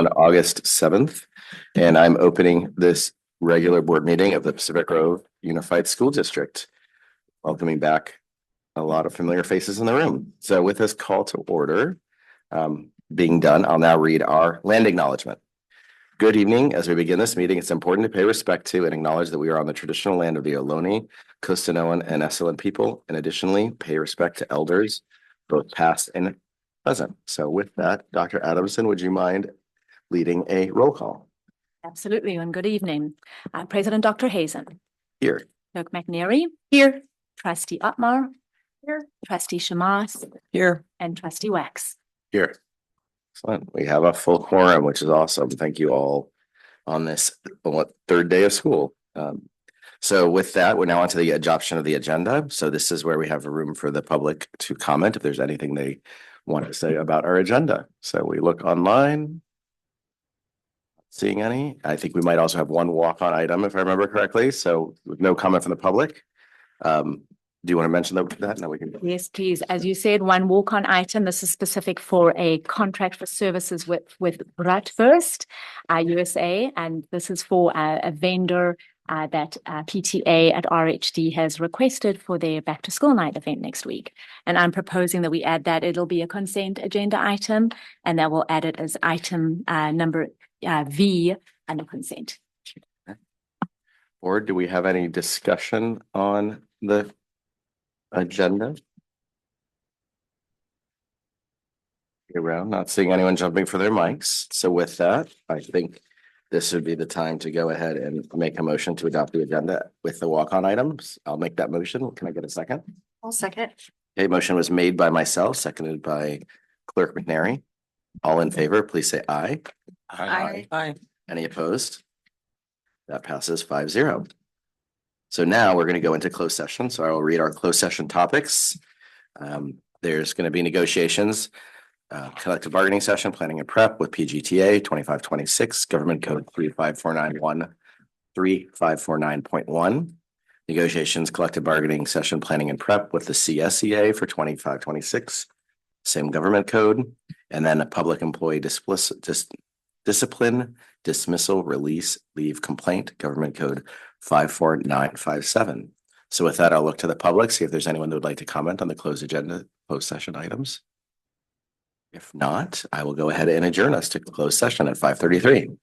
on August 7th, and I'm opening this regular board meeting of the Pacific Grove Unified School District. Welcoming back a lot of familiar faces in the room. So with this call to order being done, I'll now read our land acknowledgement. Good evening. As we begin this meeting, it's important to pay respect to and acknowledge that we are on the traditional land of the Ohlone, Costanoan, and Esselen people, and additionally pay respect to elders, both past and present. So with that, Dr. Adamson, would you mind leading a roll call? Absolutely, and good evening. President Dr. Hazen. Here. Clerk McNary. Here. Trustee Otmar. Here. Trustee Shamas. Here. And Trustee Wax. Here. Excellent. We have a full quorum, which is awesome. Thank you all on this third day of school. So with that, we're now on to the adoption of the agenda. So this is where we have a room for the public to comment if there's anything they want to say about our agenda. So we look online. Seeing any? I think we might also have one walk-on item, if I remember correctly. So with no comment from the public. Do you want to mention that? No, we can. Yes, please. As you said, one walk-on item. This is specific for a contract for services with Bratwurst USA, and this is for a vendor that PTA at RHD has requested for their back to school night event next week. And I'm proposing that we add that. It'll be a consent agenda item, and that will add it as item number V under consent. Or do we have any discussion on the agenda? Around, not seeing anyone jumping for their mics. So with that, I think this would be the time to go ahead and make a motion to adopt the agenda with the walk-on items. I'll make that motion. Can I get a second? I'll second. Okay, motion was made by myself, seconded by Clerk McNary. All in favor, please say aye. Aye. Aye. Any opposed? That passes 5-0. So now we're going to go into closed session. So I will read our closed session topics. There's going to be negotiations, collective bargaining session, planning and prep with PGTA 2526, government code 35491, negotiations, collective bargaining session, planning and prep with the CSEA for 2526, same government code, and then a public employee discipline, dismissal, release, leave complaint, government code 54957. So with that, I'll look to the public, see if there's anyone that would like to comment on the closed agenda, closed session items. If not, I will go ahead and adjourn us to closed session at 5:33.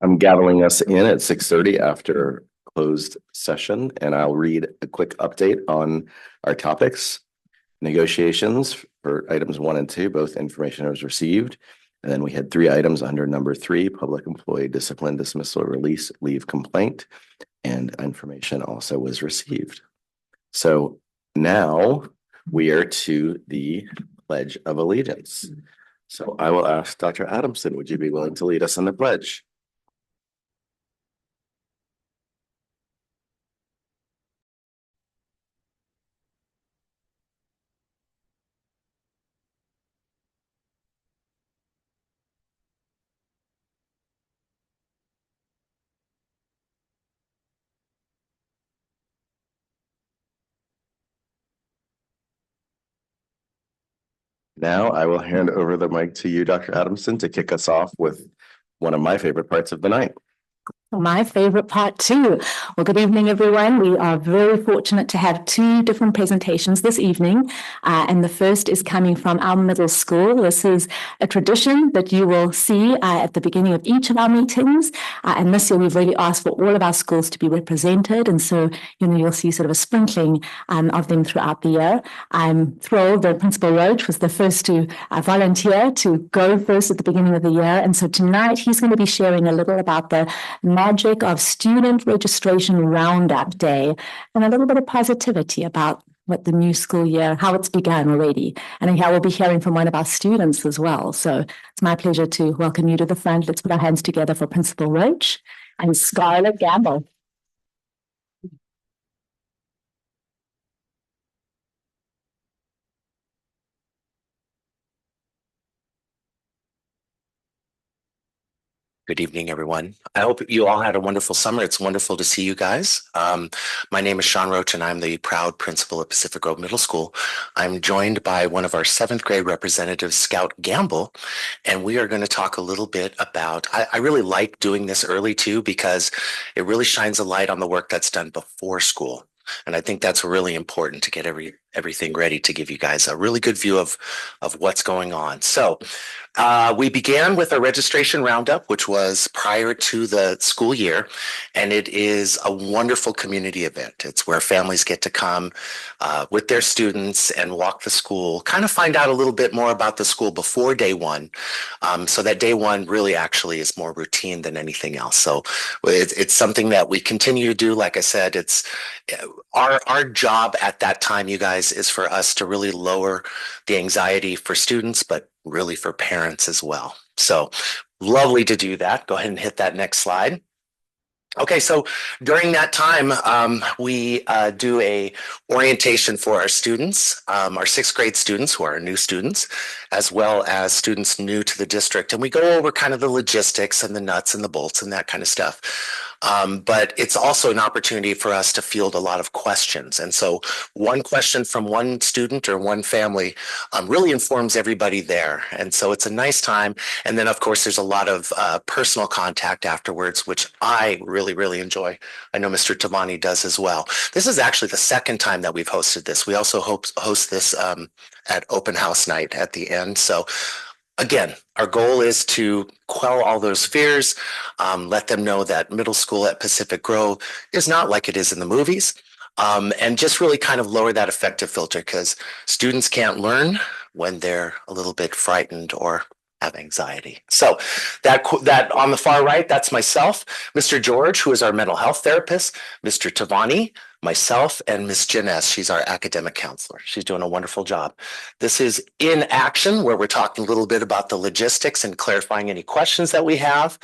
I'm gathering us in at 6:30 after closed session, and I'll read a quick update on our topics. Negotiations for items 1 and 2, both information was received. And then we had 3 items under number 3, public employee discipline, dismissal, release, leave complaint, and information also was received. So now we are to the Pledge of Allegiance. So I will ask Dr. Adamson, would you be willing to lead us in the pledge? Now I will hand over the mic to you, Dr. Adamson, to kick us off with one of my favorite parts of the night. My favorite part too. Well, good evening, everyone. We are very fortunate to have 2 different presentations this evening. And the first is coming from our middle school. This is a tradition that you will see at the beginning of each of our meetings. And this year, we've really asked for all of our schools to be represented. And so, you'll see sort of a sprinkling of them throughout the year. I'm thrilled that Principal Roach was the first to volunteer to go first at the beginning of the year. And so tonight, he's going to be sharing a little about the magic of Student Registration Roundup Day and a little bit of positivity about what the new school year, how it's begun already. And I will be hearing from one of our students as well. So it's my pleasure to welcome you to the front. Let's put our hands together for Principal Roach and Scarlett Gamble. Good evening, everyone. I hope you all had a wonderful summer. It's wonderful to see you guys. My name is Sean Roach, and I'm the proud principal at Pacific Grove Middle School. I'm joined by one of our seventh grade representatives, Scout Gamble, and we are going to talk a little bit about, I really like doing this early too, because it really shines a light on the work that's done before school. And I think that's really important to get everything ready to give you guys a really good view of what's going on. So we began with a registration roundup, which was prior to the school year, and it is a wonderful community event. It's where families get to come with their students and walk the school, kind of find out a little bit more about the school before day one, so that day one really actually is more routine than anything else. So it's something that we continue to do. Like I said, it's our job at that time, you guys, is for us to really lower the anxiety for students, but really for parents as well. So lovely to do that. Go ahead and hit that next slide. Okay, so during that time, we do a orientation for our students, our sixth grade students who are new students, as well as students new to the district. And we go over kind of the logistics and the nuts and the bolts and that kind of stuff. But it's also an opportunity for us to field a lot of questions. And so one question from one student or one family really informs everybody there. And so it's a nice time. And then, of course, there's a lot of personal contact afterwards, which I really enjoy. I know Mr. Tavani does as well. This is actually the second time that we've hosted this. We also host this at open house night at the end. So again, our goal is to quell all those fears, let them know that middle school at Pacific Grove is not like it is in the movies, and just really kind of lower that affective filter, because students can't learn when they're a little bit frightened or have anxiety. So that on the far right, that's myself, Mr. George, who is our mental health therapist, Mr. Tavani, myself, and Ms. Jeunesse. She's our academic counselor. She's doing a wonderful job. This is in action, where we're talking a little bit about the logistics and clarifying any questions that we have.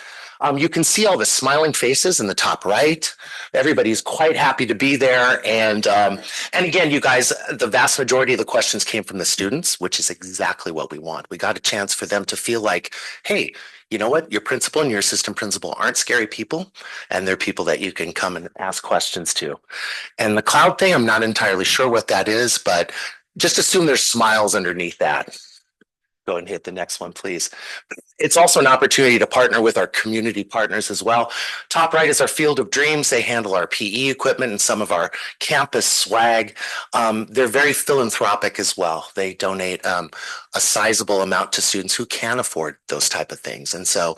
You can see all the smiling faces in the top right. Everybody's quite happy to be there. And again, you guys, the vast majority of the questions came from the students, which is exactly what we want. We got a chance for them to feel like, hey, you know what? Your principal and your assistant principal aren't scary people, and they're people that you can come and ask questions to. And the cloud thing, I'm not entirely sure what that is, but just assume there's smiles underneath that. Go ahead and hit the next one, please. It's also an opportunity to partner with our community partners as well. Top right is our Field of Dreams. They handle our PE equipment and some of our campus swag. They're very philanthropic as well. They donate a sizable amount to students who can afford those type of things. And so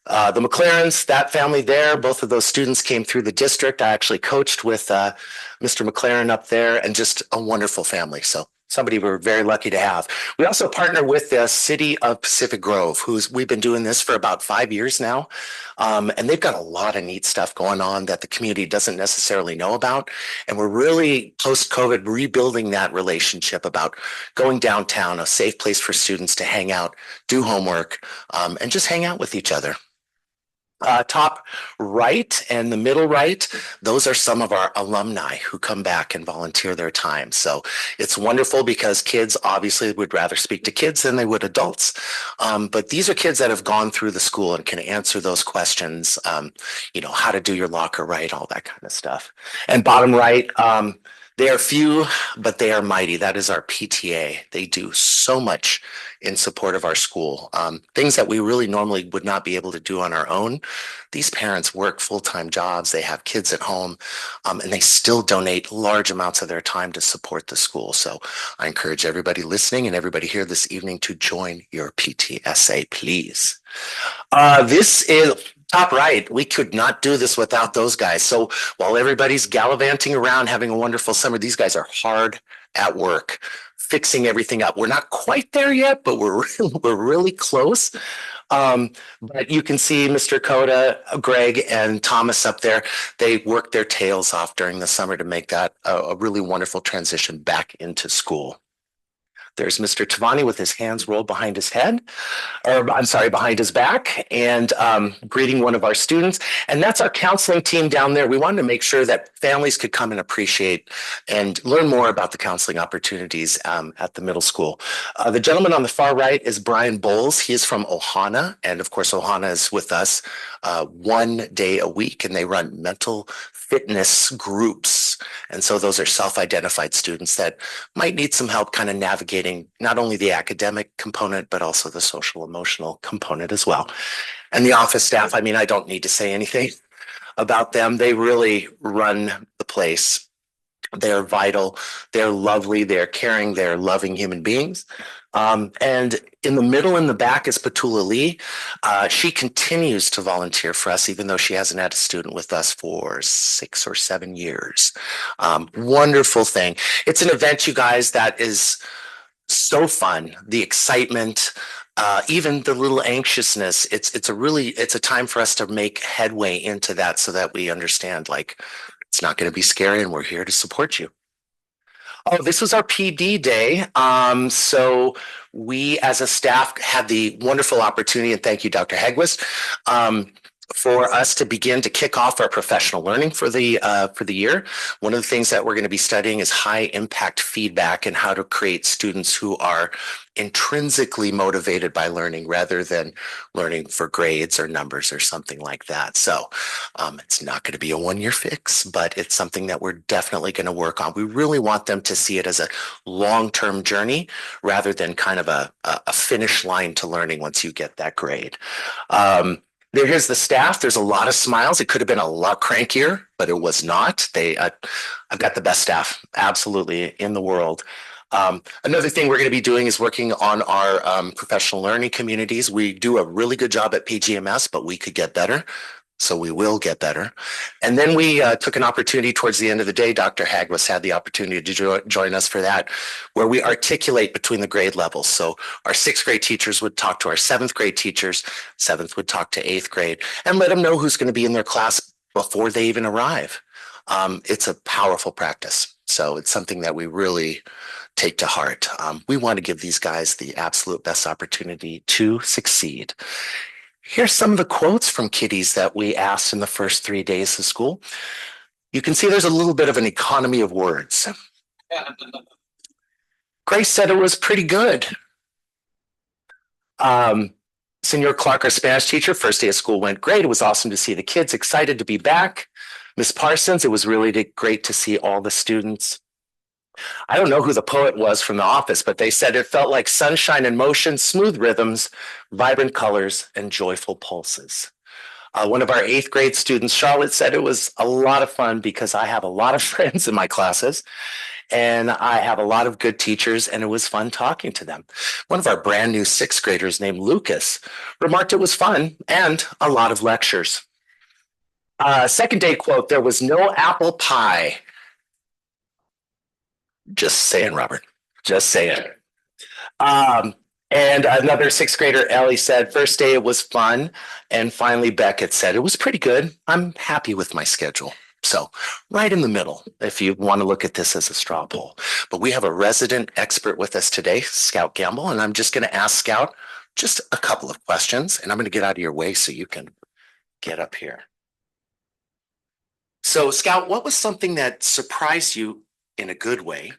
the McLarens, that family there, both of those students came through the district. I actually coached with Mr. McLaren up there, and just a wonderful family. So somebody we're very lucky to have. We also partner with the city of Pacific Grove, we've been doing this for about 5 years now. And they've got a lot of neat stuff going on that the community doesn't necessarily know about. And we're really post-COVID rebuilding that relationship about going downtown, a safe place for students to hang out, do homework, and just hang out with each other. Top right and the middle right, those are some of our alumni who come back and volunteer their time. So it's wonderful, because kids obviously would rather speak to kids than they would adults. But these are kids that have gone through the school and can answer those questions, how to do your locker right, all that kind of stuff. And bottom right, they are few, but they are mighty. That is our PTA. They do so much in support of our school. Things that we really normally would not be able to do on our own. These parents work full-time jobs. They have kids at home, and they still donate large amounts of their time to support the school. So I encourage everybody listening and everybody here this evening to join your PTSA, please. This is top right. We could not do this without those guys. So while everybody's gallivanting around having a wonderful summer, these guys are hard at work fixing everything up. We're not quite there yet, but we're really close. But you can see Mr. Coda, Greg, and Thomas up there. They worked their tails off during the summer to make that a really wonderful transition back into school. There's Mr. Tavani with his hands rolled behind his head, or I'm sorry, behind his back, and greeting one of our students. And that's our counseling team down there. We wanted to make sure that families could come and appreciate and learn more about the counseling opportunities at the middle school. The gentleman on the far right is Brian Bowles. He is from Ohana. And of course, Ohana is with us 1 day a week, and they run mental fitness groups. And so those are self-identified students that might need some help kind of navigating not only the academic component, but also the social emotional component as well. And the office staff, I mean, I don't need to say anything about them. They really run the place. They're vital. They're lovely. They're caring. They're loving human beings. And in the middle in the back is Petula Lee. She continues to volunteer for us, even though she hasn't had a student with us for 6 or 7 years. Wonderful thing. It's an event, you guys, that is so fun. The excitement, even the little anxiousness. It's a time for us to make headway into that so that we understand, like, it's not going to be scary and we're here to support you. Oh, this was our PD day. So we as a staff had the wonderful opportunity, and thank you, Dr. Hegwist, for us to begin to kick off our professional learning for the year. One of the things that we're going to be studying is high impact feedback and how to create students who are intrinsically motivated by learning rather than learning for grades or numbers or something like that. So it's not going to be a 1-year fix, but it's something that we're definitely going to work on. We really want them to see it as a long-term journey rather than kind of a finish line to learning once you get that grade. Here's the staff. There's a lot of smiles. It could have been a lot crankier, but it was not. I've got the best staff absolutely in the world. Another thing we're going to be doing is working on our professional learning communities. We do a really good job at PGMS, but we could get better. So we will get better. And then we took an opportunity towards the end of the day. Dr. Hagwas had the opportunity to join us for that, where we articulate between the grade levels. So our 6th grade teachers would talk to our 7th grade teachers, 7th would talk to 8th grade, and let them know who's going to be in their class before they even arrive. It's a powerful practice. So it's something that we really take to heart. We want to give these guys the absolute best opportunity to succeed. Here's some of the quotes from kiddies that we asked in the first 3 days of school. You can see there's a little bit of an economy of words. Grace said it was pretty good. Senor Clark, our Spanish teacher, first day of school went great. It was awesome to see the kids, excited to be back. Miss Parsons, it was really great to see all the students. I don't know who the poet was from The Office, but they said it felt like sunshine in motion, smooth rhythms, vibrant colors, and joyful pulses. One of our 8th grade students, Charlotte, said it was a lot of fun because I have a lot of friends in my classes and I have a lot of good teachers, and it was fun talking to them. One of our brand new 6th graders named Lucas remarked it was fun and a lot of lectures. Second day quote, there was no apple pie. Just saying, Robert, just saying. And another 6th grader, Ellie, said, first day it was fun. And finally, Beckett said, it was pretty good. I'm happy with my schedule. So right in the middle, if you want to look at this as a straw poll. But we have a resident expert with us today, Scout Gamble, and I'm just going to ask Scout just a couple of questions, and I'm going to get out of your way so you can get up here. So Scout, what was something that surprised you in a good way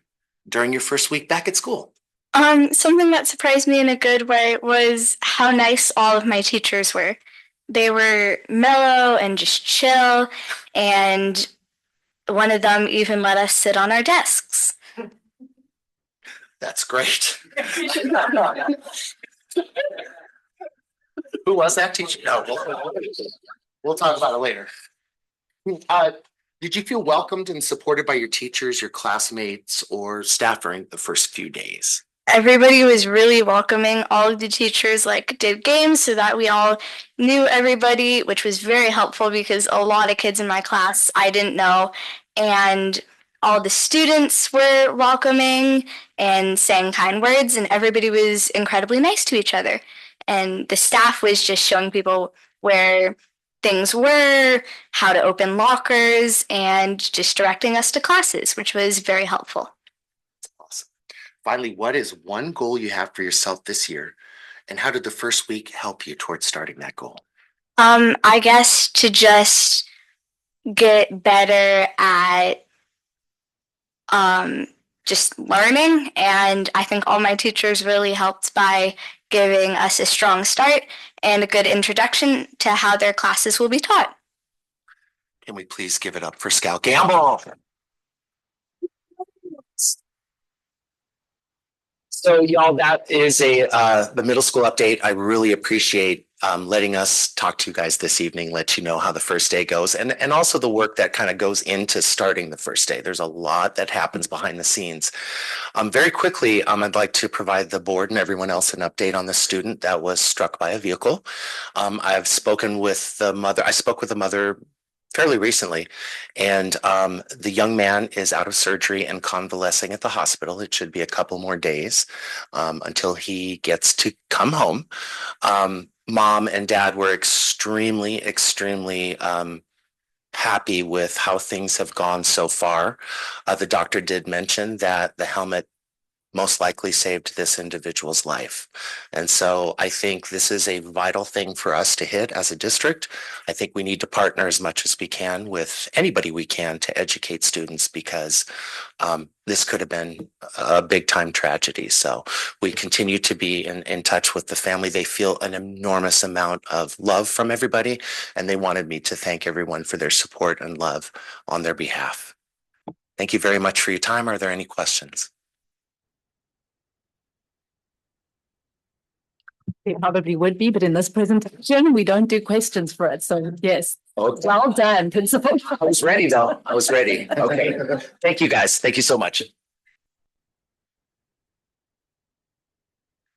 during your first week back at school? Something that surprised me in a good way was how nice all of my teachers were. They were mellow and just chill, and one of them even let us sit on our desks. That's great. Who was that teacher? No, we'll talk about it later. Did you feel welcomed and supported by your teachers, your classmates, or staff during the first few days? Everybody was really welcoming. All of the teachers did games so that we all knew everybody, which was very helpful because a lot of kids in my class I didn't know. And all the students were welcoming and saying kind words, and everybody was incredibly nice to each other. And the staff was just showing people where things were, how to open lockers, and just directing us to classes, which was very helpful. Awesome. Finally, what is one goal you have for yourself this year? And how did the first week help you towards starting that goal? I guess to just get better at just learning. And I think all my teachers really helped by giving us a strong start and a good introduction to how their classes will be taught. Can we please give it up for Scout Gamble? So y'all, that is the middle school update. I really appreciate letting us talk to you guys this evening, let you know how the first day goes, and also the work that kind of goes into starting the first day. There's a lot that happens behind the scenes. Very quickly, I'd like to provide the board and everyone else an update on the student that was struck by a vehicle. I've spoken with the mother. I spoke with the mother fairly recently, and the young man is out of surgery and convalescing at the hospital. It should be a couple more days until he gets to come home. Mom and dad were extremely happy with how things have gone so far. The doctor did mention that the helmet most likely saved this individual's life. And so I think this is a vital thing for us to hit as a district. I think we need to partner as much as we can with anybody we can to educate students, because this could have been a big time tragedy. So we continue to be in touch with the family. They feel an enormous amount of love from everybody, and they wanted me to thank everyone for their support and love on their behalf. Thank you very much for your time. Are there any questions? There probably would be, but in this presentation, we don't do questions for it. So yes, Okay. well done, Principal. I was ready though. I was ready. Okay. Thank you guys. Thank you so much.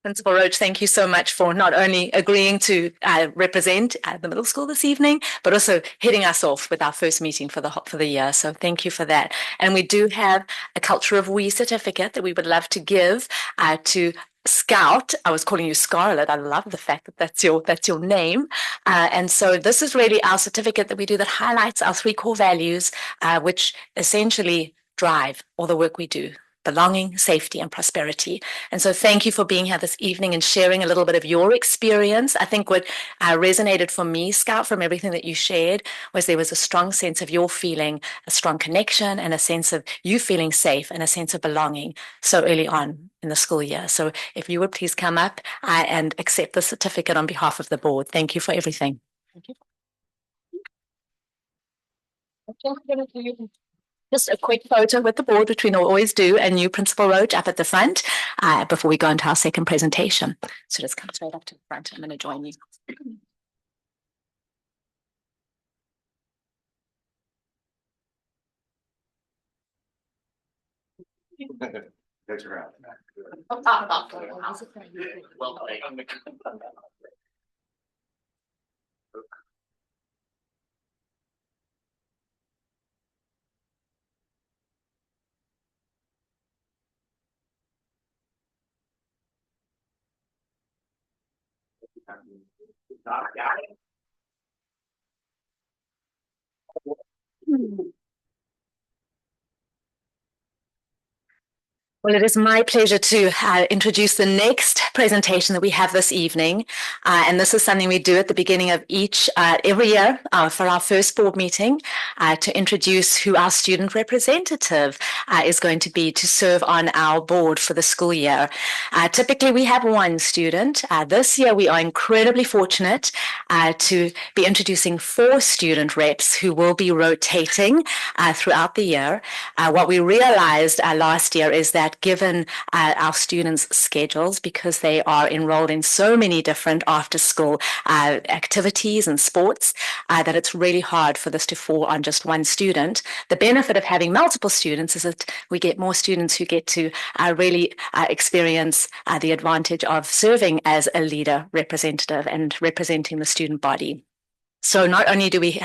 Principal Roach, thank you so much for not only agreeing to represent the middle school this evening, but also hitting us off with our first meeting for the year. So thank you for that. And we do have a Culture of We certificate that we would love to give to Scout. I was calling you Scarlett. I love the fact that that's your name. And so this is really our certificate that we do that highlights our 3 core values, which essentially drive all the work we do: belonging, safety, and prosperity. And so thank you for being here this evening and sharing a little bit of your experience. I think what resonated for me, Scout, from everything that you shared, was there was a strong sense of your feeling a strong connection and a sense of you feeling safe and a sense of belonging so early on in the school year. So if you would please come up and accept the certificate on behalf of the board. Thank you for everything. Thank you. Just a quick photo with the board, which we always do, and you, Principal Roach, up at the front before we go into our second presentation. So just come straight up to the front. I'm going to join you. Well, it is my pleasure to introduce the next presentation that we have this evening. And this is something we do at the beginning of every year for our first board meeting to introduce who our student representative is going to be to serve on our board for the school year. Typically, we have one student. This year, we are incredibly fortunate to be introducing 4 student reps who will be rotating throughout the year. What we realized last year is that given our students' schedules, because they are enrolled in so many different after-school activities and sports, that it's really hard for this to fall on just one student. The benefit of having multiple students is that we get more students who get to really experience the advantage of serving as a leader representative and representing the student body. So not only do we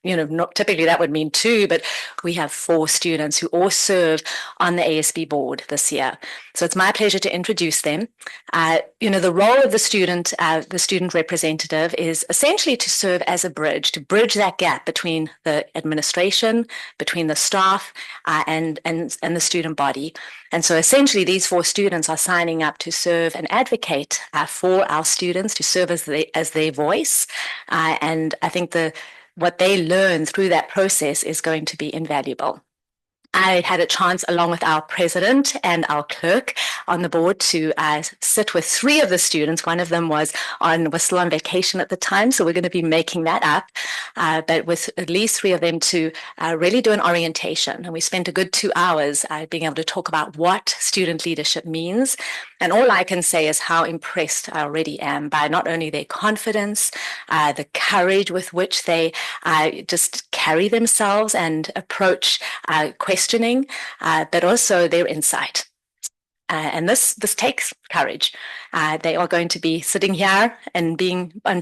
not typically that would mean 2, but we have 4 students who all serve on the ASB board this year. So it's my pleasure to introduce them. The role of the student representative is essentially to serve as a bridge, to bridge that gap between the administration, between the staff, and the student body. And so essentially these 4 students are signing up to serve and advocate for our students, to serve as their voice. And I think what they learn through that process is going to be invaluable. I had a chance, along with our president and our clerk on the board, to sit with 3 of the students. One of them was still on vacation at the time, so we're going to be making that up. But with at least 3 of them to really do an orientation. And we spent a good 2 hours being able to talk about what student leadership means. And all I can say is how impressed I already am by not only their confidence, the courage with which they just carry themselves and approach questioning, but also their insight. And this takes courage. They are going to be sitting here and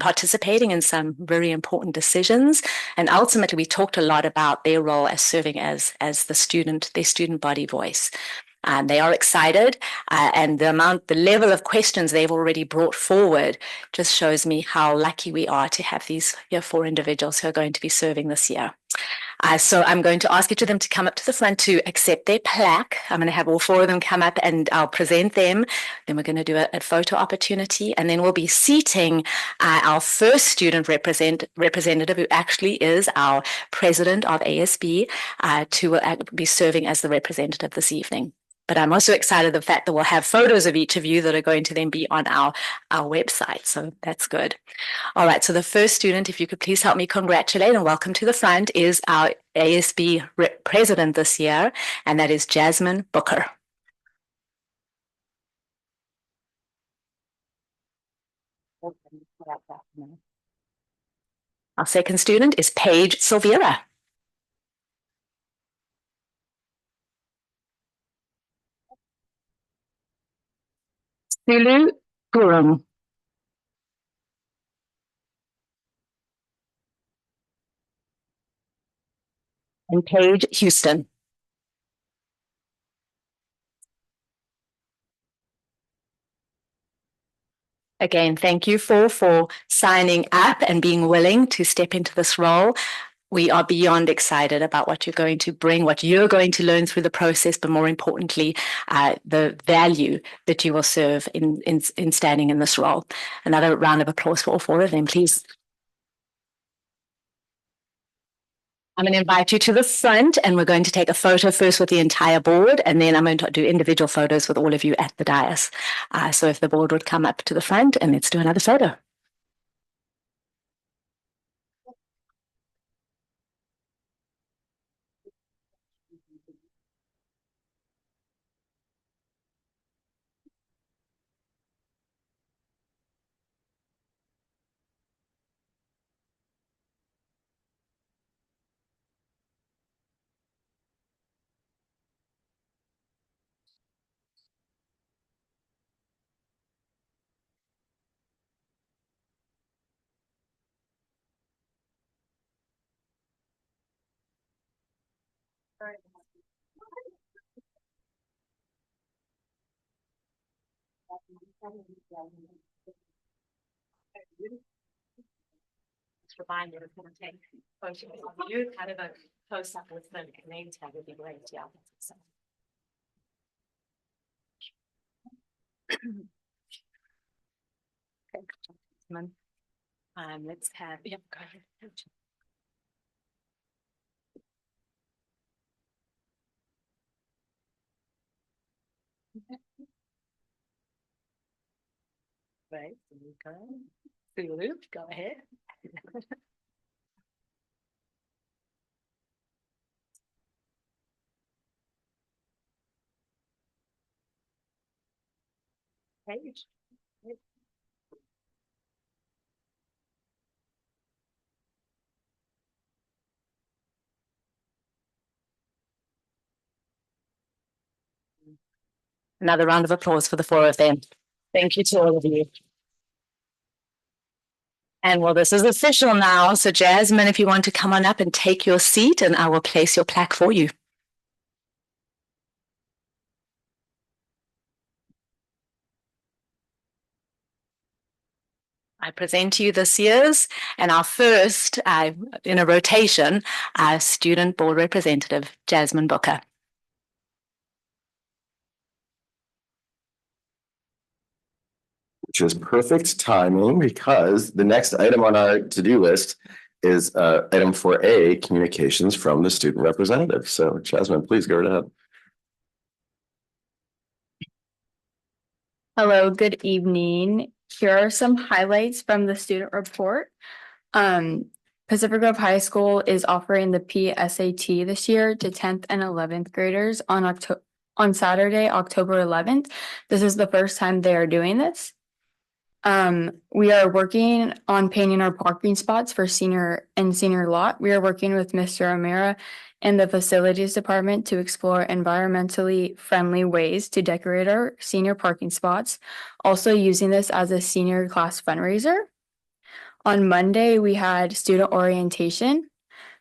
participating in some very important decisions. And ultimately, we talked a lot about their role as serving as their student body voice. They are excited, and the level of questions they've already brought forward just shows me how lucky we are to have these 4 individuals who are going to be serving this year. So I'm going to ask each of them to come up to the front to accept their plaque. I'm going to have all 4 of them come up and I'll present them. Then we're going to do a photo opportunity, and then we'll be seating our first student representative, who actually is our president of ASB, to be serving as the representative this evening. But I'm also excited the fact that we'll have photos of each of you that are going to then be on our website. So that's good. All right. So the first student, if you could please help me congratulate and welcome to the front, is our ASB president this year, and that is Jasmine Booker. Our second student is Paige Silvera. Sulu Gurum. And Paige Houston. Again, thank you for signing up and being willing to step into this role. We are beyond excited about what you're going to bring, what you're going to learn through the process, but more importantly, the value that you will serve in standing in this role. Another round of applause for all 4 of them, please. I'm going to invite you to the front, and we're going to take a photo first with the entire board, and then I'm going to do individual photos with all of you at the dais. So if the board would come up to the front, and let's do another photo. Just remind you, it's going to take photos of you, kind of a close up with the name tag would be great. Yeah. So. Okay. Let's have, go ahead. Right, so you go. Sulu, go ahead. Page. Another round of applause for the 4 of them. Thank you to all of you. And well, this is official now. So Jasmine, if you want to come on up and take your seat, and I will place your plaque for you. I present to you this year's and our first in a rotation, student board representative, Jasmine Booker. Which is perfect timing because the next item on our to-do list is item 4A, communications from the student representative. So Jasmine, please go right ahead. Hello, good evening. Here are some highlights from the student report. Pacific Grove High School is offering the PSAT this year to 10th and 11th graders on Saturday, October 11th. This is the first time they are doing this. We are working on painting our parking spots for senior lot. We are working with Mr. O'Mara and the facilities department to explore environmentally friendly ways to decorate our senior parking spots. Also using this as a senior class fundraiser. On Monday, we had student orientation.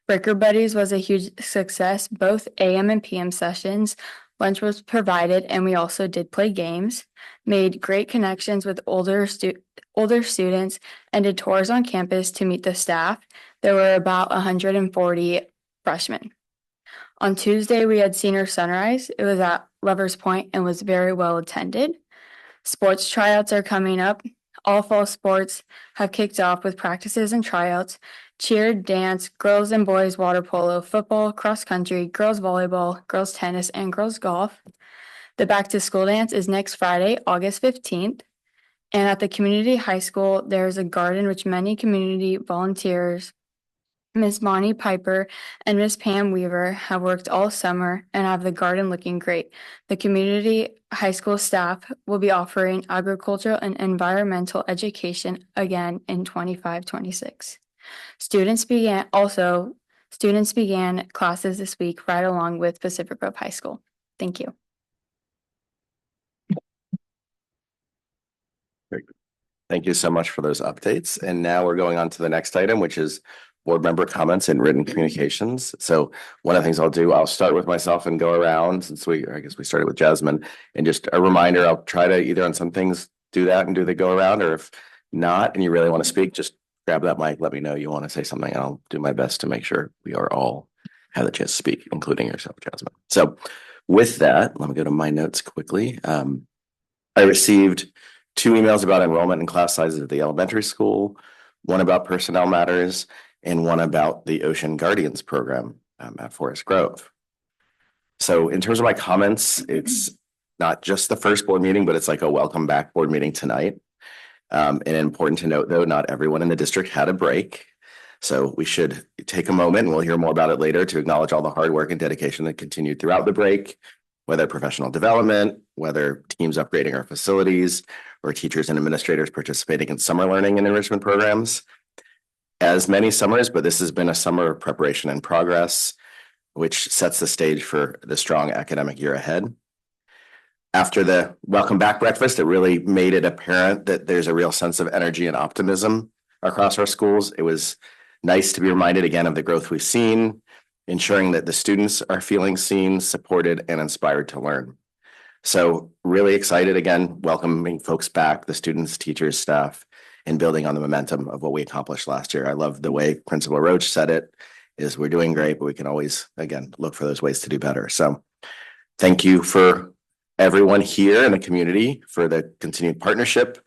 Breaker Buddies was a huge success, both AM and PM sessions. Lunch was provided, and we also did play games, made great connections with older students, and did tours on campus to meet the staff. There were about 140 freshmen. On Tuesday, we had senior sunrise. It was at Lovers Point and was very well attended. Sports tryouts are coming up. All fall sports have kicked off with practices and tryouts. Cheer, dance, girls and boys water polo, football, cross country, girls volleyball, girls tennis, and girls golf. The back to school dance is next Friday, August 15th. And at the community high school, there is a garden which many community volunteers, Ms. Bonnie Piper and Ms. Pam Weaver, have worked all summer and have the garden looking great. The community high school staff will be offering agricultural and environmental education again in 25-26. Students began classes this week right along with Pacific Grove High School. Thank you. Great. Thank you so much for those updates. And now we're going on to the next item, which is board member comments and written communications. So one of the things I'll start with myself and go around since I guess we started with Jasmine, and just a reminder, I'll try to either on some things do that and do the go around, or if not, and you really want to speak, just grab that mic, let me know you want to say something, and I'll do my best to make sure we are all have the chance to speak, including yourself, Jasmine. So with that, let me go to my notes quickly. I received 2 emails about enrollment and class sizes at the elementary school, one about personnel matters, and one about the Ocean Guardians program at Forest Grove. So in terms of my comments, it's not just the first board meeting, but it's like a welcome back board meeting tonight. And important to note, though, not everyone in the district had a break. So we should take a moment, and we'll hear more about it later, to acknowledge all the hard work and dedication that continued throughout the break, whether professional development, whether teams upgrading our facilities, or teachers and administrators participating in summer learning and enrichment programs. As many summers, but this has been a summer of preparation and progress, which sets the stage for the strong academic year ahead. After the welcome back breakfast, it really made it apparent that there's a real sense of energy and optimism across our schools. It was nice to be reminded again of the growth we've seen, ensuring that the students are feeling seen, supported, and inspired to learn. So really excited again, welcoming folks back, the students, teachers, staff, and building on the momentum of what we accomplished last year. I love the way Principal Roach said it, is we're doing great, but we can always, again, look for those ways to do better. So thank you for everyone here in the community for the continued partnership.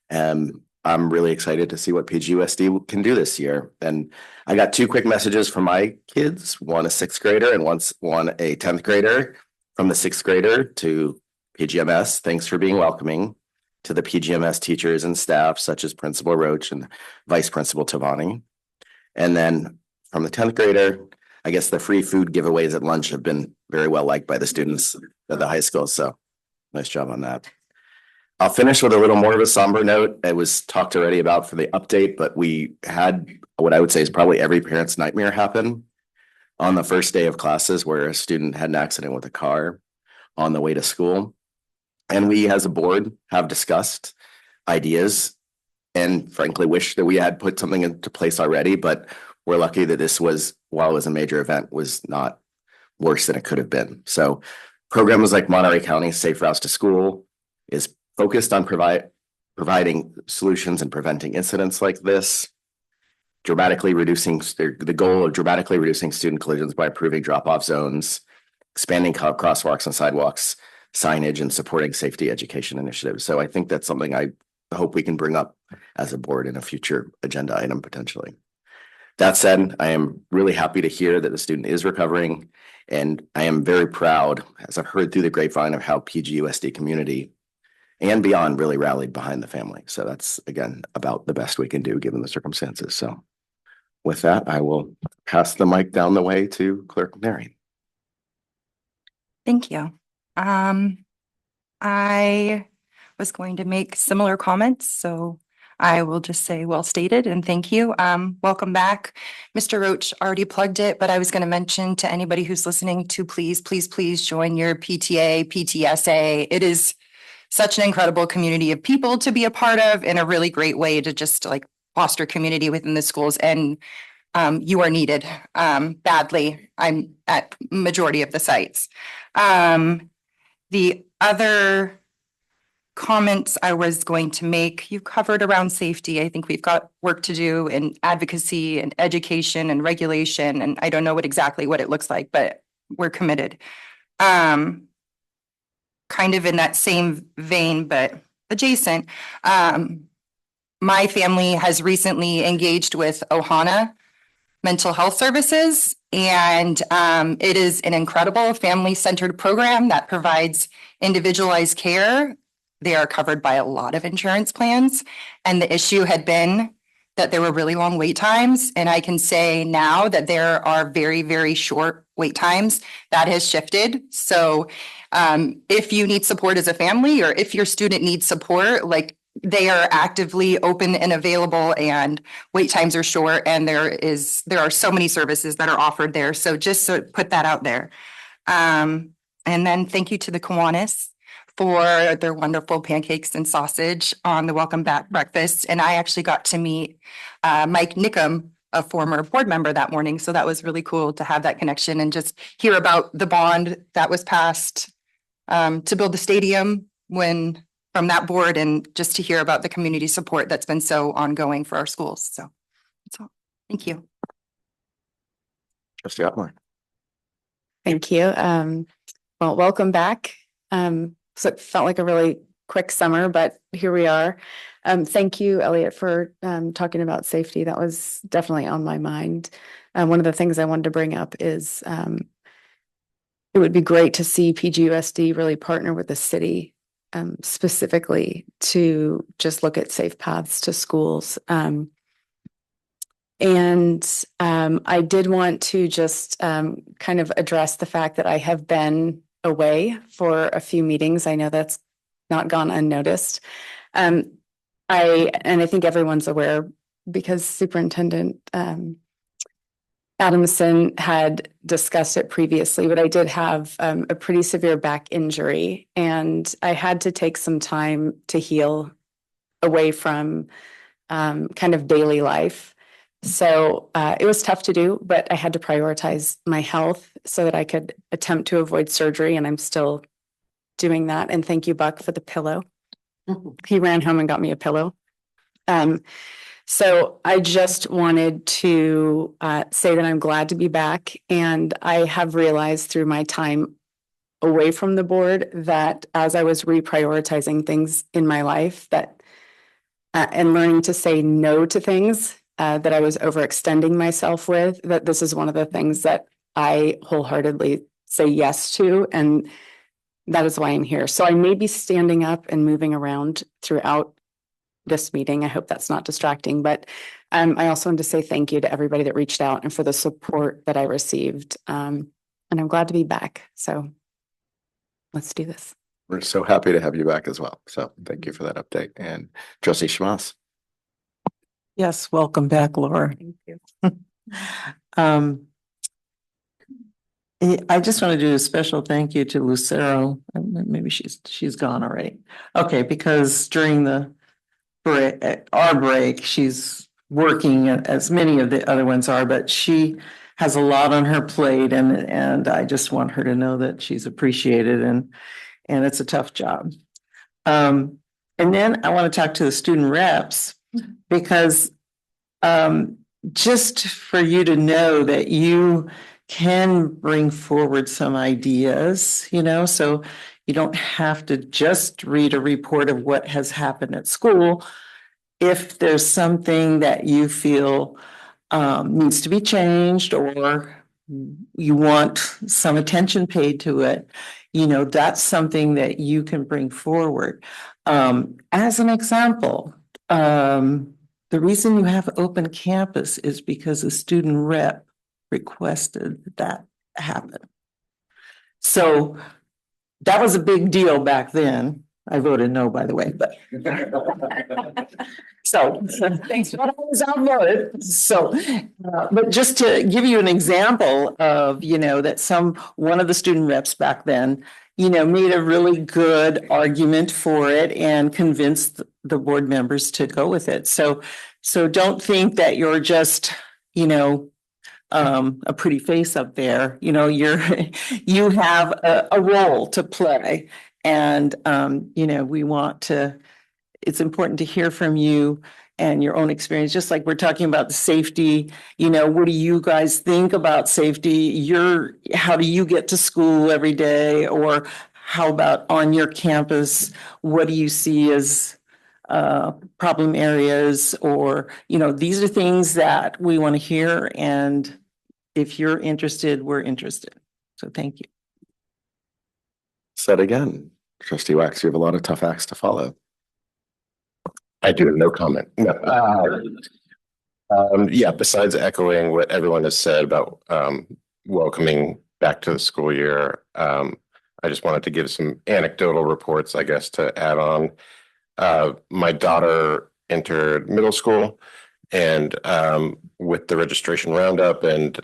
And I'm really excited to see what PGUSD can do this year. And I got 2 quick messages from my kids, one a 6th grader and one a 10th grader. From the 6th grader to PGMS, thanks for being welcoming. To the PGMS teachers and staff, such as Principal Roach and Vice Principal Tavani. And then from the 10th grader, I guess the free food giveaways at lunch have been very well liked by the students at the high school. So nice job on that. I'll finish with a little more of a somber note. It was talked already about for the update, but we had what I would say is probably every parent's nightmare happen on the first day of classes, where a student had an accident with a car on the way to school. And we as a board have discussed ideas and frankly wish that we had put something into place already, but we're lucky that this was, while it was a major event, was not worse than it could have been. So programs like Monterey County Safe Routes to School is focused on providing solutions and preventing incidents like this, dramatically reducing the goal of dramatically reducing student collisions by improving drop-off zones, expanding crosswalks and sidewalks, signage, and supporting safety education initiatives. So I think that's something I hope we can bring up as a board in a future agenda item potentially. That said, I am really happy to hear that the student is recovering, and I am very proud, as I've heard through the grapevine, of how PGUSD community and beyond really rallied behind the family. So that's, again, about the best we can do given the circumstances. So with that, I will pass the mic down the way to Clerk Mary. Thank you. I was going to make similar comments, so I will just say well stated and thank you. Welcome back. Mr. Roach already plugged it, but I was going to mention to anybody who's listening to please join your PTA, PTSA. It is such an incredible community of people to be a part of, and a really great way to just like foster community within the schools. And you are needed badly. I'm at majority of the sites. The other comments I was going to make, you covered around safety. I think we've got work to do in advocacy and education and regulation. And I don't know exactly what it looks like, but we're committed. Kind of in that same vein, but adjacent. My family has recently engaged with Ohana Mental Health Services, and it is an incredible family-centered program that provides individualized care. They are covered by a lot of insurance plans, and the issue had been that there were really long wait times, and I can say now that there are very, very short wait times. That has shifted. So if you need support as a family, or if your student needs support, like they are actively open and available, and wait times are short, and there are so many services that are offered there. So just to put that out there. And then thank you to the Kiwanis for their wonderful pancakes and sausage on the welcome back breakfast. And I actually got to meet Mike Nickum, a former board member, that morning. So that was really cool to have that connection and just hear about the bond that was passed to build the stadium from that board, and just to hear about the community support that's been so ongoing for our schools. So that's all. Thank you. Trustee Otmore. Thank you. Well, welcome back. So it felt like a really quick summer, but here we are. Thank you, Elliot, for talking about safety. That was definitely on my mind. One of the things I wanted to bring up is it would be great to see PGUSD really partner with the city specifically to just look at safe paths to schools. And I did want to just kind of address the fact that I have been away for a few meetings. I know that's not gone unnoticed. I think everyone's aware because Superintendent Adamson had discussed it previously, but I did have a pretty severe back injury, and I had to take some time to heal away from kind of daily life. So it was tough to do, but I had to prioritize my health so that I could attempt to avoid surgery, and I'm still doing that. And thank you, Buck, for the pillow. He ran home and got me a pillow. So I just wanted to say that I'm glad to be back, and I have realized through my time away from the board that as I was reprioritizing things in my life that and learning to say no to things that I was overextending myself with, that this is one of the things that I wholeheartedly say yes to, and that is why I'm here. So I may be standing up and moving around throughout this meeting. I hope that's not distracting, but I also want to say thank you to everybody that reached out and for the support that I received. And I'm glad to be back. So let's do this. We're so happy to have you back as well. So thank you for that update. And Trustee Schmass. Yes, welcome back, Laura. Thank you. I just want to do a special thank you to Lucero. Maybe she's gone already. Okay, because during the our break. She's working as many of the other ones are, but she has a lot on her plate, and I just want her to know that she's appreciated, and it's a tough job. And then I want to talk to the student reps, because just for you to know that you can bring forward some ideas, so you don't have to just read a report of what has happened at school. If there's something that you feel needs to be changed, or you want some attention paid to it, that's something that you can bring forward. As an example, the reason you have open campus is because a student rep requested that happen. So that was a big deal back then. I voted no, by the way, but so thanks. But I was outvoted. So, but just to give you an example of, that one of the student reps back then, made a really good argument for it and convinced the board members to go with it. So don't think that you're just, a pretty face up there. You have a role to play. And, it's important to hear from you and your own experience, just like we're talking about the safety. What do you guys think about safety? How do you get to school every day? Or how about on your campus? What do you see as problem areas? Or, these are things that we want to hear. And if you're interested, we're interested. So thank you. Said again, Trustee Wax, you have a lot of tough acts to follow. I do, no comment. No. Yeah, besides echoing what everyone has said about welcoming back to the school year, I just wanted to give some anecdotal reports, I guess, to add on. My daughter entered middle school, and with the registration roundup and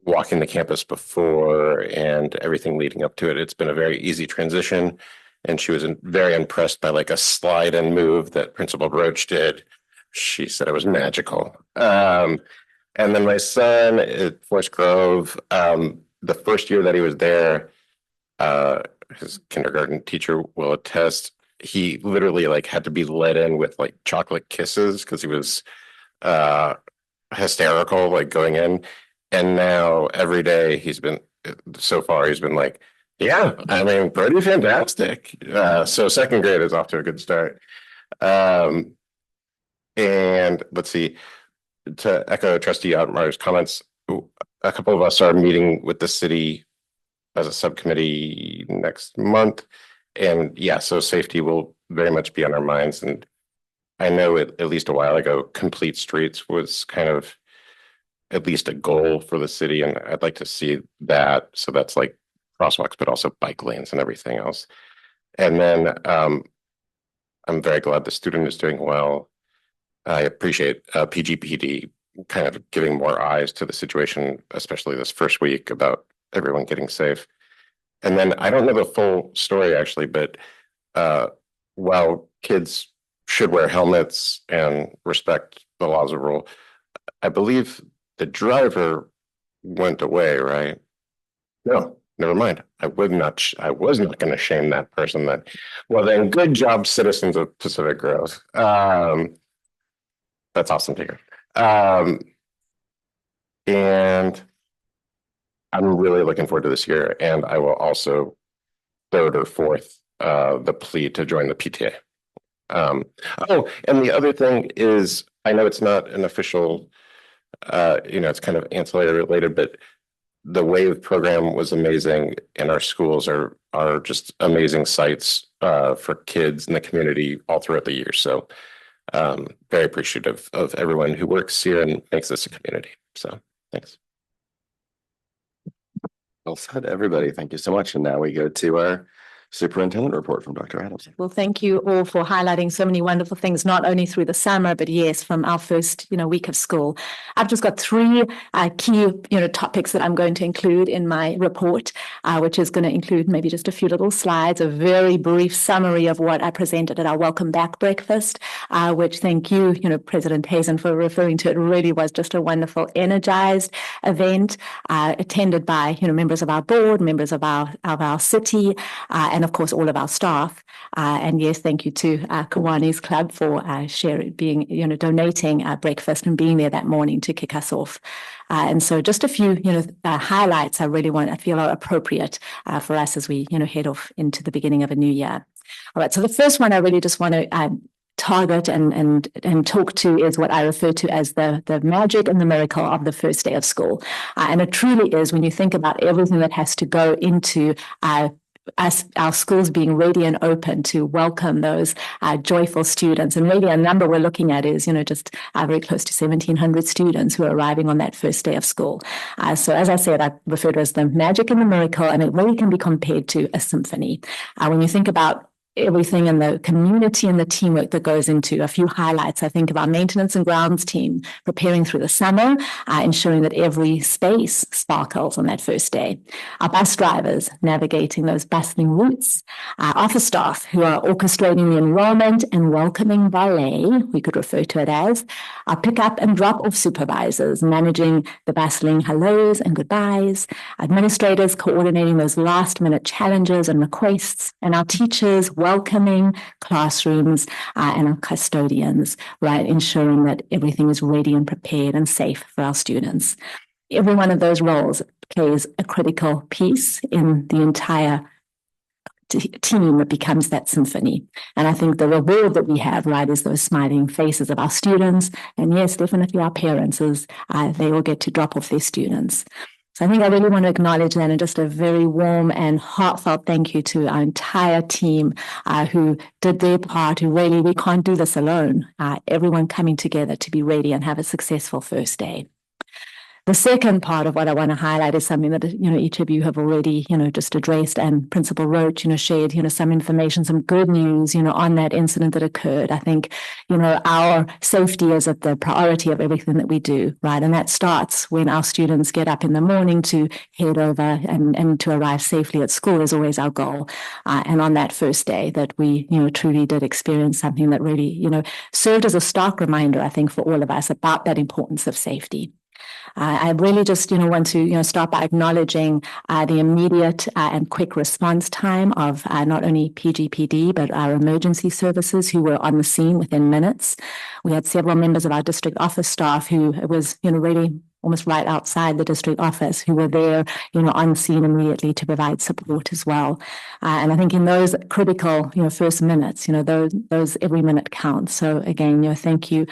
walking the campus before and everything leading up to it, it's been a very easy transition. And she was very impressed by like a slide and move that Principal Roach did. She said it was magical. And then my son at Forest Grove, the first year that he was there, his kindergarten teacher will attest, he literally like had to be let in with like chocolate kisses because he was hysterical, like going in. And now every day so far he's been like, yeah, I mean, pretty fantastic. So second grade is off to a good start. And let's see, to echo Trustee Otmar's comments, a couple of us are meeting with the city as a subcommittee next month. And yeah, so safety will very much be on our minds. And I know at least a while ago, complete streets was kind of at least a goal for the city. And I'd like to see that. So that's like crosswalks, but also bike lanes and everything else. And then I'm very glad the student is doing well. I appreciate PGPD kind of giving more eyes to the situation, especially this first week about everyone getting safe. And then I don't know the full story actually, but while kids should wear helmets and respect the laws of rule, I believe the driver went away, right? No. Never mind. I was not going to shame that person. Well, then, good job, citizens of Pacific Grove. That's awesome to hear. And I'm really looking forward to this year. And I will also third or fourth the plea to join the PTA. And the other thing is, I know it's not an official, it's kind of ancillary related, but the WAVE program was amazing, and our schools are just amazing sites for kids in the community all throughout the year. So very appreciative of everyone who works here and makes this a community. So thanks. Well said, everybody. Thank you so much. And now we go to our Superintendent report from Dr. Adams. Well, thank you all for highlighting so many wonderful things, not only through the summer, but yes, from our first, week of school. I've just got three key, topics that I'm going to include in my report, which is going to include maybe just a few little slides, a very brief summary of what I presented at our Welcome Back breakfast, which thank you, President Hazen for referring to. It really was just a wonderful, energized event, attended by, members of our board, members of our city, and of course, all of our staff. And yes, thank you to Kiwanis Club for donating breakfast and being there that morning to kick us off. And so just a few, highlights I feel are appropriate for us as we, head off into the beginning of a new year. All right, so the first one I really just want to target and talk to is what I refer to as the magic and the miracle of the first day of school. And it truly is, when you think about everything that has to go into our schools being ready and open to welcome those joyful students. And really a number we're looking at is, just very close to 1,700 students who are arriving on that first day of school. So as I said, I refer to it as the magic and the miracle, and it really can be compared to a symphony. When you think about everything in the community and the teamwork that goes into a few highlights. I think of our maintenance and grounds team preparing through the summer, ensuring that every space sparkles on that first day. Our bus drivers navigating those bustling routes. Our office staff who are orchestrating the enrollment and welcoming ballet, we could refer to it as. Our pick-up and drop-off supervisors managing the bustling hellos and goodbyes. Administrators coordinating those last-minute challenges and requests. And our teachers welcoming classrooms and our custodians, right, ensuring that everything is ready and prepared and safe for our students. Every one of those roles plays a critical piece in the entire team that becomes that symphony. And I think the reward that we have, right, is those smiling faces of our students. And yes, definitely our parents, as they all get to drop off their students. So I think I really want to acknowledge that, and just a very warm and heartfelt thank you to our entire team who did their part, who really, we can't do this alone. Everyone coming together to be ready and have a successful first day. The second part of what I want to highlight is something that, each of you have already, just addressed, and Principal Roach, shared, some information, some good news, on that incident that occurred. I think, our safety is at the priority of everything that we do, right? And that starts when our students get up in the morning to head over and to arrive safely at school is always our goal. And on that first day that we, truly did experience something that really, served as a stark reminder, I think, for all of us about that importance of safety. I really just, want to, start by acknowledging the immediate and quick response time of not only PGPD, but our emergency services who were on the scene within minutes. We had several members of our district office staff who was, really almost right outside the district office, who were there, on scene immediately to provide support as well. And I think in those critical, first minutes, those every minute counts. So again, thank you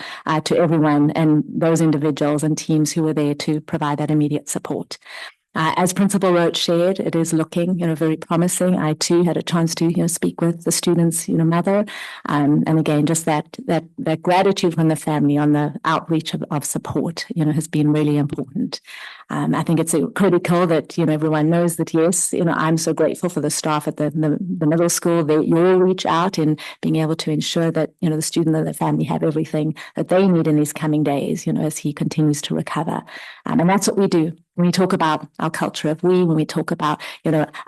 to everyone and those individuals and teams who were there to provide that immediate support. As Principal Roach shared, it is looking, very promising. I too had a chance to, speak with the student's, mother, and again, just that gratitude from the family on the outreach of support, has been really important. I think it's critical that, everyone knows that, yes, I'm so grateful for the staff at the middle school. You all reach out in being able to ensure that, the student and the family have everything that they need in these coming days, as he continues to recover. And that's what we do. When we talk about our culture of when we talk about,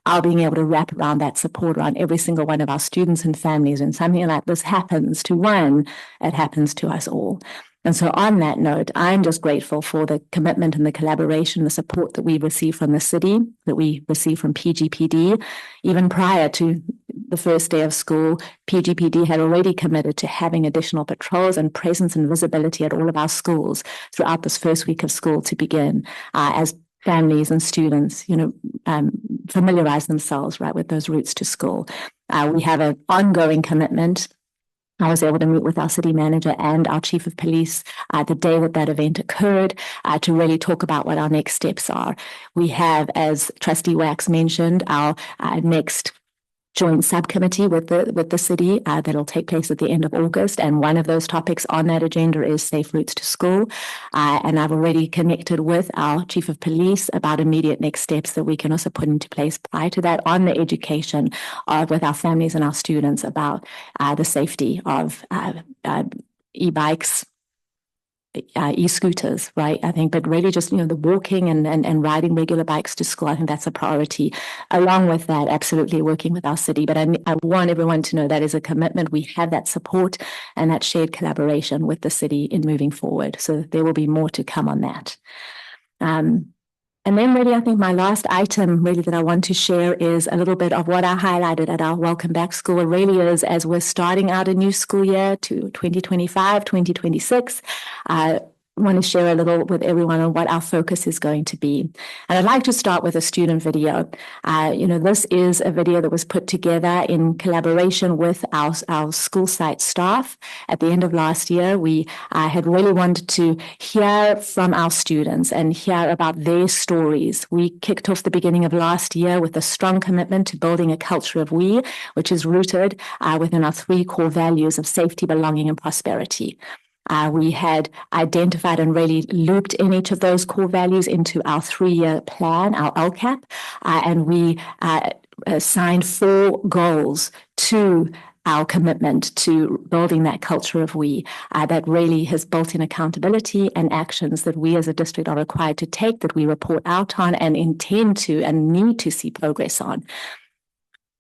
our being able to wrap around that support around every single one of our students and families, and something like this happens to one, it happens to us all. And so on that note, I'm just grateful for the commitment and the collaboration, the support that we receive from the city, that we receive from PGPD. Even prior to the first day of school, PGPD had already committed to having additional patrols and presence and visibility at all of our schools throughout this first week of school to begin, as families and students, familiarize themselves, right, with those routes to school. We have an ongoing commitment. I was able to meet with our city manager and our chief of police the day that event occurred to really talk about what our next steps are. We have, as Trustee Wax mentioned, our next joint subcommittee with the city that'll take place at the end of August. And one of those topics on that agenda is safe routes to school. And I've already connected with our chief of police about immediate next steps that we can also put into place prior to that on the education with our families and our students about the safety of e-bikes, e-scooters, right? I think, but really just, the walking and riding regular bikes to school, I think that's a priority. Along with that, absolutely working with our city. But I want everyone to know that is a commitment. We have that support and that shared collaboration with the city in moving forward. So there will be more to come on that. And then really, I think my last item really that I want to share is a little bit of what I highlighted at our Welcome Back School. It really is, as we're starting out a new school year to 2025, 2026, I want to share a little with everyone on what our focus is going to be. And I'd like to start with a student video. This is a video that was put together in collaboration with our school site staff. At the end of last year, we had really wanted to hear from our students and hear about their stories. We kicked off the beginning of last year with a strong commitment to building a culture of we, which is rooted within our 3 core values of safety, belonging, and prosperity. We had identified and really looped in each of those core values into our 3-year plan, our LCAP, and we assigned 4 goals to our commitment to building that culture of we that really has built in accountability and actions that we as a district are required to take, that we report out on and intend to and need to see progress on.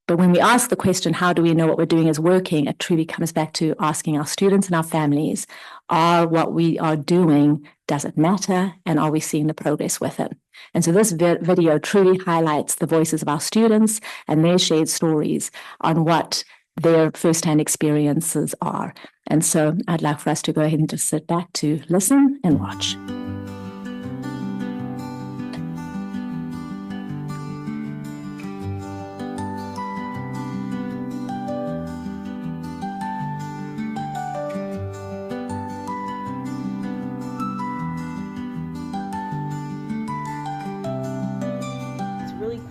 But when we ask the question, how do we know what we're doing is working? It truly comes back to asking our students and our families, are what we are doing, does it matter? And are we seeing the progress with it? And so this video truly highlights the voices of our students and their shared stories on what their firsthand experiences are. And so I'd like for us to go ahead and just sit back to listen and watch.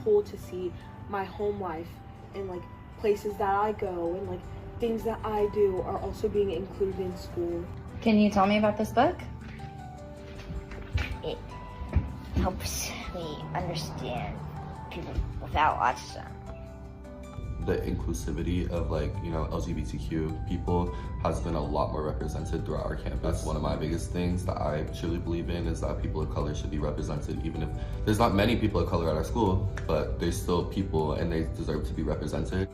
Cool to see my home life and like places that I go and like things that I do are also being included in school. Can you tell me about this book? It helps me understand people without autism. The inclusivity of LGBTQ people has been a lot more represented throughout our campus. One of my biggest things that I truly believe in is that people of color should be represented, even if there's not many people of color at our school, but there's still people and they deserve to be represented.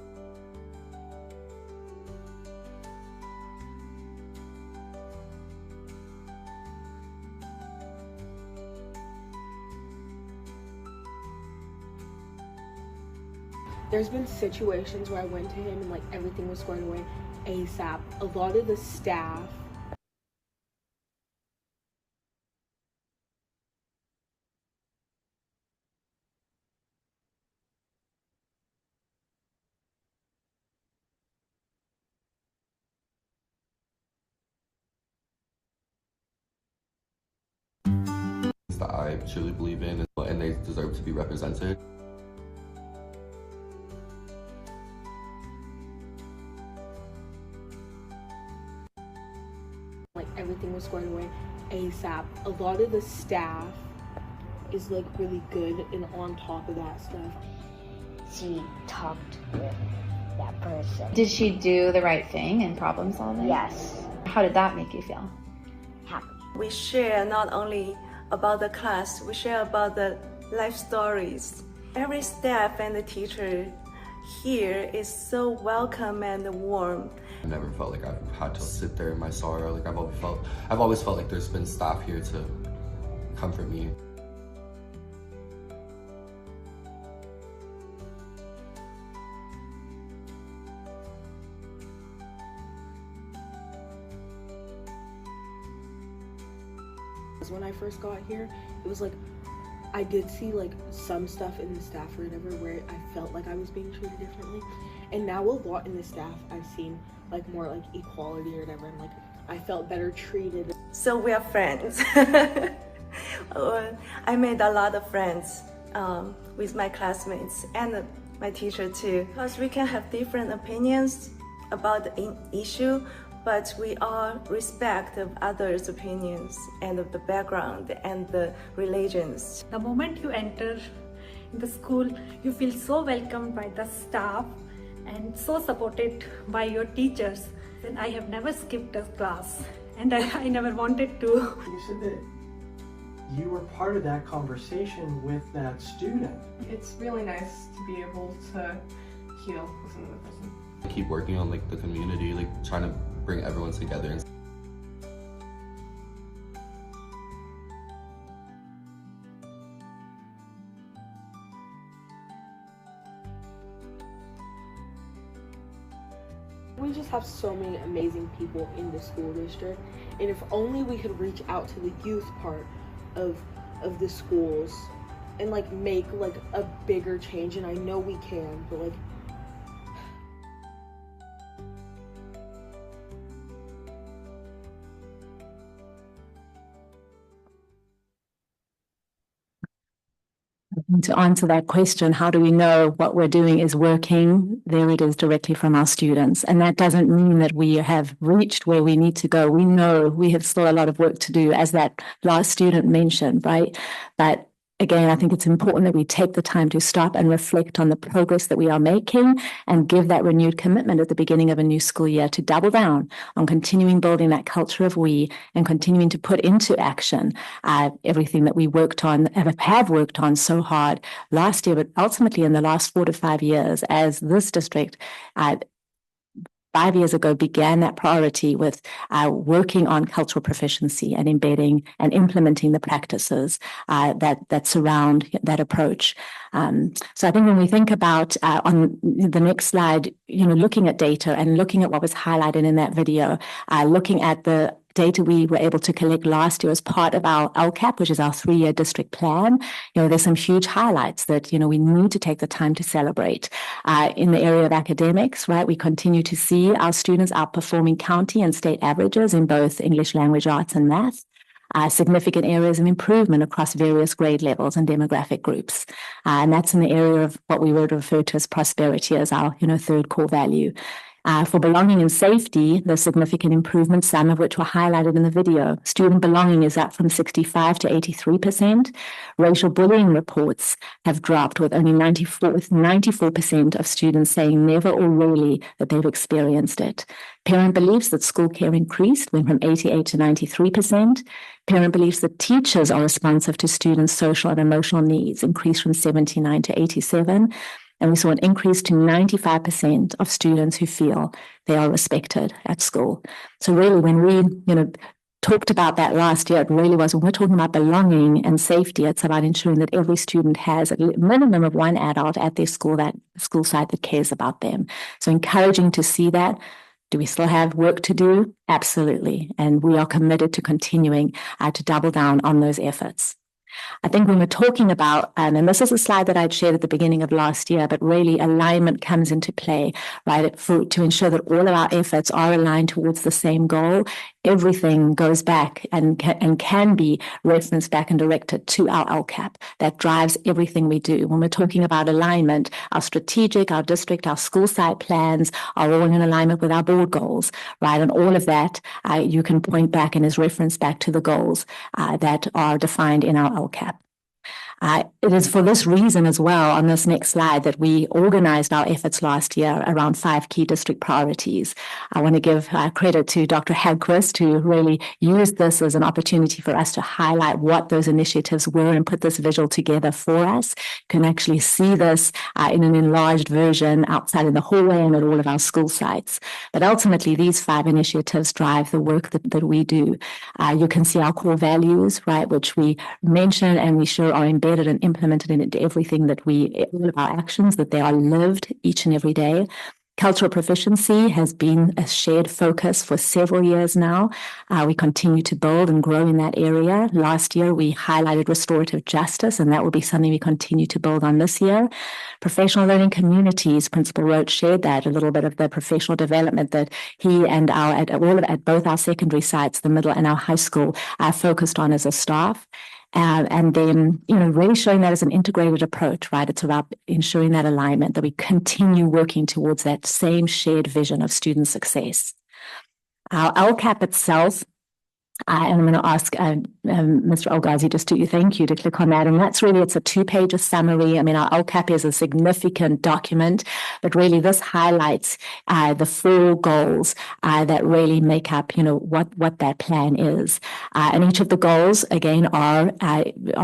There's been situations where I went to him and like everything was going away ASAP. A lot of the staff that I truly believe in and they deserve to be represented. like everything was going away ASAP. A lot of the staff is like really good and on top of that stuff. She talked with that person. Did she do the right thing in problem solving? Yes. How did that make you feel? Happy. We share not only about the class, we share about the life stories. Every staff and the teacher here is so welcome and warm. I never felt like I've had to sit there in my sorrow. Like I've always felt like there's been staff here to comfort me. When I first got here, it was like I did see like some stuff in the staff or whatever where I felt like I was being treated differently, and now a lot in the staff I've seen like more like equality or whatever, and like I felt better treated. So we are friends. I made a lot of friends with my classmates, and my teacher too, because we can have different opinions about the issue, but we all respect of others' opinions and of the background and the religions. The moment you enter the school, you feel so welcomed by the staff and so supported by your teachers. And I have never skipped a class, and I never wanted to. You said that you were part of that conversation with that student. It's really nice to be able to heal with another person. Keep working on like the community, like trying to bring everyone together. We just have so many amazing people in the school district, and if only we could reach out to the youth part of the schools and like make like a bigger change, and I know we can, but like to answer that question, how do we know what we're doing is working? There it is, directly from our students. And that doesn't mean that we have reached where we need to go. We know we have still a lot of work to do, as that last student mentioned, right? But again, I think it's important that we take the time to stop and reflect on the progress that we are making and give that renewed commitment at the beginning of a new school year to double down on continuing building that culture of we and continuing to put into action everything that we worked on, have worked on so hard last year, but ultimately in the last 4 to 5 years as this district 5 years ago began that priority with working on cultural proficiency and embedding and implementing the practices that surround that approach. So I think when we think about on the next slide, looking at data and looking at what was highlighted in that video, looking at the data we were able to collect last year as part of our LCAP, which is our 3-year district plan. There's some huge highlights that, we need to take the time to celebrate. In the area of academics, right, we continue to see our students outperforming county and state averages in both English language arts and math. Significant areas of improvement across various grade levels and demographic groups. And that's in the area of what we would refer to as prosperity as our, third core value. For belonging and safety, there's significant improvements, some of which were highlighted in the video. Student belonging is up from 65 to 83%. Racial bullying reports have dropped, with only 94% of students saying never or rarely that they've experienced it. Parent beliefs that school care increased went from 88 to 93%. Parent beliefs that teachers are responsive to students' social and emotional needs increased from 79 to 87. And we saw an increase to 95% of students who feel they are respected at school. So really, when we, talked about that last year, it really was, when we're talking about belonging and safety, it's about ensuring that every student has a minimum of one adult at their school, that school site that cares about them. So encouraging to see that. Do we still have work to do? Absolutely. And we are committed to continuing to double down on those efforts. I think when we're talking about, and this is a slide that I'd shared at the beginning of last year, but really alignment comes into play, right, to ensure that all of our efforts are aligned towards the same goal. Everything goes back and can be referenced back and directed to our LCAP. That drives everything we do. When we're talking about alignment, our strategic, our district, our school site plans are all in alignment with our board goals, right? And all of that you can point back and is referenced back to the goals that are defined in our LCAP. It is for this reason as well, on this next slide, that we organized our efforts last year around 5 key district priorities. I want to give credit to Dr. Hagquist, who really used this as an opportunity for us to highlight what those initiatives were and put this visual together for us. You can actually see this in an enlarged version outside in the hallway and at all of our school sites. But ultimately, these 5 initiatives drive the work that we do. You can see our core values, right, which we mention and we sure are embedded and implemented into everything that all of our actions, that they are lived each and every day. Cultural proficiency has been a shared focus for several years now. We continue to build and grow in that area. Last year, we highlighted restorative justice, and that will be something we continue to build on this year. Professional learning communities, Principal Roach shared that, a little bit of the professional development that he and at both our secondary sites, the middle and our high school, are focused on as a staff. And then, really showing that as an integrated approach, right? It's about ensuring that alignment, that we continue working towards that same shared vision of student success. Our LCAP itself, and I'm going to ask Mr. Olgazi just to thank you to click on that. And that's really, it's a 2-page summary. I mean, our LCAP is a significant document, but really this highlights the 4 goals that really make up, what that plan is. And each of the goals, again, are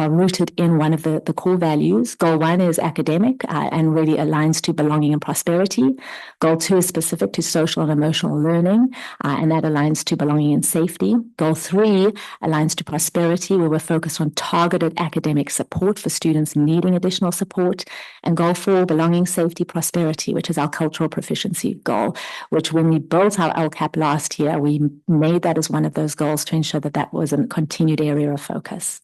rooted in one of the core values. Goal 1 is academic and really aligns to belonging and prosperity. Goal 2 is specific to social and emotional learning, and that aligns to belonging and safety. Goal 3 aligns to prosperity, where we're focused on targeted academic support for students needing additional support. And Goal 4, belonging, safety, prosperity, which is our cultural proficiency goal, which when we built our LCAP last year, we made that as one of those goals to ensure that that was a continued area of focus.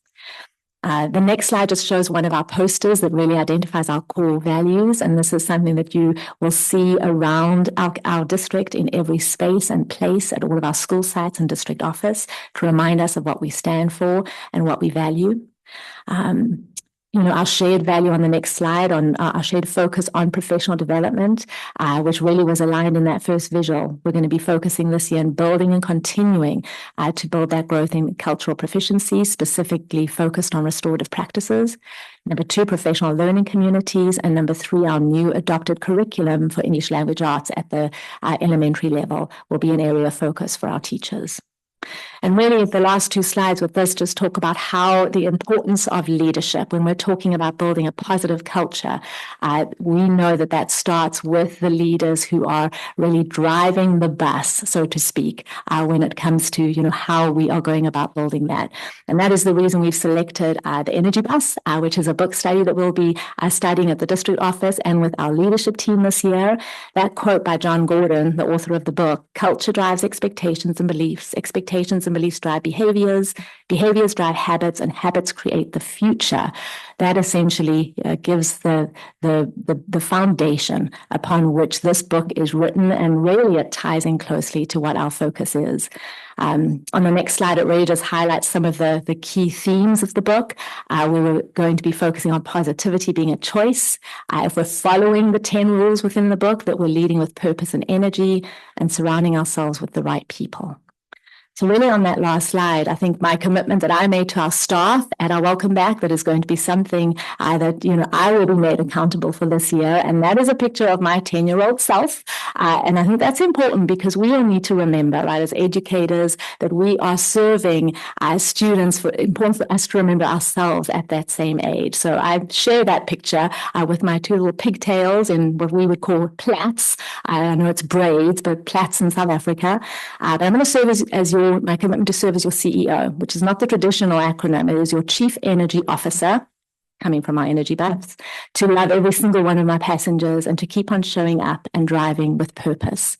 The next slide just shows one of our posters that really identifies our core values. And this is something that you will see around our district in every space and place at all of our school sites and district office to remind us of what we stand for and what we value. Our shared value on the next slide, on our shared focus on professional development, which really was aligned in that first visual. We're going to be focusing this year on building and continuing to build that growth in cultural proficiency, specifically focused on restorative practices. Number 2, professional learning communities. And number 3, our new adopted curriculum for English language arts at the elementary level will be an area of focus for our teachers. And really, the last 2 slides with this just talk about how the importance of leadership, when we're talking about building a positive culture, we know that starts with the leaders who are really driving the bus, so to speak, when it comes to, how we are going about building that. And that is the reason we've selected the Energy Bus, which is a book study that we'll be studying at the district office and with our leadership team this year. That quote by John Gordon, the author of the book, "Culture drives expectations and beliefs. Expectations and beliefs drive behaviors. Behaviors drive habits, and habits create the future." That essentially gives the foundation upon which this book is written, and really it ties in closely to what our focus is. On the next slide, it really just highlights some of the key themes of the book. We're going to be focusing on positivity being a choice. If we're following the 10 rules within the book, that we're leading with purpose and energy and surrounding ourselves with the right people. So really on that last slide, I think my commitment that I made to our staff at our Welcome Back, that is going to be something that, I will be made accountable for this year. And that is a picture of my 10-year-old self. And I think that's important because we all need to remember, right, as educators, that we are serving as students. Important for us to remember ourselves at that same age. So I share that picture with my 2 little pigtails in what we would call plaits. I know it's braids, but plaits in South Africa. But I'm going to serve as my commitment to serve as your CEO, which is not the traditional acronym. It is your Chief Energy Officer, coming from our Energy Bus, to love every single one of my passengers and to keep on showing up and driving with purpose,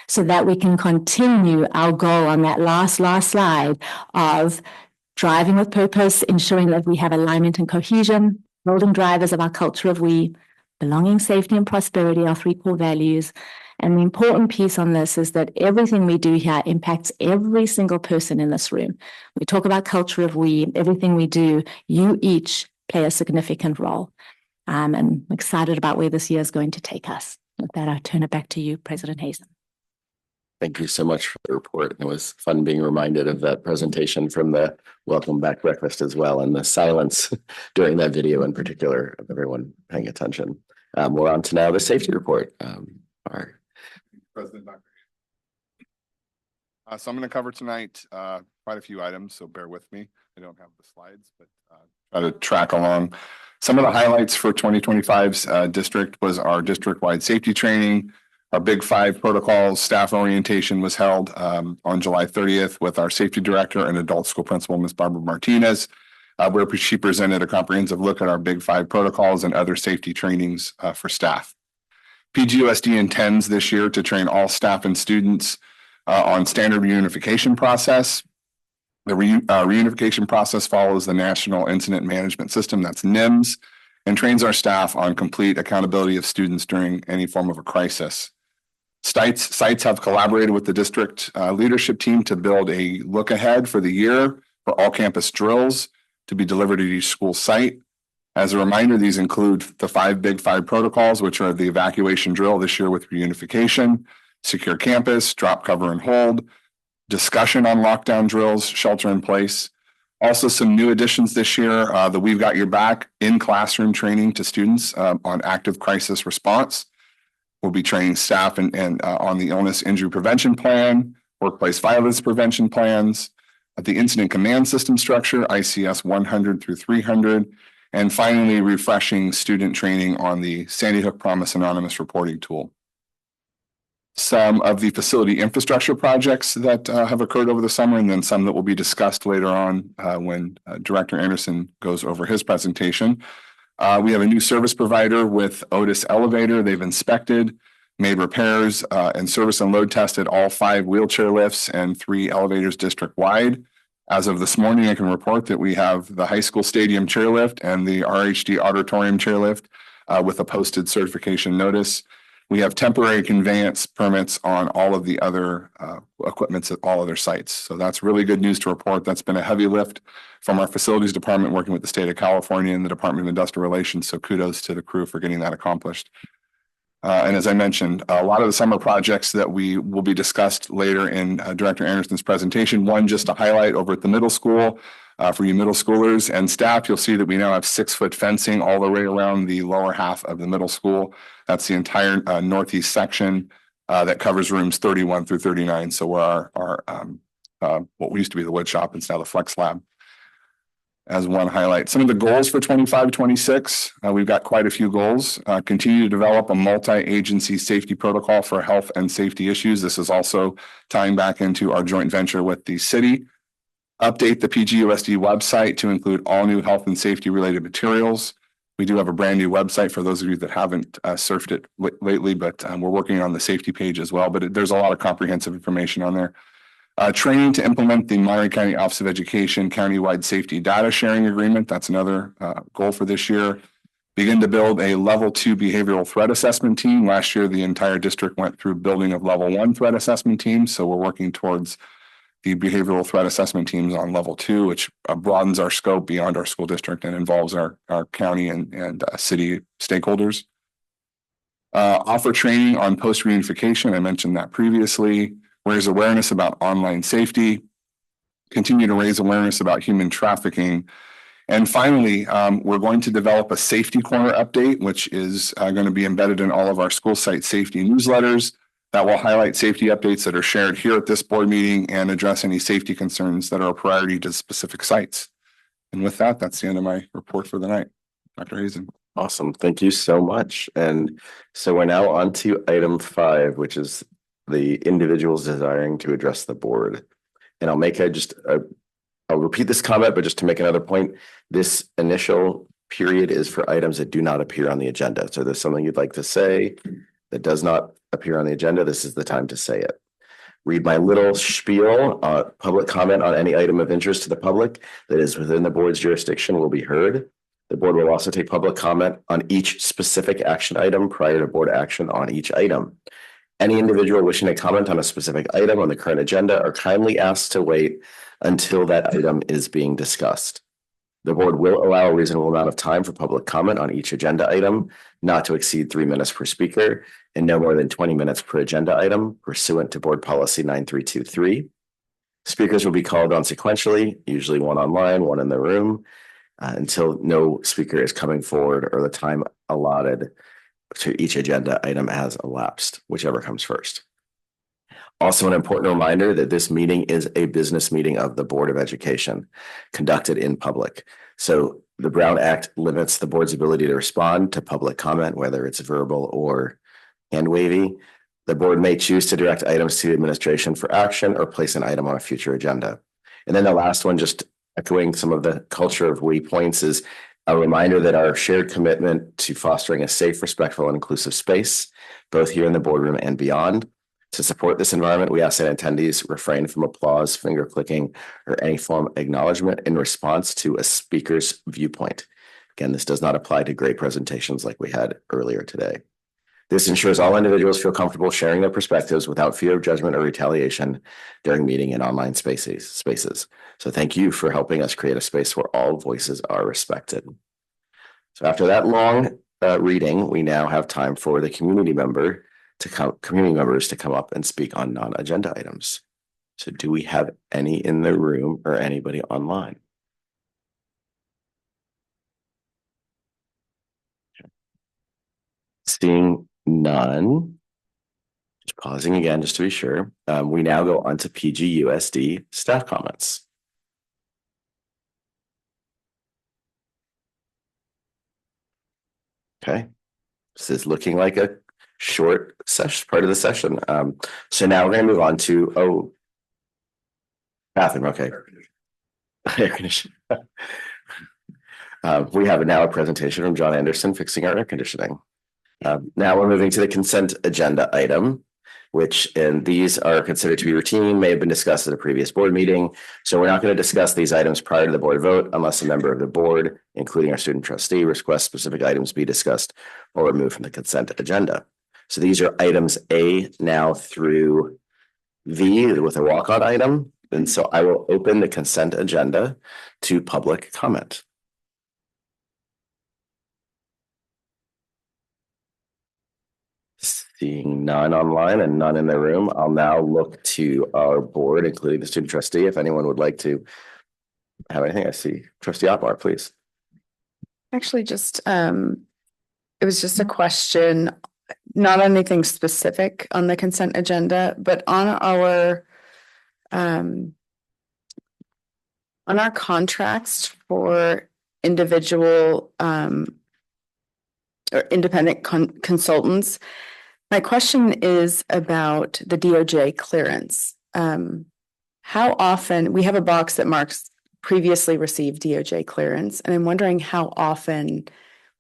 so that we can continue our goal on that last slide of driving with purpose, ensuring that we have alignment and cohesion, building drivers of our culture of we, belonging, safety, and prosperity, our 3 core values. And the important piece on this is that everything we do here impacts every single person in this room. We talk about culture of we, everything we do, you each play a significant role. And I'm excited about where this year is going to take us. With that, I turn it back to you, President Hazen. Thank you so much for the report. It was fun being reminded of that presentation from the Welcome Back breakfast as well, and the silence during that video in particular of everyone paying attention. We're on to now the safety report. President Dr. So I'm going to cover tonight quite a few items, so bear with me. I don't have the slides, but try to track along. Some of the highlights for 2025's district was our district-wide safety training. Our Big 5 protocols staff orientation was held on July 30th with our safety director and adult school principal, Ms. Barbara Martinez, where she presented a comprehensive look at our Big 5 protocols and other safety trainings for staff. PGUSD intends this year to train all staff and students on standard reunification process. The reunification process follows the National Incident Management System, that's NIMS, and trains our staff on complete accountability of students during any form of a crisis. Sites have collaborated with the district leadership team to build a look ahead for the year for all campus drills. to be delivered at each school site. As a reminder, these include the 5 Big 5 protocols, which are the evacuation drill this year with reunification, secure campus, drop, cover, and hold, discussion on lockdown drills, shelter in place. Also, some new additions this year, the We've Got Your Back in classroom training to students on active crisis response. We'll be training staff and on the illness injury prevention plan, workplace violence prevention plans, the incident command system structure, ICS 100 through 300, and finally refreshing student training on the Sandy Hook Promise Anonymous reporting tool. Some of the facility infrastructure projects that have occurred over the summer, and then some that will be discussed later on when Director Anderson goes over his presentation. We have a new service provider with Otis Elevator. They've inspected, made repairs, and service and load tested all 5 wheelchair lifts and 3 elevators district-wide. As of this morning, I can report that we have the high school stadium chairlift and the RHD auditorium chairlift with a posted certification notice. We have temporary conveyance permits on all of the other equipments at all other sites. So that's really good news to report. That's been a heavy lift from our facilities department working with the state of California and the Department of Industrial Relations. So kudos to the crew for getting that accomplished. And as I mentioned, a lot of the summer projects that we will be discussed later in Director Anderson's presentation. One, just to highlight over at the middle school, for you middle schoolers and staff, you'll see that we now have 6-foot fencing all the way around the lower half of the middle school. That's the entire northeast section that covers rooms 31 through 39. So where our what used to be the wood shop, it's now the flex lab. As one highlight, some of the goals for 25-26, we've got quite a few goals. Continue to develop a multi-agency safety protocol for health and safety issues. This is also tying back into our joint venture with the city. Update the PGUSD website to include all new health and safety related materials. We do have a brand new website for those of you that haven't surfed it lately, but we're working on the safety page as well. But there's a lot of comprehensive information on there. Training to implement the Monterey County Office of Education countywide safety data sharing agreement. That's another goal for this year. Begin to build a level 2 behavioral threat assessment team. Last year, the entire district went through building of level 1 threat assessment teams. So we're working towards the behavioral threat assessment teams on level 2, which broadens our scope beyond our school district and involves our county and city stakeholders. Offer training on post reunification. I mentioned that previously. Raise awareness about online safety, continue to raise awareness about human trafficking. And finally, we're going to develop a safety corner update, which is going to be embedded in all of our school site safety newsletters that will highlight safety updates that are shared here at this board meeting and address any safety concerns that are a priority to specific sites. And with that, that's the end of my report for the night. Dr. Hazen. Awesome. Thank you so much. And so we're now on to item 5, which is the individuals desiring to address the board. And I'll make I'll repeat this comment, but just to make another point, this initial period is for items that do not appear on the agenda. So there's something you'd like to say that does not appear on the agenda. This is the time to say it. Read my little spiel. Public comment on any item of interest to the public that is within the board's jurisdiction will be heard. The board will also take public comment on each specific action item prior to board action on each item. Any individual wishing to comment on a specific item on the current agenda are kindly asked to wait until that item is being discussed. The board will allow a reasonable amount of time for public comment on each agenda item, not to exceed 3 minutes per speaker and no more than 20 minutes per agenda item pursuant to board policy 9323. Speakers will be called on sequentially, usually one online, one in the room, until no speaker is coming forward or the time allotted to each agenda item has elapsed, whichever comes first. Also, an important reminder that this meeting is a business meeting of the Board of Education conducted in public. So the Brown Act limits the board's ability to respond to public comment, whether it's verbal or hand wavy. The board may choose to direct items to administration for action or place an item on a future agenda. And then the last one, just echoing some of the culture of we points, is a reminder that our shared commitment to fostering a safe, respectful, and inclusive space, both here in the boardroom and beyond. To support this environment, we ask that attendees refrain from applause, finger clicking, or any form of acknowledgement in response to a speaker's viewpoint. Again, this does not apply to great presentations like we had earlier today. This ensures all individuals feel comfortable sharing their perspectives without fear of judgment or retaliation during meeting and online spaces. So thank you for helping us create a space where all voices are respected. So after that long reading, we now have time for the community members to come up and speak on non-agenda items. So do we have any in the room or anybody online? Seeing none, just pausing again, just to be sure. We now go on to PGUSD staff comments. Okay, this is looking like a short session, part of the session. So now we're going to move on to bathroom. Okay, air conditioning. We have now a presentation from John Anderson fixing our air conditioning. Now we're moving to the consent agenda item, and these are considered to be routine, may have been discussed at a previous board meeting. So we're not going to discuss these items prior to the board vote unless a member of the board, including our student trustee, requests specific items be discussed or removed from the consent agenda. So these are items A now through V with a walk-on item. And so I will open the consent agenda to public comment. Seeing none online and none in the room, I'll now look to our board, including the student trustee, if anyone would like to have anything. I see trustee Otmar, please. Actually, it was just a question, not anything specific on the consent agenda, but on our contracts for individual or independent consultants. My question is about the DOJ clearance. How often, we have a box that marks previously received DOJ clearance, and I'm wondering how often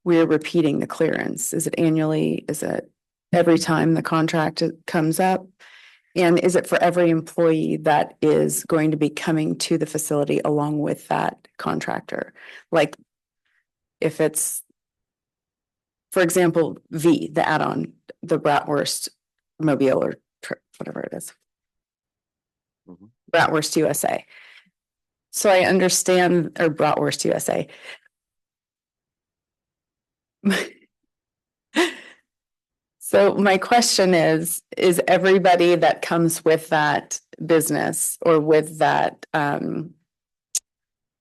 we're repeating the clearance. Is it annually? Is it every time the contract comes up? And is it for every employee that is going to be coming to the facility along with that contractor? Like if it's, for example, V, the add-on, the Bratwurst Mobile or whatever it is. Bratwurst USA. So I understand, or Bratwurst USA. So my question is everybody that comes with that business or with that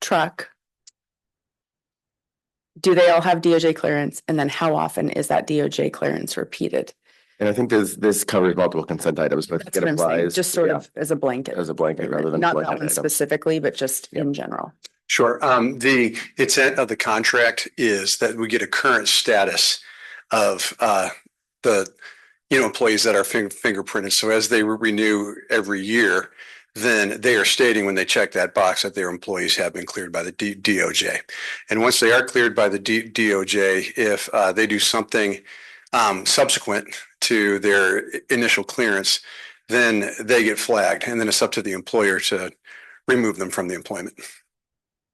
truck, do they all have DOJ clearance? And then how often is that DOJ clearance repeated? And I think this covers multiple consent items, but That's what I'm saying, just sort of as a blanket. As a blanket rather than not that one specifically, but just in general. Sure. The intent of the contract is that we get a current status of the employees that are fingerprinted. So as they renew every year, then they are stating when they check that box that their employees have been cleared by the DOJ. And once they are cleared by the DOJ, if they do something subsequent to their initial clearance, then they get flagged, and then it's up to the employer to remove them from the employment.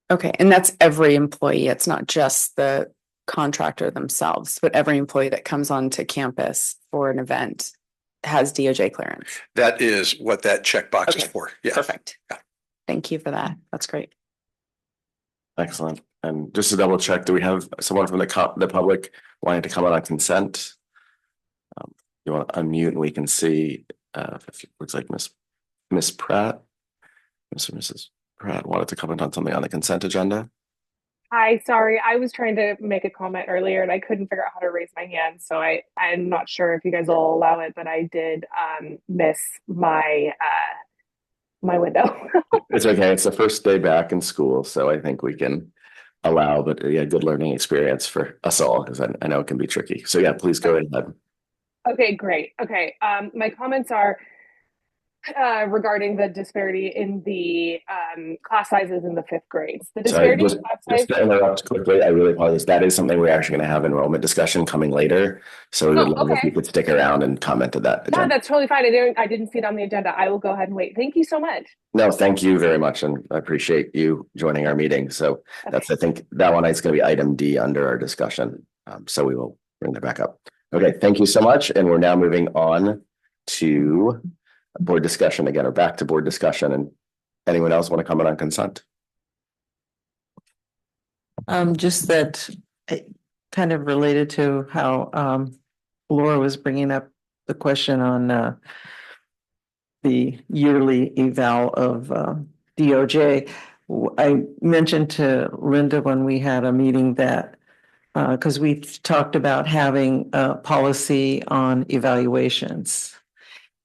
Okay, and that's every employee. It's not just the contractor themselves, but every employee that comes onto campus for an event has DOJ clearance. That is what that checkbox is for. Yeah. Perfect. Yeah. Thank you for that. That's great. Excellent. And just to double check, do we have someone from the public wanting to comment on consent? You want to unmute and we can see if it looks like Miss Pratt, Mr. and Mrs. Pratt wanted to comment on something on the consent agenda. Hi, sorry, I was trying to make a comment earlier and I couldn't figure out how to raise my hand. So I'm not sure if you guys will allow it, but I did miss my my window. It's okay. It's the first day back in school, so I think we can allow, but yeah, good learning experience for us all because I know it can be tricky. So yeah, please go ahead. Okay, great. Okay, my comments are regarding the disparity in the class sizes in the fifth grades. The disparity Sorry, just to interrupt quickly, I really apologize. That is something we're actually going to have enrollment discussion coming later. So we would love if you could stick around and comment to that. Yeah, that's totally fine. I didn't see it on the agenda. I will go ahead and wait. Thank you so much. No, thank you very much. And I appreciate you joining our meeting. So that's, I think that one is going to be item D under our discussion. So we will bring that back up. Okay, thank you so much. And we're now moving on to board discussion again, or back to board discussion. And anyone else want to comment on consent? Just that kind of related to how Laura was bringing up the question on the yearly eval of DOJ. I mentioned to Linda when we had a meeting that because we talked about having a policy on evaluations.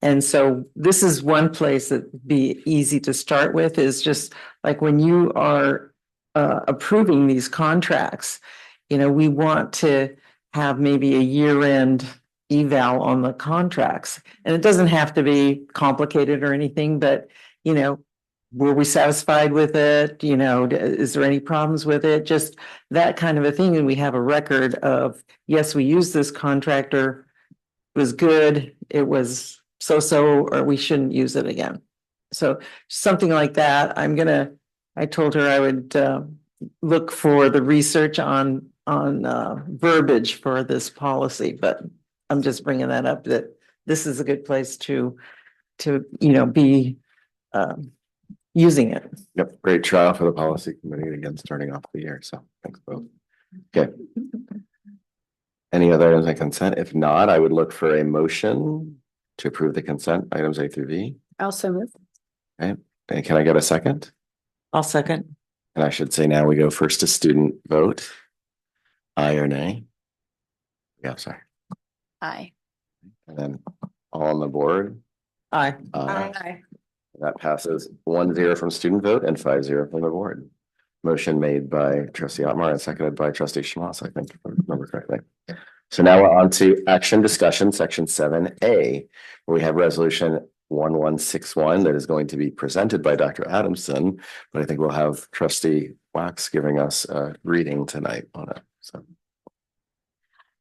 And so this is one place that would be easy to start with, is just like when you are approving these contracts, we want to have maybe a year-end eval on the contracts. And it doesn't have to be complicated or anything, but, were we satisfied with it? Is there any problems with it? Just that kind of a thing. And we have a record of, yes, we used this contractor, it was good, it was so-so, or we shouldn't use it again. So something like that. I told her I would look for the research on verbiage for this policy, but I'm just bringing that up, that this is a good place to be using it. Yep, great trial for the policy committee again, starting off the year. So thanks both. Okay. Any other items on consent? If not, I would look for a motion to approve the consent items A through V. Also move. Okay, and can I get a second? I'll second. And I should say now we go first to student vote. Aye or nay? Yeah, sorry. Aye. And then all on the board. Aye. Aye. That passes 1-0 from student vote and 5-0 from the board. Motion made by trustee Otmar and seconded by trustee Schmass, I think, if I remember correctly. So now we're on to action discussion, section 7A, where we have resolution 1161 that is going to be presented by Dr. Adamson, but I think we'll have trustee Wax giving us a reading tonight on it. So.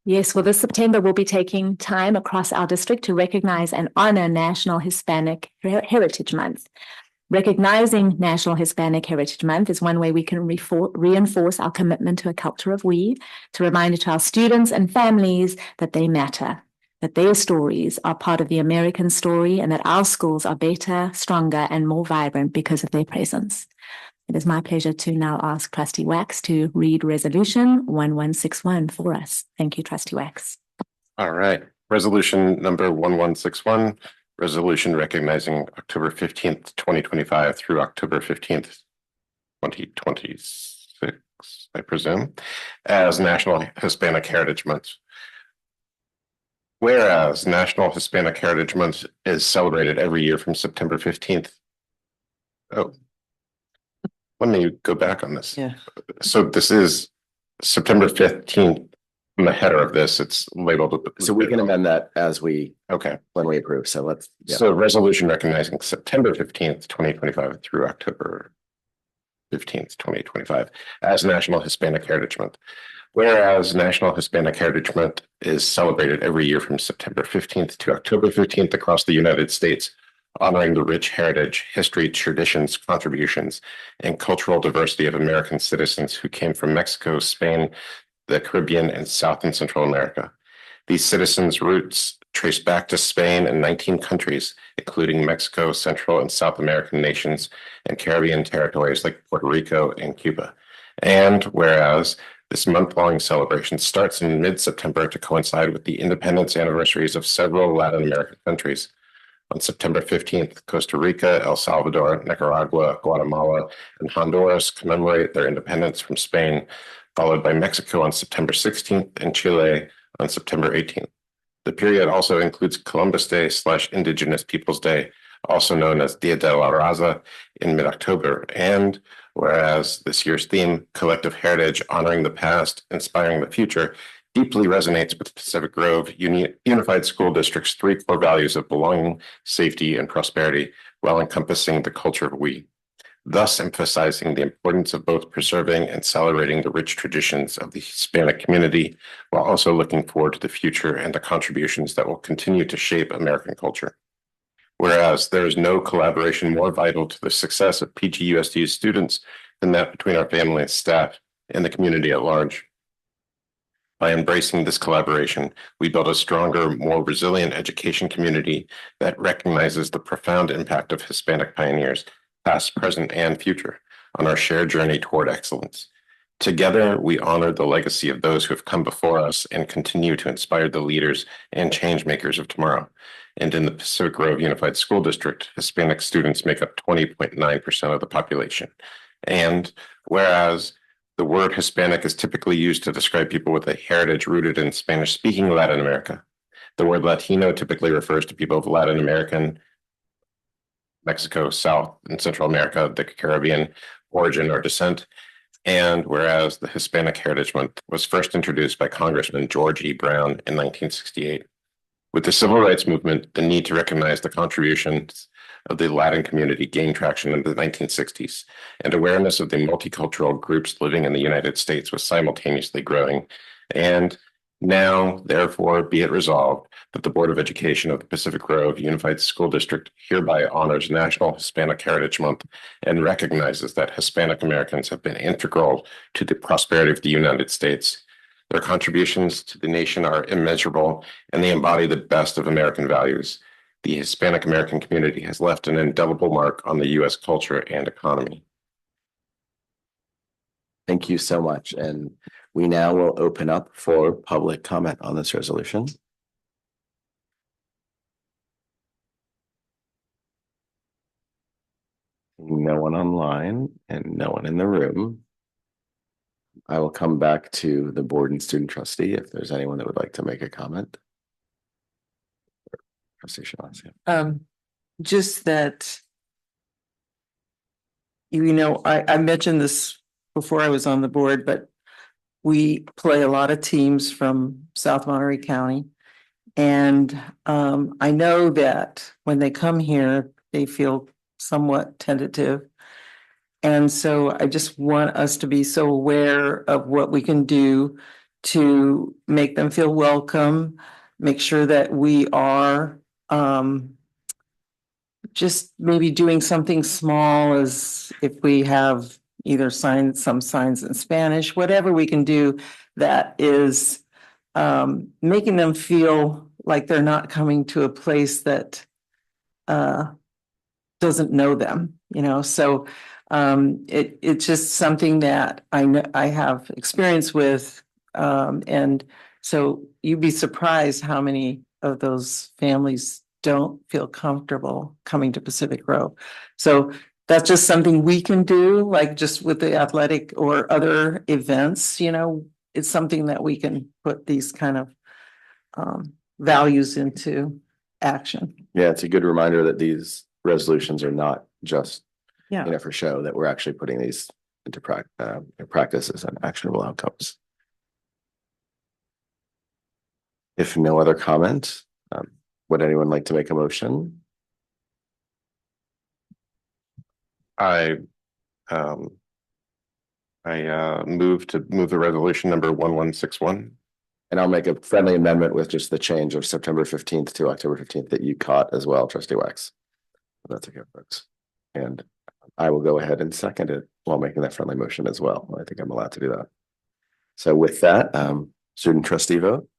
Yes, well, this September we'll be taking time across our district to recognize and honor National Hispanic Heritage Month. Recognizing National Hispanic Heritage Month is one way we can reinforce our commitment to a culture of we, to remind to our students and families that they matter, that their stories are part of the American story, and that our schools are better, stronger, and more vibrant because of their presence. It is my pleasure to now ask Trustee Wax to read Resolution 1161 for us. Thank you, Trustee Wax. All right. Resolution number 1161, resolution recognizing October 15th, 2025 through October 15th, 2026, I presume, as National Hispanic Heritage Month. Whereas National Hispanic Heritage Month is celebrated every year from September 15th. Oh. Let me go back on this. Yeah. So this is September 15th. In the header of this, it's labeled. So we can amend that as we, okay, when we approve. So let's. Yeah. So resolution recognizing September 15th, 2025 through October 15th, 2025 as National Hispanic Heritage Month. Whereas National Hispanic Heritage Month is celebrated every year from September 15th to October 15th across the United States, honoring the rich heritage, history, traditions, contributions, and cultural diversity of American citizens who came from Mexico, Spain, the Caribbean, and South and Central America. These citizens' roots trace back to Spain and 19 countries, including Mexico, Central and South American nations, and Caribbean territories like Puerto Rico and Cuba. And whereas this month-long celebration starts in mid-September to coincide with the independence anniversaries of several Latin American countries. On September 15th, Costa Rica, El Salvador, Nicaragua, Guatemala, and Honduras commemorate their independence from Spain, followed by Mexico on September 16th and Chile on September 18th. The period also includes Columbus Day / Indigenous Peoples Day, also known as Dia de la Raza, in mid-October. And whereas this year's theme, Collective Heritage, Honoring the Past, Inspiring the Future, deeply resonates with Pacific Grove Unified School District's 3 core values of belonging, safety, and prosperity, while encompassing the culture of we, thus emphasizing the importance of both preserving and celebrating the rich traditions of the Hispanic community, while also looking forward to the future and the contributions that will continue to shape American culture. Whereas there is no collaboration more vital to the success of PGUSD students than that between our family and staff and the community at large. By embracing this collaboration, we build a stronger, more resilient education community that recognizes the profound impact of Hispanic pioneers, past, present, and future, on our shared journey toward excellence. Together, we honor the legacy of those who have come before us and continue to inspire the leaders and change makers of tomorrow. And in the Pacific Grove Unified School District, Hispanic students make up 20.9% of the population. And whereas the word Hispanic is typically used to describe people with a heritage rooted in Spanish-speaking Latin America, the word Latino typically refers to people of Latin American, Mexico, South and Central America, the Caribbean origin or descent. And whereas the Hispanic Heritage Month was first introduced by Congressman George E. Brown in 1968. With the Civil Rights Movement, the need to recognize the contributions of the Latin community gained traction in the 1960s, and awareness of the multicultural groups living in the United States was simultaneously growing. And now, therefore, be it resolved that the Board of Education of the Pacific Grove Unified School District hereby honors National Hispanic Heritage Month and recognizes that Hispanic Americans have been integral to the prosperity of the United States. Their contributions to the nation are immeasurable, and they embody the best of American values. The Hispanic American community has left an indelible mark on the U.S. culture and economy. Thank you so much. And we now will open up for public comment on this resolution. No one online and no one in the room. I will come back to the board and student trustee if there's anyone that would like to make a comment. Trustee Shabazz. Just that, I mentioned this before I was on the board, but we play a lot of teams from South Monterey County. And I know that when they come here, they feel somewhat tentative. And so I just want us to be so aware of what we can do to make them feel welcome, make sure that we are just maybe doing something small, as if we have either some signs in Spanish, whatever we can do that is making them feel like they're not coming to a place that doesn't know them, so it's just something that I know I have experience with, and so you'd be surprised how many of those families don't feel comfortable coming to Pacific Grove. So that's just something we can do, like just with the athletic or other events, it's something that we can put these kind of values into action. Yeah, it's a good reminder that these resolutions are not just Yeah. for show, that we're actually putting these into practices and actionable outcomes. If no other comment, would anyone like to make a motion? I move the resolution number 1161. And I'll make a friendly amendment with just the change of September 15th to October 15th that you caught as well, Trustee Wax. That's okay, folks. And I will go ahead and second it while making that friendly motion as well. I think I'm allowed to do that. So with that, student trustee vote.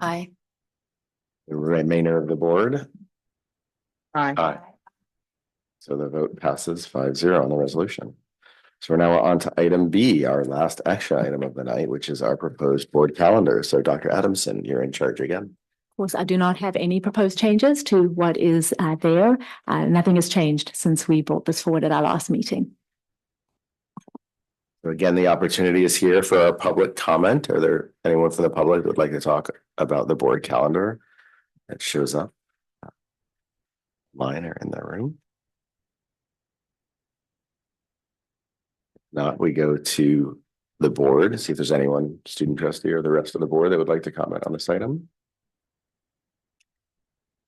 Aye. The remainder of the board. Aye. Aye. So the vote passes 5-0 on the resolution. So we're now on to item B, our last action item of the night, which is our proposed board calendar. So Dr. Adamson, you're in charge again. Of course, I do not have any proposed changes to what is there. Nothing has changed since we brought this forward at our last meeting. So again, the opportunity is here for our public comment. Are there anyone from the public that would like to talk about the board calendar that shows up online or in the room? If not, we go to the board, see if there's anyone, student trustee or the rest of the board, that would like to comment on this item.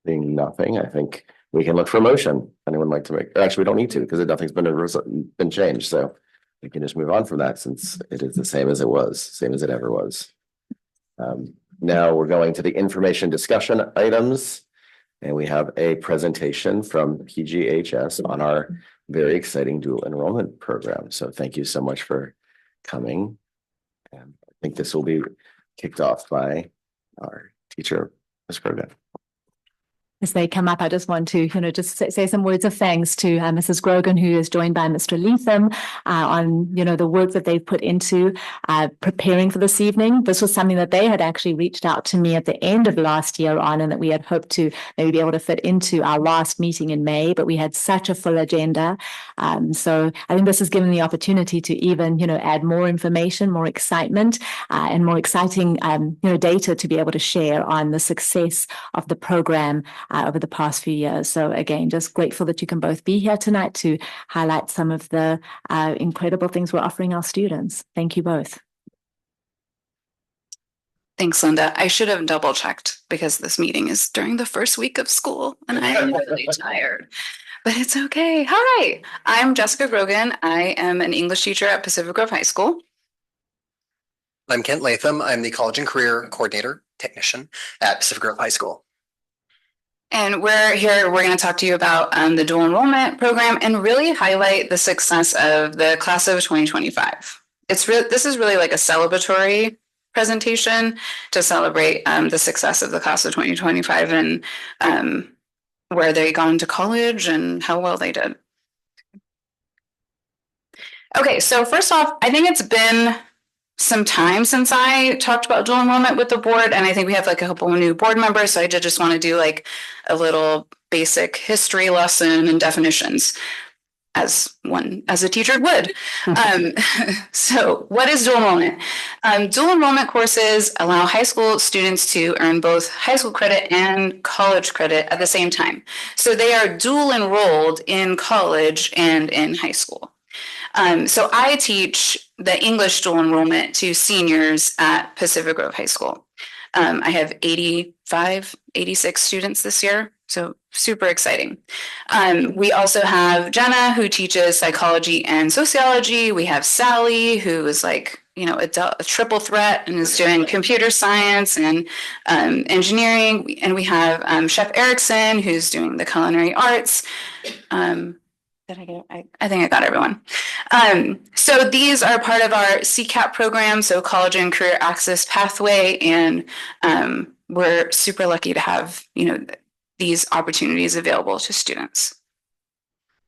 Seeing nothing, I think we can look for a motion. Anyone like to make, actually, we don't need to because nothing's been changed. So we can just move on from that since it is the same as it was, same as it ever was. Now we're going to the information discussion items, and we have a presentation from PGHS on our very exciting dual enrollment program. So thank you so much for coming and think this will be kicked off by our teacher, Ms. Grogan. As they come up, I just want to, just say some words of thanks to Mrs. Grogan, who is joined by Mr. Leatham on, the work that they've put into preparing for this evening. This was something that they had actually reached out to me at the end of last year on, and that we had hoped to maybe be able to fit into our last meeting in May, but we had such a full agenda. So I think this has given the opportunity to even, add more information, more excitement, and more exciting, data to be able to share on the success of the program over the past few years. So again, just grateful that you can both be here tonight to highlight some of the incredible things we're offering our students. Thank you both. Thanks, Linda. I should have double checked because this meeting is during the first week of school and I am really tired, but it's okay. Hi, I'm Jessica Grogan. I am an English teacher at Pacific Grove High School. I'm Kent Latham. I'm the College and Career Coordinator Technician at Pacific Grove High School. And we're going to talk to you about the dual enrollment program and really highlight the success of the class of 2025. This is really like a celebratory presentation to celebrate the success of the class of 2025 and where they gone to college and how well they did. Okay, so first off, I think it's been some time since I talked about dual enrollment with the board, and I think we have like a couple of new board members, so I did just want to do like a little basic history lesson and definitions as a teacher would. So what is dual enrollment? Dual enrollment courses allow high school students to earn both high school credit and college credit at the same time. So they are dual enrolled in college and in high school. So I teach the English dual enrollment to seniors at Pacific Grove High School. I have 86 students this year, so super exciting. We also have Jenna, who teaches psychology and sociology. We have Sally, who is like, a triple threat and is doing computer science and engineering. And we have Chef Erickson, who's doing the culinary arts. Did I get it? I think I got everyone. So these are part of our CCAP program, so College and Career Access Pathway, and we're super lucky to have these opportunities available to students.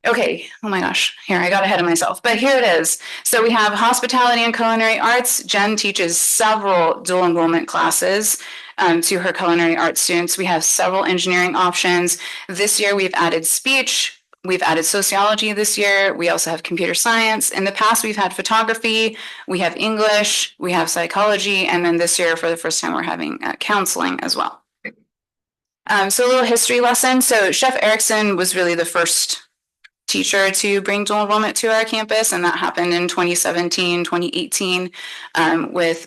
Okay, oh my gosh, here I got ahead of myself, but here it is. So we have hospitality and culinary arts. Jen teaches several dual enrollment classes to her culinary arts students. We have several engineering options. This year we've added speech. We've added sociology this year. We also have computer science. In the past, we've had photography, we have English, we have psychology, and then this year, for the first time, we're having counseling as well. So a little history lesson. So Chef Erickson was really the first teacher to bring dual enrollment to our campus, and that happened in 2017, 2018 with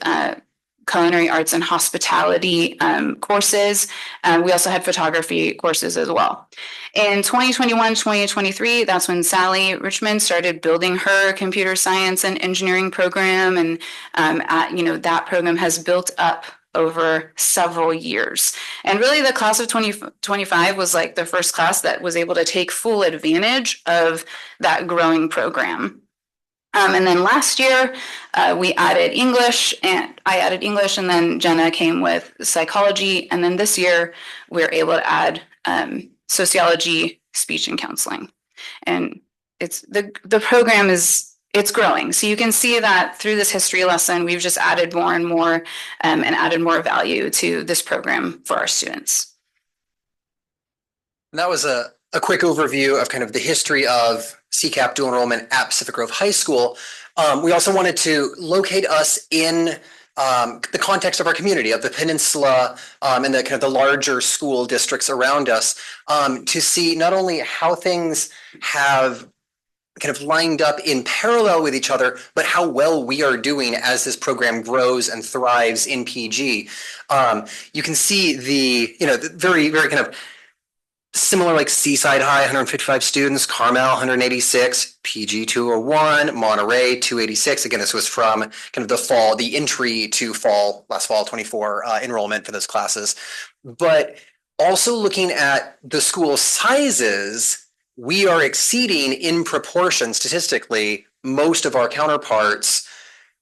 culinary arts and hospitality courses. We also had photography courses as well. In 2021, 2023, that's when Sally Richmond started building her computer science and engineering program. And that program has built up over several years. And really the class of 2025 was like the first class that was able to take full advantage of that growing program. And then last year, we added English, and I added English, and then Jenna came with psychology. And then this year, we're able to add sociology, speech, and counseling. And it's the program it's growing. So you can see that through this history lesson, we've just added more and more and added more value to this program for our students. And that was a quick overview of kind of the history of CCAP dual enrollment at Pacific Grove High School. We also wanted to locate us in the context of our community, of the peninsula and the kind of the larger school districts around us, to see not only how things have kind of lined up in parallel with each other, but how well we are doing as this program grows and thrives in PG. You can see the very, very kind of similar, like Seaside High, 155 students, Carmel, 186, PG 201, Monterey, 286. Again, this was from kind of the entry to last fall 24 enrollment for those classes. But also looking at the school sizes, we are exceeding in proportion statistically most of our counterparts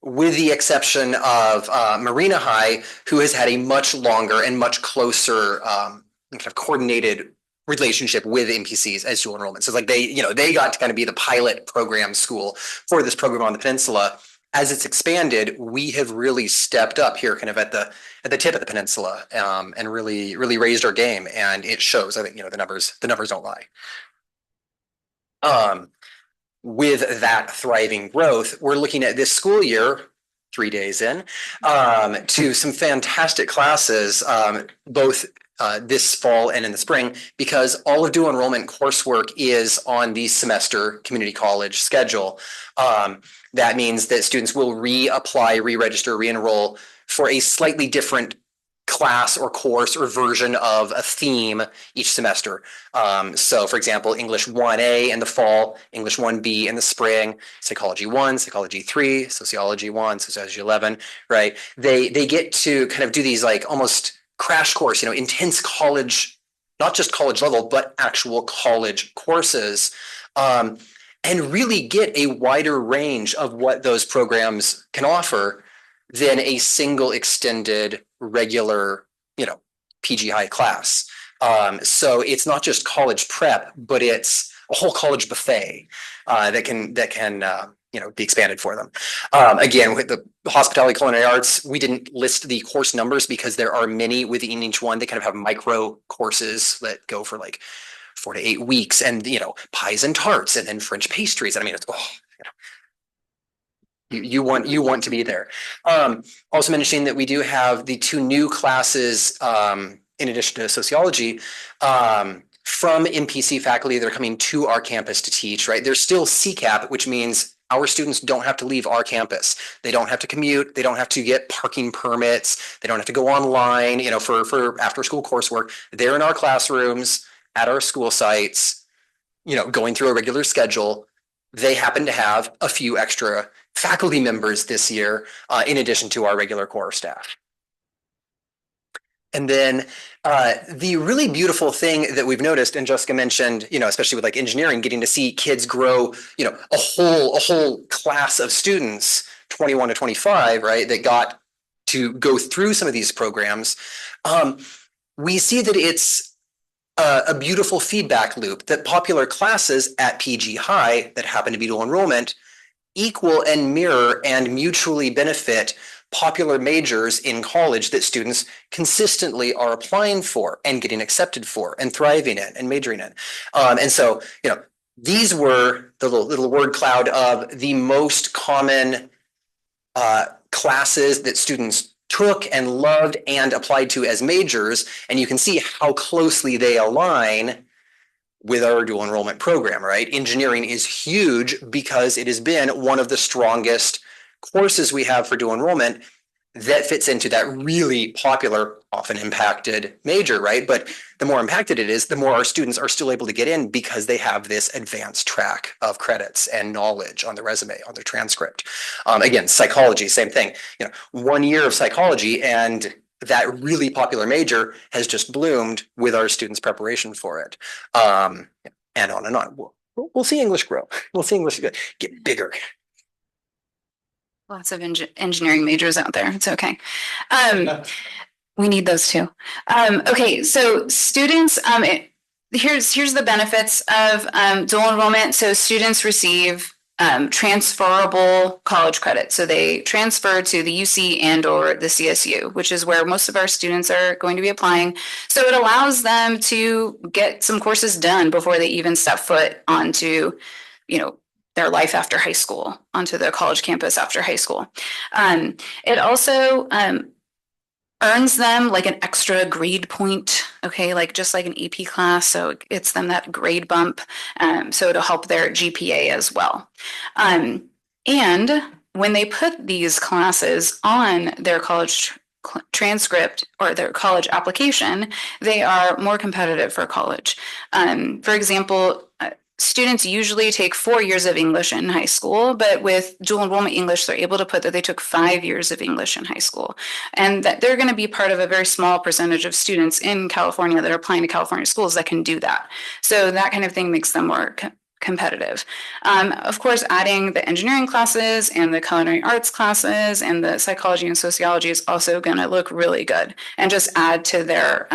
with the exception of Marina High, who has had a much longer and much closer kind of coordinated relationship with MPCs as dual enrollment. So like they got to kind of be the pilot program school for this program on the peninsula. As it's expanded, we have really stepped up here kind of at the tip of the peninsula and really raised our game, and it shows. I think the numbers don't lie. With that thriving growth, we're looking at this school year, 3 days in, to some fantastic classes, both this fall and in the spring, because all of dual enrollment coursework is on the semester community college schedule. That means that students will reapply, re-register, re-enroll for a slightly different class or course or version of a theme each semester. So for example, English 1A in the fall, English 1B in the spring, Psychology 1, Psychology 3, Sociology 1, Sociology 11, right? They get to kind of do these like almost crash course, intense college, not just college level, but actual college courses, and really get a wider range of what those programs can offer than a single extended regular, PG high class. So it's not just college prep, but it's a whole college buffet that can be expanded for them. Again, with the hospitality culinary arts, we didn't list the course numbers because there are many within each one. They kind of have micro courses that go for like 4 to 8 weeks, and pies and tarts, and then French pastries. I mean, it's you want to be there. Also mentioning that we do have the 2 new classes in addition to sociology from MPC faculty that are coming to our campus to teach, right? There's still CCAP, which means our students don't have to leave our campus. They don't have to commute. They don't have to get parking permits. They don't have to go online, for after school coursework. They're in our classrooms at our school sites, going through a regular schedule. They happen to have a few extra faculty members this year, in addition to our regular core staff. And then the really beautiful thing that we've noticed, and Jessica mentioned, especially with like engineering, getting to see kids grow, a whole class of students, 21 to 25, right, that got to go through some of these programs. We see that it's a beautiful feedback loop, that popular classes at PG High that happen to be dual enrollment equal and mirror and mutually benefit popular majors in college that students consistently are applying for and getting accepted for and thriving in and majoring in. And so, these were the little word cloud of the most common classes that students took and loved and applied to as majors. And you can see how closely they align with our dual enrollment program, right? Engineering is huge because it has been one of the strongest courses we have for dual enrollment that fits into that really popular, often impacted major, right? But the more impacted it is, the more our students are still able to get in because they have this advanced track of credits and knowledge on their resume, on their transcript. Again, psychology, same thing. 1 year of psychology and that really popular major has just bloomed with our students' preparation for it. And on and on. We'll see English grow. We'll see English get bigger. Lots of engineering majors out there. It's okay. We need those too. Okay, so students, here's the benefits of dual enrollment. So students receive transferable college credit. So they transfer to the UC and or the CSU, which is where most of our students are going to be applying. So it allows them to get some courses done before they even step foot onto, their life after high school, onto their college campus after high school. It also earns them like an extra grade point, okay, just like an AP class. So it's them that grade bump. So it'll help their GPA as well. And when they put these classes on their college transcript or their college application, they are more competitive for college. For example, students usually take 4 years of English in high school, but with dual enrollment English, they're able to put that they took 5 years of English in high school. And that they're going to be part of a very small percentage of students in California that are applying to California schools that can do that. So that kind of thing makes them more competitive. Of course, adding the engineering classes and the culinary arts classes and the psychology and sociology is also going to look really good and just add to their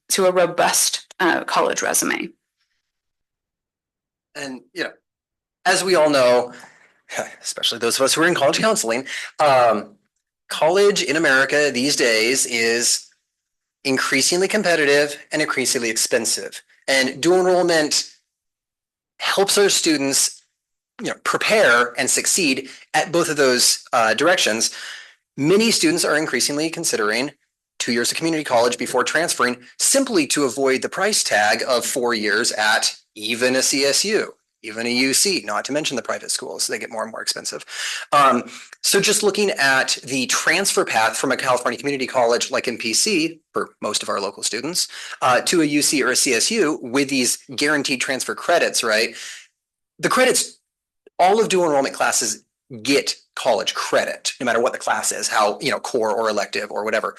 to a robust college resume. And, you know, as we all know, especially those of us who are in college counseling, college in America these days is increasingly competitive and increasingly expensive. And dual enrollment helps our students, you know, prepare and succeed at both of those directions. Many students are increasingly considering 2 years of community college before transferring, simply to avoid the price tag of 4 years at even a CSU, even a UC, not to mention the private schools. They get more and more expensive. So just looking at the transfer path from a California community college like MPC, for most of our local students, to a UC or a CSU with these guaranteed transfer credits, right? The credits, all of dual enrollment classes get college credit, no matter what the class is, how, you know, core or elective or whatever.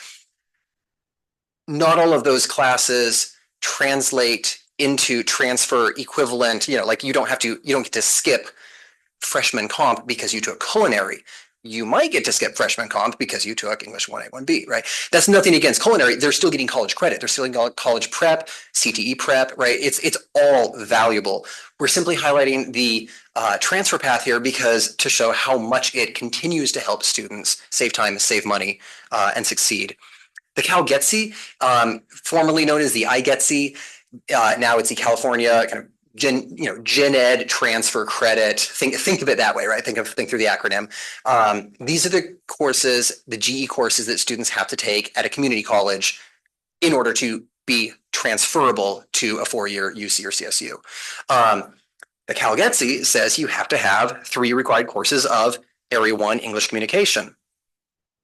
Not all of those classes translate into transfer equivalent, you know, like you don't get to skip freshman comp because you took culinary. You might get to skip freshman comp because you took English 1A, 1B, right? That's nothing against culinary. They're still getting college credit. They're still getting college prep, CTE prep, right? It's all valuable. We're simply highlighting the transfer path here because to show how much it continues to help students save time, save money, and succeed. The CalGETC, formerly known as the iGETC, now it's the California kind of Gen Ed transfer credit. Think of it that way, right? Think through the acronym. These are the courses, the GE courses that students have to take at a community college in order to be transferable to a 4-year UC or CSU. The CalGETC says you have to have 3 required courses of Area 1 English Communication.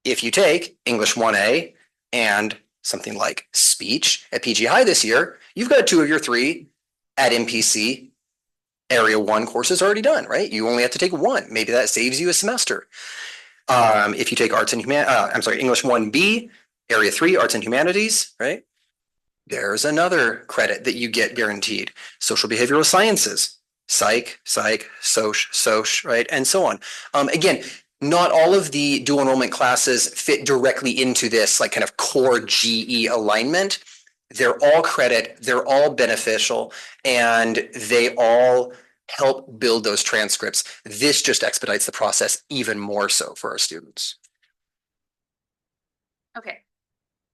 If you take English 1A and something like speech at PG High this year, you've got 2 of your 3 at MPC Area 1 courses already done, right? You only have to take 1. Maybe that saves you a semester. If you take English 1B, Area 3, Arts and Humanities, right? There's another credit that you get guaranteed. Social Behavioral Sciences, Psych, Soc, right? And so on. Again, not all of the dual enrollment classes fit directly into this like kind of core GE alignment. They're all credit, they're all beneficial, and they all help build those transcripts. This just expedites the process even more so for our students. Okay.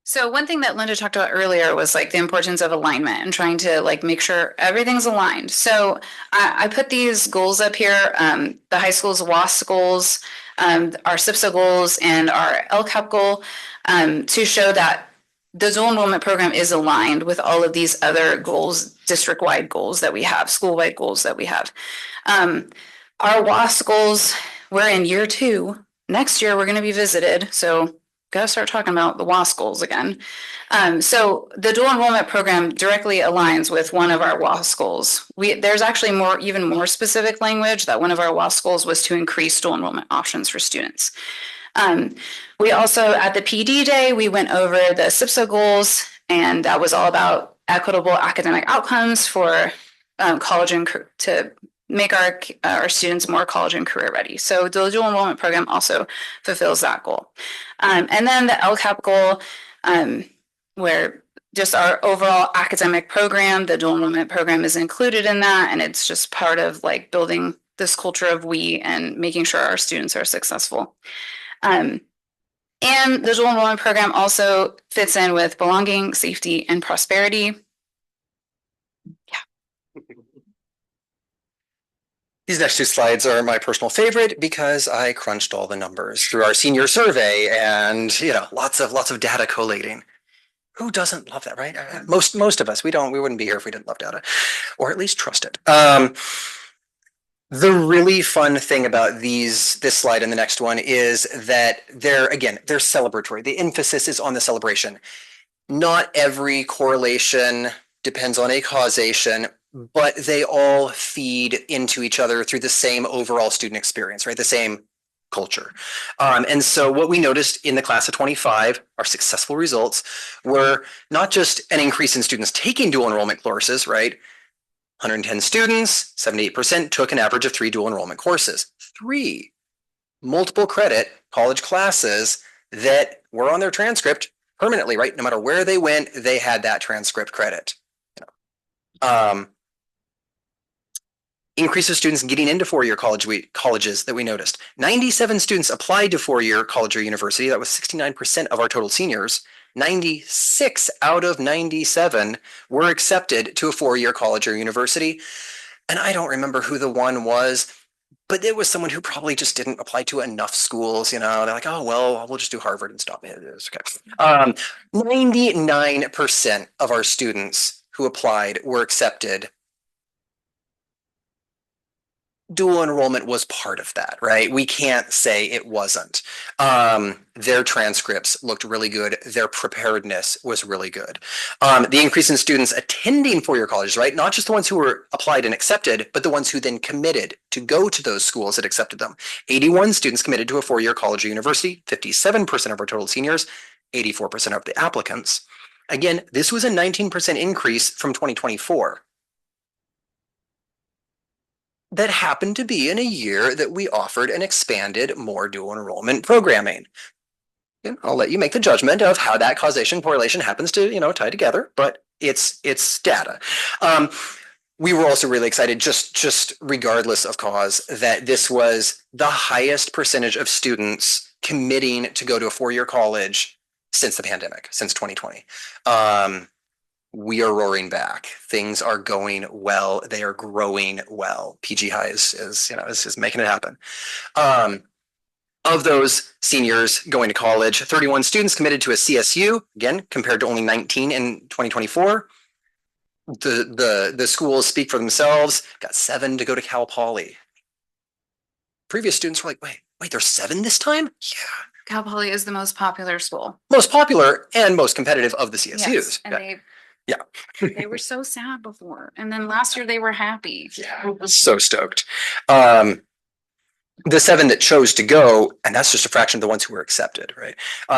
So one thing that Linda talked about earlier was like the importance of alignment and trying to like make sure everything's aligned. So I put these goals up here, the high school's WASC goals, our SIPSA goals, and our LCAP goal to show that the dual enrollment program is aligned with all of these other goals, district-wide goals that we have, school-wide goals that we have. Our WASC goals, we're in year 2. Next year, we're going to be visited. So got to start talking about the WASC goals again. So the dual enrollment program directly aligns with one of our WASC goals. There's actually even more specific language that one of our WASC goals was to increase dual enrollment options for students. We also, at the PD day, we went over the SIPSA goals, and that was all about equitable academic outcomes for college and to make our students more college and career ready. So the dual enrollment program also fulfills that goal. And then the LCAP goal, where just our overall academic program, the dual enrollment program is included in that, and it's just part of like building this culture of we and making sure our students are successful. And the dual enrollment program also fits in with belonging, safety, and prosperity. Yeah. These next 2 slides are my personal favorite because I crunched all the numbers through our senior survey and, you know, lots of data collating. Who doesn't love that, right? Most of us, we wouldn't be here if we didn't love data, or at least trust it. The really fun thing about this slide and the next one is that they're celebratory. The emphasis is on the celebration. Not every correlation depends on a causation, but they all feed into each other through the same overall student experience, right? The same culture. And so what we noticed in the class of 25, our successful results were not just an increase in students taking dual enrollment courses, right? 110 students, 78% took an average of 3 dual enrollment courses. 3 multiple credit college classes that were on their transcript permanently, right? No matter where they went, they had that transcript credit. Increase of students getting into four-year colleges that we noticed. 97 students applied to four-year college or university. That was 69% of our total seniors. 96 out of 97 were accepted to a four-year college or university. And I don't remember who the one was, but it was someone who probably just didn't apply to enough schools. They're like, oh, well, we'll just do Harvard and stop. It is okay. 99% of our students who applied were accepted. Dual enrollment was part of that, right? We can't say it wasn't. Their transcripts looked really good. Their preparedness was really good. The increase in students attending four-year colleges, right? Not just the ones who were applied and accepted, but the ones who then committed to go to those schools that accepted them. 81 students committed to a four-year college or university, 57% of our total seniors, 84% of the applicants. Again, this was a 19% increase from 2024. That happened to be in a year that we offered and expanded more dual enrollment programming. And I'll let you make the judgment of how that causation correlation happens to, tie together, but it's data. We were also really excited, just regardless of cause, that this was the highest percentage of students committing to go to a four-year college since the pandemic, since 2020. We are roaring back. Things are going well. They are growing well. PG High is making it happen. Of those seniors going to college, 31 students committed to a CSU, again, compared to only 19 in 2024. The schools speak for themselves. Got 7 to go to Cal Poly. Previous students were like, wait, there's 7 this time? Yeah. Cal Poly is the most popular school. Most popular and most competitive of the CSUs. Yes, and yeah. They were so sad before. And then last year they were happy. Yeah, so stoked. The 7 that chose to go, and that's just a fraction of the ones who were accepted, right?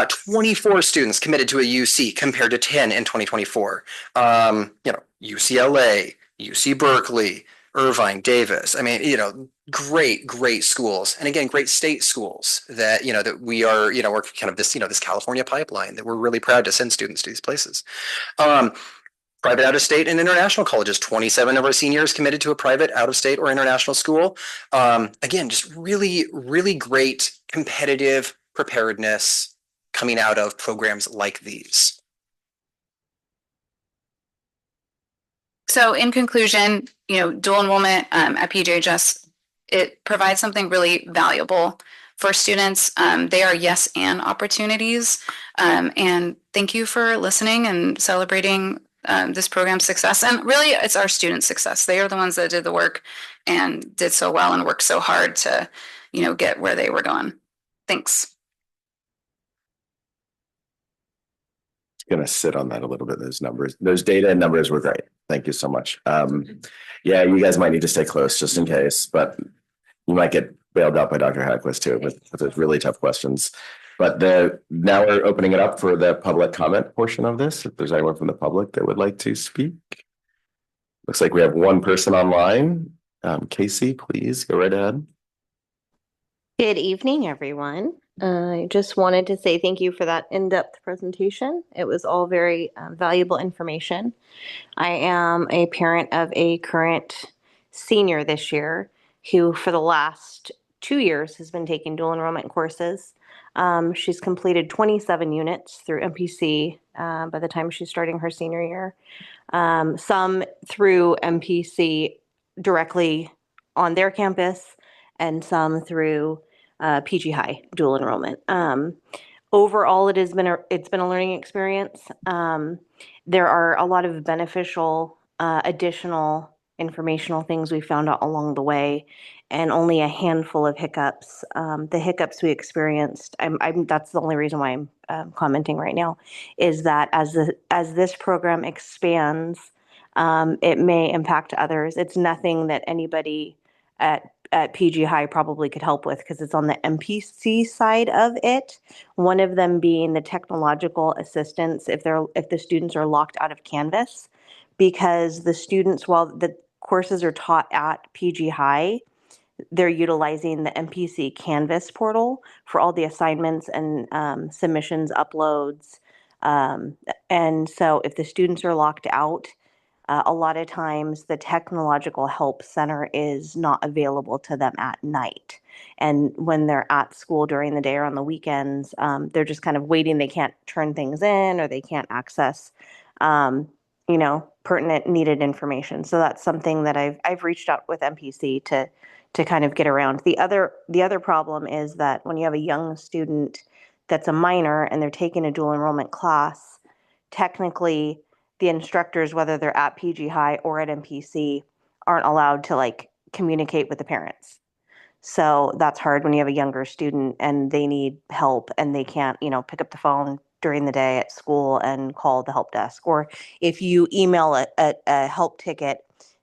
24 students committed to a UC compared to 10 in 2024. UCLA, UC Berkeley, Irvine, Davis. I mean, great schools. And again, great state schools that, that we are, we're kind of this, this California pipeline that we're really proud to send students to these places. Private out-of-state and international colleges, 27 of our seniors committed to a private out-of-state or international school. Again, just really, really great competitive preparedness coming out of programs like these. So in conclusion, dual enrollment at PGHS, it provides something really valuable for students. They are yes and opportunities. And thank you for listening and celebrating this program's success. And really, it's our students' success. They are the ones that did the work and did so well and worked so hard to, get where they were going. Thanks. Going to sit on that a little bit. Those data and numbers were great. Thank you so much. Yeah, you guys might need to stay close just in case, but you might get bailed out by Dr. Hadquist too with those really tough questions. But now we're opening it up for the public comment portion of this. If there's anyone from the public that would like to speak. Looks like we have one person online. Casey, please go right ahead. Good evening, everyone. I just wanted to say thank you for that in-depth presentation. It was all very valuable information. I am a parent of a current senior this year who for the last 2 years has been taking dual enrollment courses. She's completed 27 units through MPC by the time she's starting her senior year. Some through MPC directly on their campus and some through PG High dual enrollment. Overall, it's been a learning experience. There are a lot of beneficial additional informational things we found out along the way, and only a handful of hiccups. The hiccups we experienced, that's the only reason why I'm commenting right now, is that as this program expands, it may impact others. It's nothing that anybody at PG High probably could help with because it's on the MPC side of it. One of them being the technological assistance if the students are locked out of Canvas, because the students, while the courses are taught at PG High, they're utilizing the MPC Canvas portal for all the assignments and submissions, uploads. And so if the students are locked out, a lot of times the technological help center is not available to them at night. And when they're at school during the day or on the weekends, they're just kind of waiting. They can't turn things in or they can't access, pertinent needed information. So that's something that I've reached out with MPC to kind of get around. The other problem is that when you have a young student that's a minor and they're taking a dual enrollment class, technically the instructors, whether they're at PG High or at MPC, aren't allowed to communicate with the parents. So that's hard when you have a younger student and they need help and they can't, pick up the phone during the day at school and call the help desk. Or if you email a help ticket,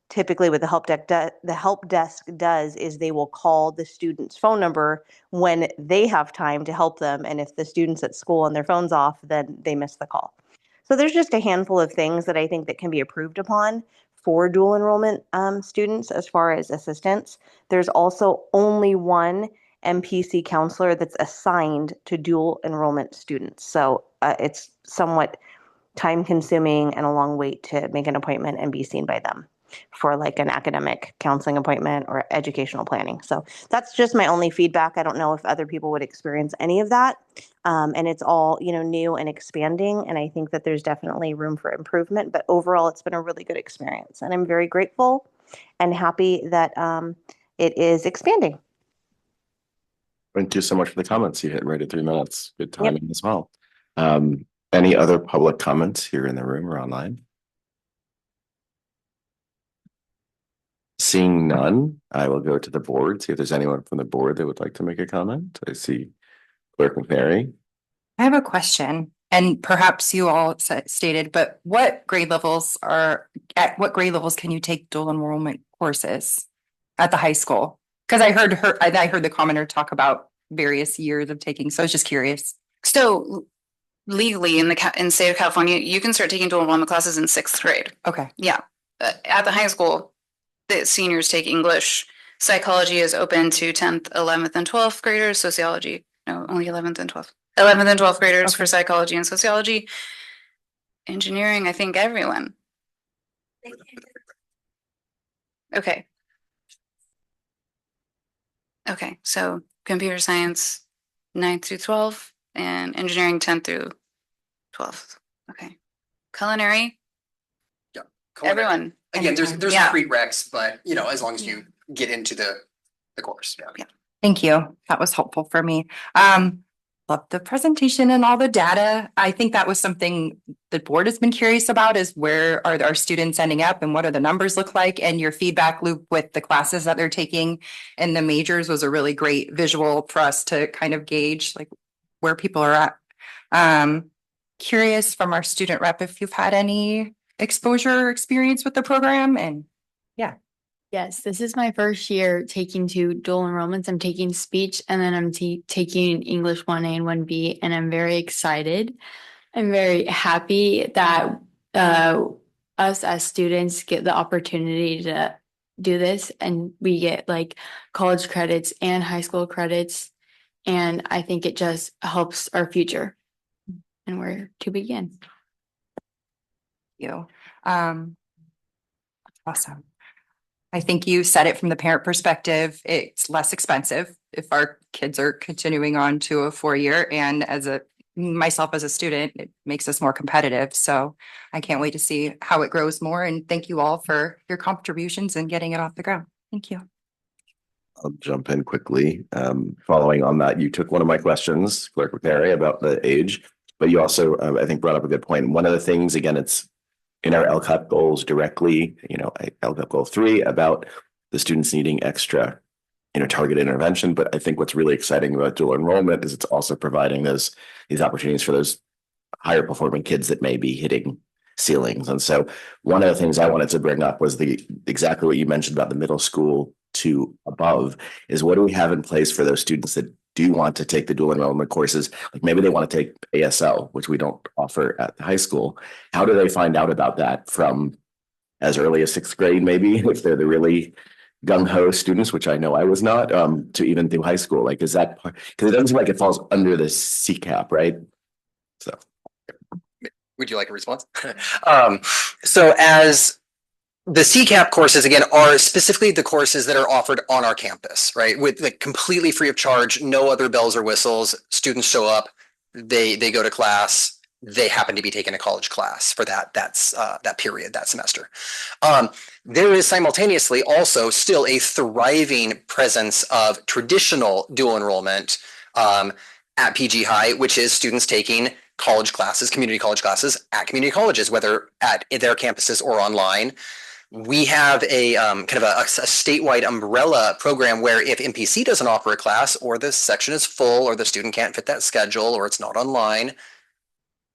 typically what the help desk does is they will call the student's phone number when they have time to help them. And if the student's at school and their phone's off, then they miss the call. So there's just a handful of things that I think that can be improved upon for dual enrollment students as far as assistance. There's also only one MPC counselor that's assigned to dual enrollment students. So it's somewhat time consuming and a long wait to make an appointment and be seen by them for an academic counseling appointment or educational planning. So that's just my only feedback. I don't know if other people would experience any of that. And it's all, new and expanding. And I think that there's definitely room for improvement, but overall it's been a really good experience. And I'm very grateful and happy that it is expanding. Thank you so much for the comments. You hit right at 3 minutes. Good timing as well. Any other public comments here in the room or online? Seeing none, I will go to the board, see if there's anyone from the board that would like to make a comment. I see Clerk McNary. I have a question, and perhaps you all stated, but at what grade levels can you take dual enrollment courses at the high school? Because I heard the commenter talk about various years of taking, so I was just curious. So legally in the state of California, you can start taking dual enrollment classes in 6th grade. Okay. Yeah. At the high school, the seniors take English. Psychology is open to 10th, 11th, and 12th graders. Sociology, no, only 11th and 12th. 11th and 12th graders for psychology and sociology. Engineering, I think everyone. Okay. Okay, so computer science 9th through 12th and engineering 10th through 12th. Okay. Culinary. Yeah. Everyone. Again, there's Yeah. prereqs, but as long as you get into the course. Yeah. Thank you. That was helpful for me. Love the presentation and all the data. I think that was something the board has been curious about, is where are our students ending up and what do the numbers look like? And your feedback loop with the classes that they're taking and the majors was a really great visual for us to kind of gauge where people are at. Curious from our student rep if you've had any exposure or experience with the program, and yeah. Yes, this is my first year taking 2 dual enrollments. I'm taking speech and then I'm taking English 1A and 1B, and I'm very excited. I'm very happy that us as students get the opportunity to do this, and we get college credits and high school credits, and I think it just helps our future and where to begin. You. Awesome. I think you said it from the parent perspective. It's less expensive if our kids are continuing on to a 4-year, and myself as a student, it makes us more competitive. So I can't wait to see how it grows more. And thank you all for your contributions and getting it off the ground. Thank you. I'll jump in quickly. Following on that, you took one of my questions, Clerk McNary, about the age, but you also, I think, brought up a good point. One of the things, again, it's in our LCAP goals directly, LCAP goal 3 about the students needing extra, targeted intervention. But I think what's really exciting about dual enrollment is it's also providing these opportunities for those higher performing kids that may be hitting ceilings. And so one of the things I wanted to bring up was exactly what you mentioned about the middle school to above, is what do we have in place for those students that do want to take the dual enrollment courses? Like maybe they want to take ASL, which we don't offer at the high school. How do they find out about that from as early as sixth grade, maybe, if they're the really gung-ho students, which I know I was not, to even through high school? Like, is that, because it doesn't seem like it falls under the CCAP, right? So. Would you like a response? So as the CCAP courses, again, are specifically the courses that are offered on our campus, right? With like completely free of charge, no other bells or whistles. Students show up, they go to class. They happen to be taking a college class for that period, that semester. There is simultaneously also still a thriving presence of traditional dual enrollment at PG High, which is students taking college classes, community college classes at community colleges, whether at their campuses or online. We have a kind of a statewide umbrella program where if MPC doesn't offer a class, or the section is full, or the student can't fit that schedule, or it's not online,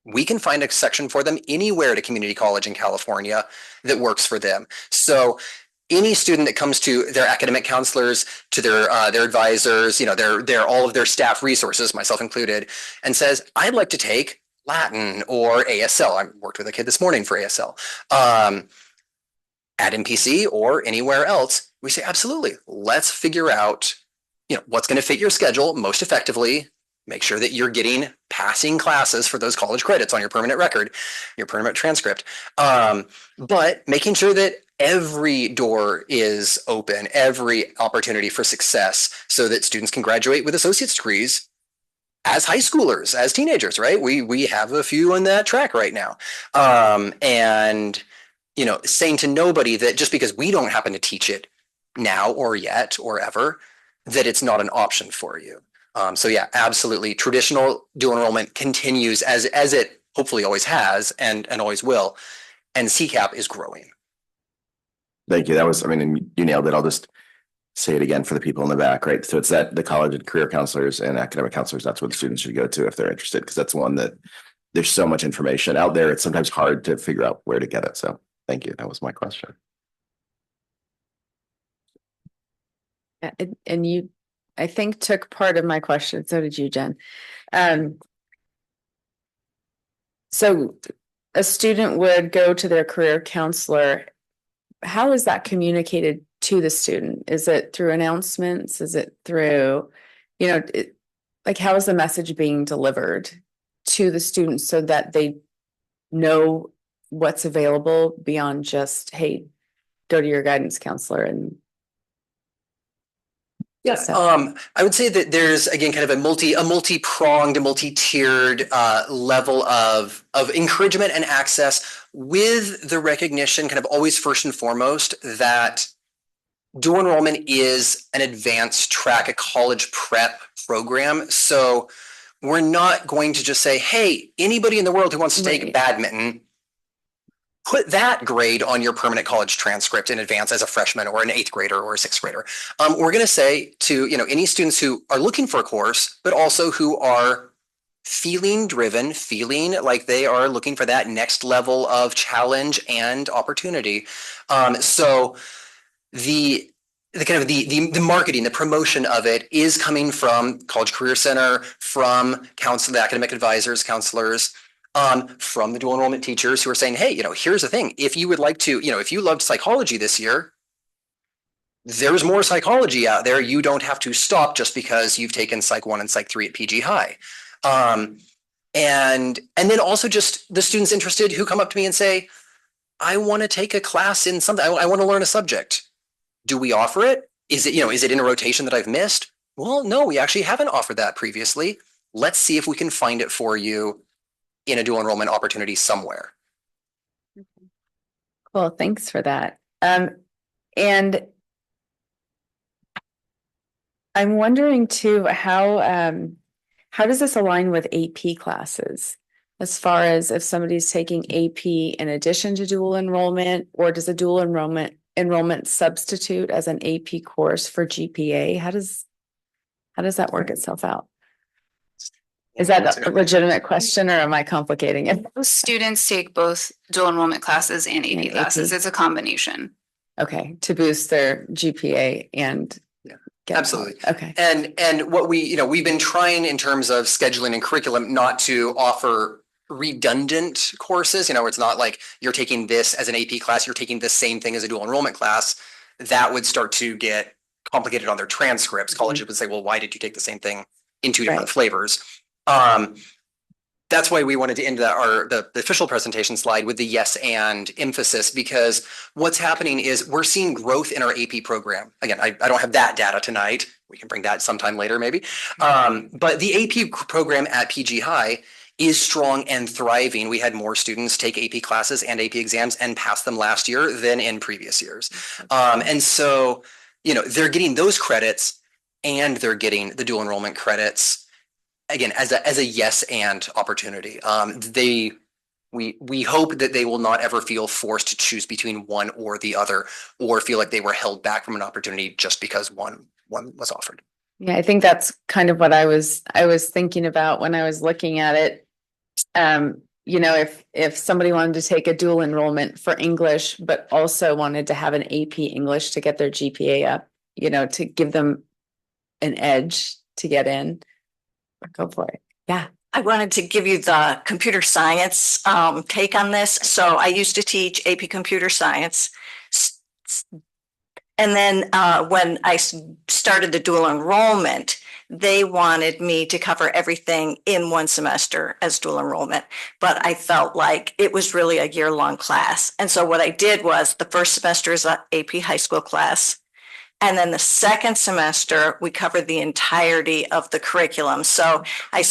we can find a section for them anywhere at a community college in California that works for them. So any student that comes to their academic counselors, to their advisors, their all of their staff resources, myself included, and says, I'd like to take Latin or ASL. I worked with a kid this morning for ASL. At MPC or anywhere else, we say, absolutely, let's figure out, what's going to fit your schedule most effectively. Make sure that you're getting passing classes for those college credits on your permanent record, your permanent transcript. But making sure that every door is open, every opportunity for success, so that students can graduate with associate's degrees as high schoolers, as teenagers, right? We have a few on that track right now. And saying to nobody that just because we don't happen to teach it now or yet or ever, that it's not an option for you. So yeah, absolutely. Traditional dual enrollment continues as it hopefully always has and always will. And CCAP is growing. Thank you. That was, and you nailed it. I'll just say it again for the people in the back, right? So it's that the college and career counselors and academic counselors, that's what the students should go to if they're interested, because that's one that there's so much information out there. It's sometimes hard to figure out where to get it. So thank you. That was my question. And you, I think, took part of my question. So did you, Jen. So a student would go to their career counselor. How is that communicated to the student? Is it through announcements? Is it through, how is the message being delivered to the students so that they know what's available beyond just, hey, go to your guidance counselor? And yes, I would say that there's, again, kind of a multi-pronged, multi-tiered level of encouragement and access, with the recognition, kind of always first and foremost, that dual enrollment is an advanced track, a college prep program. So we're not going to just say, hey, anybody in the world who wants to take badminton, put that grade on your permanent college transcript in advance as a freshman or an eighth grader or a sixth grader. We're going to say to any students who are looking for a course, but also who are feeling driven, feeling like they are looking for that next level of challenge and opportunity. So the marketing, the promotion of it is coming from College Career Center, from the academic advisors, counselors, from the dual enrollment teachers who are saying, hey, here's the thing. If you would like to, if you loved psychology this year, there's more psychology out there. You don't have to stop just because you've taken Psych 1 and Psych 3 at PG High. And then also just the students interested who come up to me and say, I want to take a class in something. I want to learn a subject. Do we offer it? Is it in a rotation that I've missed? Well, no, we actually haven't offered that previously. Let's see if we can find it for you in a dual enrollment opportunity somewhere. Cool, thanks for that. And I'm wondering too, how does this align with AP classes? As far as if somebody's taking AP in addition to dual enrollment, or does a dual enrollment substitute as an AP course for GPA? How does that work itself out? Is that a legitimate question, or am I complicating it? Most students take both dual enrollment classes and AP classes. It's a combination. Okay, to boost their GPA and absolutely. Okay. And what we've been trying in terms of scheduling and curriculum not to offer redundant courses, where it's not like you're taking this as an AP class, you're taking the same thing as a dual enrollment class, that would start to get complicated on their transcripts. Colleges would say, well, why did you take the same thing in two different flavors? That's why we wanted to end the official presentation slide with the yes and emphasis, because what's happening is we're seeing growth in our AP program. Again, I don't have that data tonight. We can bring that sometime later, maybe. But the AP program at PG High is strong and thriving. We had more students take AP classes and AP exams and pass them last year than in previous years. And so, they're getting those credits and they're getting the dual enrollment credits, again, as a yes and opportunity. We hope that they will not ever feel forced to choose between one or the other, or feel like they were held back from an opportunity just because one was offered. Yeah, I think that's kind of what I was thinking about when I was looking at it. If somebody wanted to take a dual enrollment for English, but also wanted to have an AP English to get their GPA up, to give them an edge to get in. Go for it. Yeah. I wanted to give you the computer science take on this. So I used to teach AP computer science. And then when I started the dual enrollment, they wanted me to cover everything in one semester as dual enrollment. But I felt like it was really a year-long class. And so what I did was the first semester is an AP high school class. And then the second semester, we covered the entirety of the curriculum. So I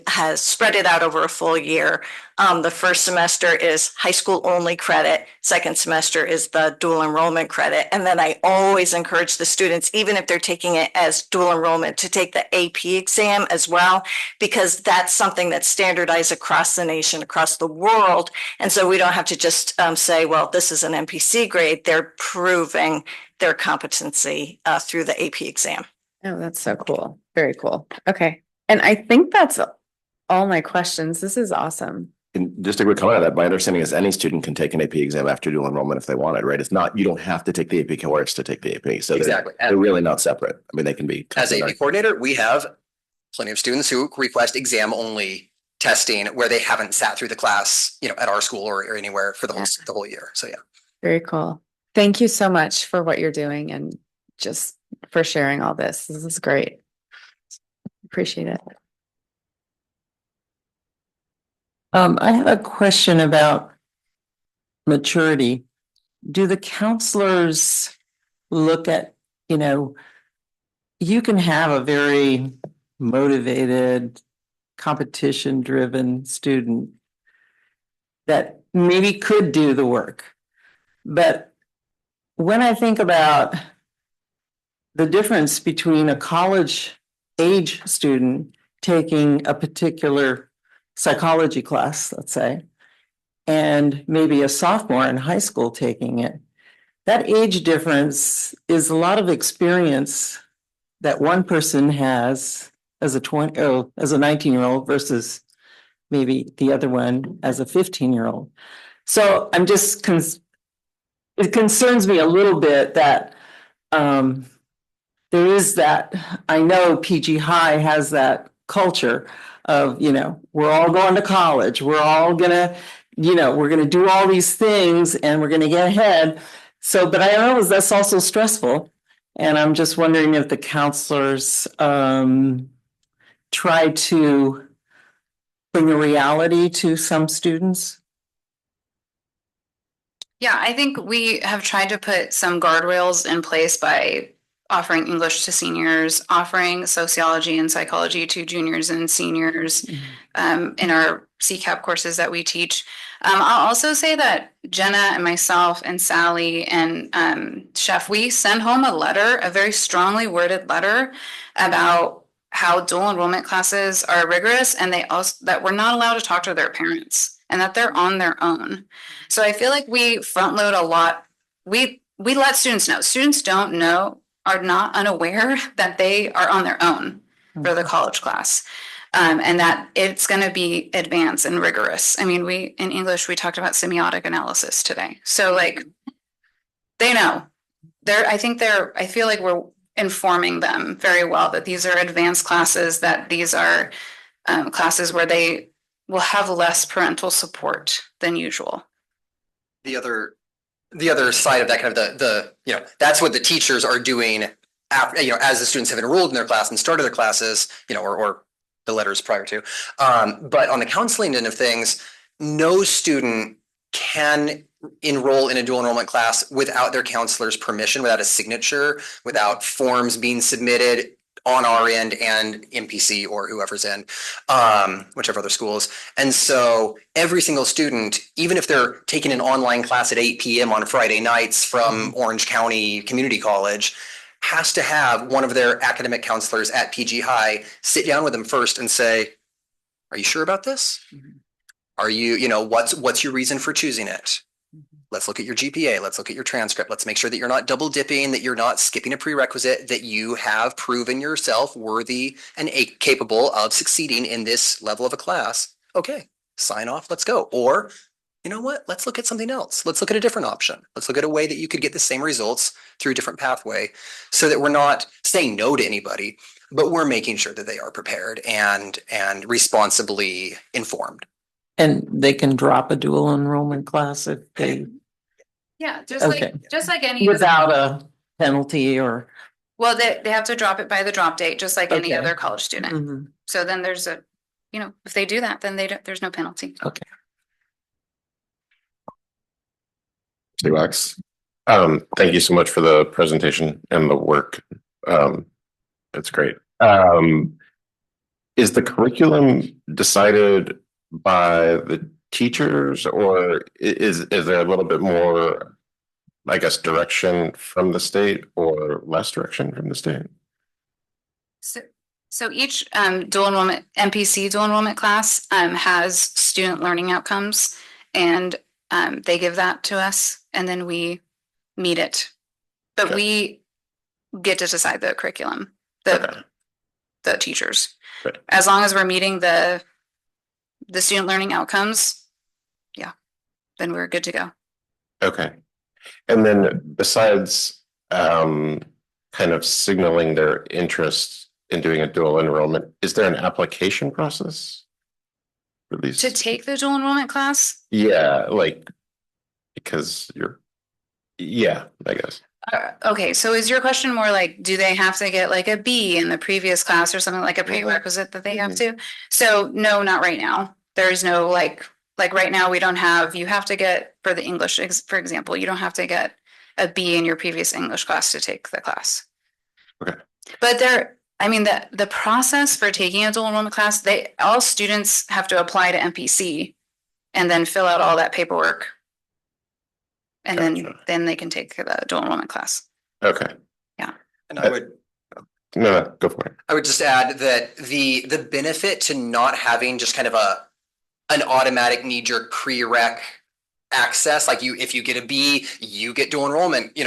has spread it out over a full year. The first semester is high school only credit. Second semester is the dual enrollment credit. And then I always encourage the students, even if they're taking it as dual enrollment, to take the AP exam as well, because that's something that's standardized across the nation, across the world. And so we don't have to just say, well, this is an MPC grade. They're proving their competency through the AP exam. Oh, that's so cool. Very cool. Okay. And I think that's all my questions. This is awesome. And just a quick comment on that, my understanding is any student can take an AP exam after dual enrollment if they wanted, right? It's not, you don't have to take the AP course to take the AP. So exactly. They're really not separate. I mean, they can be. As AP coordinator, we have plenty of students who request exam only testing where they haven't sat through the class, at our school or anywhere for the whole year. So yeah. Very cool. Thank you so much for what you're doing and just for sharing all this. This is great. Appreciate it. I have a question about maturity. Do the counselors look at, you can have a very motivated, competition-driven student that maybe could do the work. But when I think about the difference between a college age student taking a particular psychology class, let's say, and maybe a sophomore in high school taking it, that age difference is a lot of experience that one person has as a 19-year-old versus maybe the other one as a 15-year-old. So I'm just it concerns me a little bit that there is that. I know PG High has that culture of, we're all going to college. We're all gonna, we're gonna do all these things and we're gonna get ahead. So, but I know that's also stressful. And I'm just wondering if the counselors try to bring a reality to some students. Yeah, I think we have tried to put some guardrails in place by offering English to seniors, offering sociology and psychology to juniors and seniors in our CCAP courses that we teach. I'll also say that Jenna and myself and Sally and Chef, we send home a letter, a very strongly worded letter about how dual enrollment classes are rigorous and that we're not allowed to talk to their parents and that they're on their own. So I feel like we front load a lot. We let students know. Students don't know, are not unaware that they are on their own for the college class. And that it's going to be advanced and rigorous. I mean, in English, we talked about semiotic analysis today. So they know. I feel like we're informing them very well that these are advanced classes, that these are classes where they will have less parental support than usual. The other side of that, kind of that's what the teachers are doing after, as the students have enrolled in their class and started their classes, or the letters prior to. But on the counseling end of things, no student can enroll in a dual enrollment class without their counselor's permission, without a signature, without forms being submitted on our end and MPC or whoever's in, whichever other schools. And so every single student, even if they're taking an online class at 8 p.m. on Friday nights from Orange County Community College, has to have one of their academic counselors at PG High sit down with them first and say, are you sure about this? Are you, what's your reason for choosing it? Let's look at your GPA. Let's look at your transcript. Let's make sure that you're not double dipping, that you're not skipping a prerequisite, that you have proven yourself worthy and capable of succeeding in this level of a class. Okay, sign off. Let's go. Or, you know what? Let's look at something else. Let's look at a different option. Let's look at a way that you could get the same results through a different pathway, so that we're not saying no to anybody, but we're making sure that they are prepared and responsibly informed. And they can drop a dual enrollment class if they, Yeah, just Okay. like any without a penalty or. well, they have to drop it by the drop date, just like any Okay. other college student. Mhm. So then there's if they do that, then there's no penalty. Okay. PGUX. Thank you so much for the presentation and the work. It's great. Is the curriculum decided by the teachers, or is there a little bit more, I guess, direction from the state or less direction from the state? So each dual enrollment MPC dual enrollment class has student learning outcomes, and they give that to us, and then we meet it. But Okay. we get to decide the curriculum, the teachers. Right. As long as we're meeting the student learning outcomes, yeah, then we're good to go. Okay. And then besides kind of signaling their interest in doing a dual enrollment, is there an application process for these? To take the dual enrollment class, Yeah, because I guess. okay, so is your question more like, do they have to get like a B in the previous class or something, like a prerequisite that they have to? So no, not right now. There's no like right now we don't have, you have to get, for the English, for example, you don't have to get a B in your previous English class to take the class. Okay. But the process for taking a dual enrollment class, all students have to apply to MPC and then fill out all that paperwork. And then they can take the dual enrollment class. Okay. Yeah. And I would No, go for it. I would just add that the benefit to not having just kind of an automatic knee-jerk prereq access, like if you get a B, you get dual enrollment,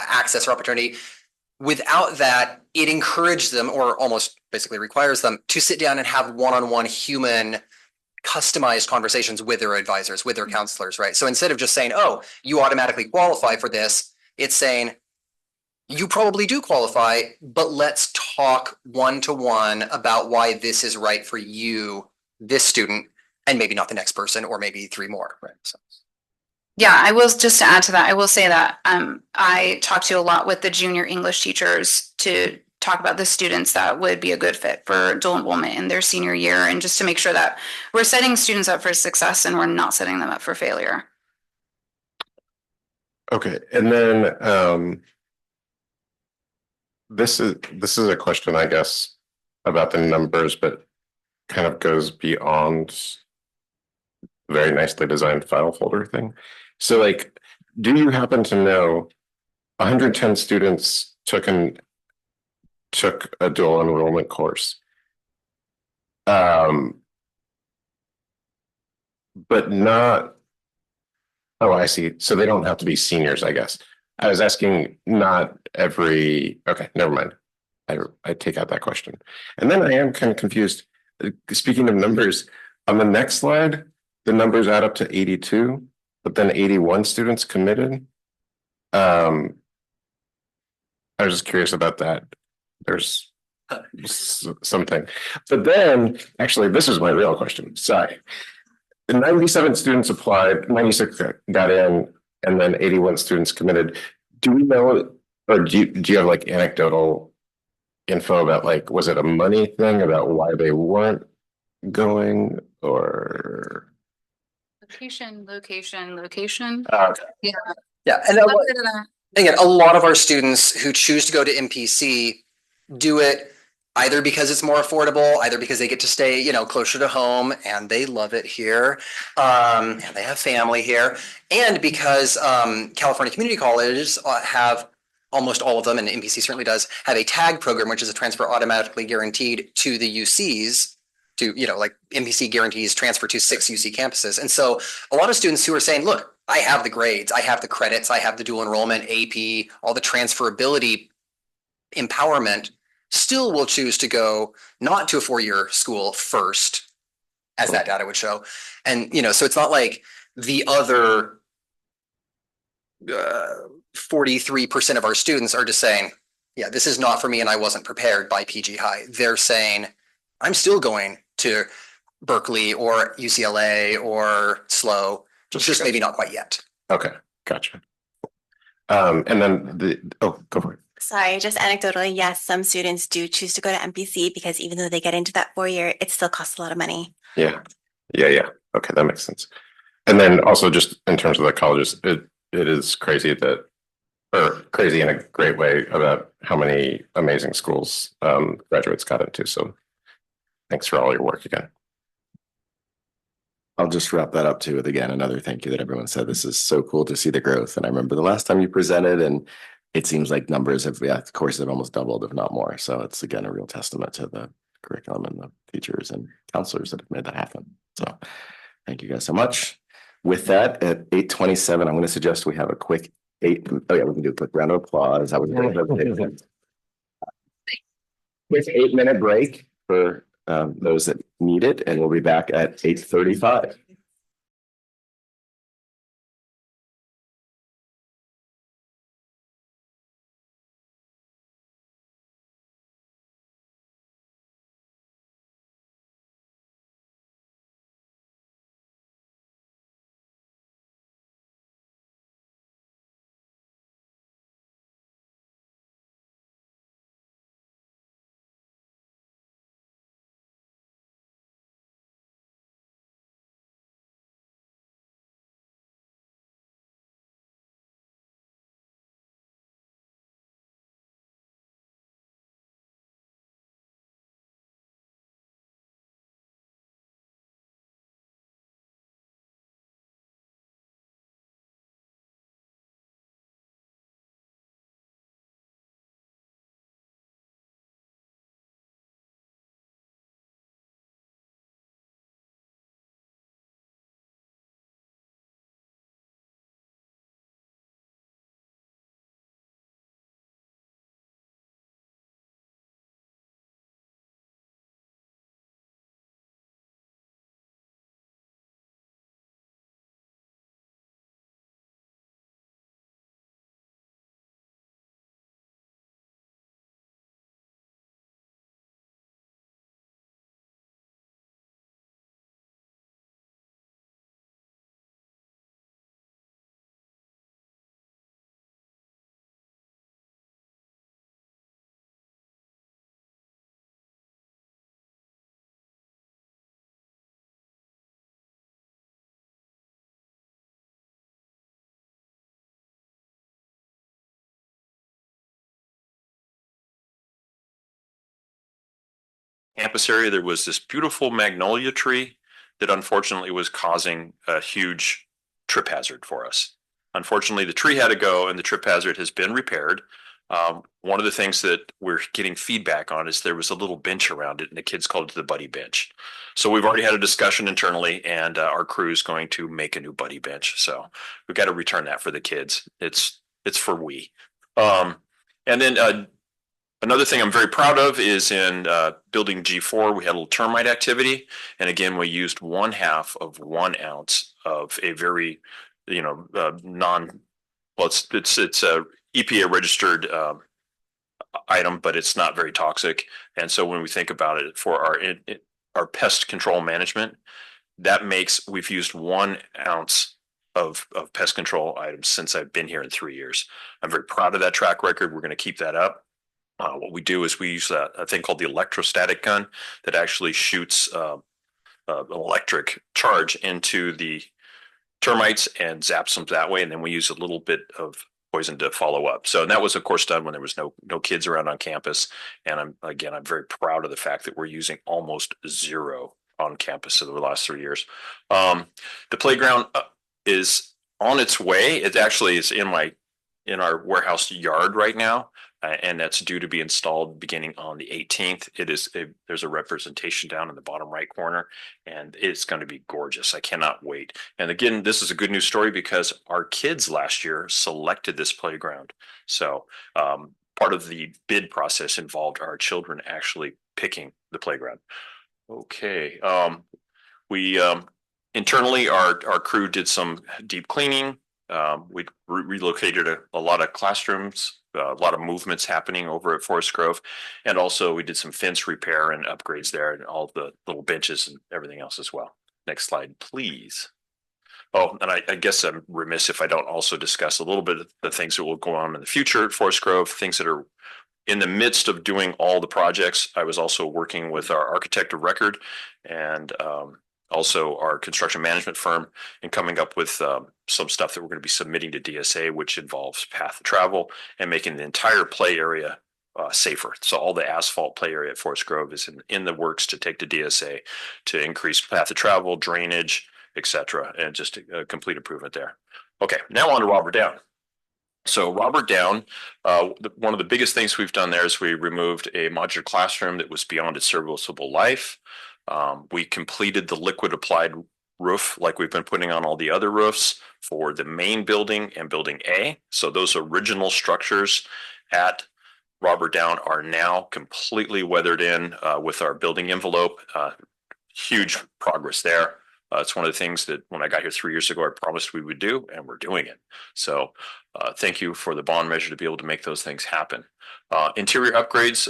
access or opportunity. Without that, it encourages them, or almost basically requires them, to sit down and have one-on-one human customized conversations with their advisors, with their counselors, right? So instead of just saying, oh, you automatically qualify for this, it's saying, you probably do qualify, but let's talk one-to-one about why this is right for you, this student, and maybe not the next person, or maybe three more, right? So. Yeah, I will, just to add to that, I will say that I talked to a lot with the junior English teachers to talk about the students that would be a good fit for dual enrollment in their senior year, and just to make sure that we're setting students up for success and we're not setting them up for failure. Okay, and then this is a question, I guess, about the numbers, but kind of goes beyond very nicely designed file folder thing. So do you happen to know 110 students took a dual enrollment course? But not, oh, I see. So they don't have to be seniors, I guess. I was asking not every, okay, never mind. I take out that question. And then I am kind of confused. Speaking of numbers, on the next slide, the numbers add up to 82, but then 81 students committed. I was just curious about that. something. But then, actually, this is my real question. Sorry. 97 students applied, 96 got in, and then 81 students committed. Do we know, or do you have like anecdotal info about like, was it a money thing about why they weren't going, or? Location. Yeah. Yeah, and again, a lot of our students who choose to go to MPC do it either because it's more affordable, either because they get to stay, closer to home and they love it here, and they have family here, and because California community colleges have almost all of them, and MPC certainly does have a tag program, which is a transfer automatically guaranteed to the UCs. To, like MPC guarantees transfer to 6 UC campuses. And so a lot of students who are saying, look, I have the grades, I have the credits, I have the dual enrollment, AP, all the transferability empowerment, still will choose to go not to a 4-year school first, as that data would show. And, so it's not like the other 43% of our students are just saying, yeah, this is not for me and I wasn't prepared by PG High. They're saying, I'm still going to Berkeley or UCLA or SLO, just maybe not quite yet. Okay, gotcha. And then go for it. Sorry, just anecdotally, yes, some students do choose to go to MPC because even though they get into that 4-year, it still costs a lot of money. Yeah. Okay, that makes sense. And then also just in terms of the colleges, it is crazy crazy in a great way about how many amazing schools graduates got into. So thanks for all your work again. I'll just wrap that up too with, again, another thank you that everyone said. This is so cool to see the growth. And I remember the last time you presented, and it seems like numbers have, courses have almost doubled, if not more. So it's, again, a real testament to the curriculum and the teachers and counselors that have made that happen. So thank you guys so much. With that, at 8:27, I'm going to suggest we have a quick we can do a quick round of applause. I was quick 8-minute break for those that need it, and we'll be back at 8:35. Campus area, there was this beautiful magnolia tree that unfortunately was causing a huge trip hazard for us. Unfortunately, the tree had to go and the trip hazard has been repaired. One of the things that we're getting feedback on is there was a little bench around it and the kids called it the buddy bench. So we've already had a discussion internally, and our crew is going to make a new buddy bench. So we've got to return that for the kids. It's for we. And then another thing I'm very proud of is in building G4, we had a little termite activity. And again, we used 1/2 of 1 ounce of a very, it's a EPA registered item, but it's not very toxic. And so when we think about it for our pest control management, we've used 1 ounce of pest control items since I've been here in 3 years. I'm very proud of that track record. We're going to keep that up. What we do is we use a thing called the electrostatic gun that actually shoots an electric charge into the termites and zaps them that way. And then we use a little bit of poison to follow up. So that was, of course, done when there was no kids around on campus. And I'm very proud of the fact that we're using almost 0 on campus over the last 3 years. The playground is on its way. It actually is in our warehouse yard right now. And that's due to be installed beginning on the 18th. There's a representation down in the bottom right corner, and it's going to be gorgeous. I cannot wait. And again, this is a good news story because our kids last year selected this playground. So part of the bid process involved our children actually picking the playground. Okay. We internally, our crew did some deep cleaning. We relocated a lot of classrooms, a lot of movements happening over at Forest Grove. And also we did some fence repair and upgrades there and all the little benches and everything else as well. Next slide, please. Oh, and I guess I'm remiss if I don't also discuss a little bit of the things that will go on in the future at Forest Grove, things that are in the midst of doing all the projects. I was also working with our architect of record and also our construction management firm and coming up with some stuff that we're going to be submitting to DSA, which involves path of travel and making the entire play area safer. So all the asphalt play area at Forest Grove is in the works to take to DSA to increase path of travel, drainage, etc., and just a complete improvement there. Okay, now on to Robert Down. So Robert Down, one of the biggest things we've done there is we removed a modular classroom that was beyond its serviceable life. We completed the liquid applied roof like we've been putting on all the other roofs for the main building and building A. So those original structures at Robert Down are now completely weathered in with our building envelope. Huge progress there. It's one of the things that when I got here 3 years ago, I promised we would do, and we're doing it. So thank you for the bond measure to be able to make those things happen. Interior upgrades,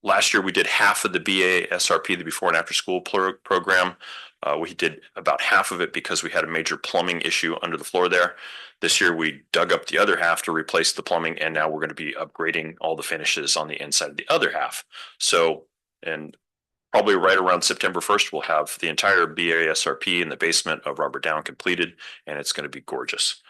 last year we did half of the BASRP, the before and after school program. We did about half of it because we had a major plumbing issue under the floor there. This year we dug up the other half to replace the plumbing, and now we're going to be upgrading all the finishes on the inside of the other half. So, and probably right around September 1st, we'll have the entire BASRP in the basement of Robert Down completed, and it's going to be gorgeous.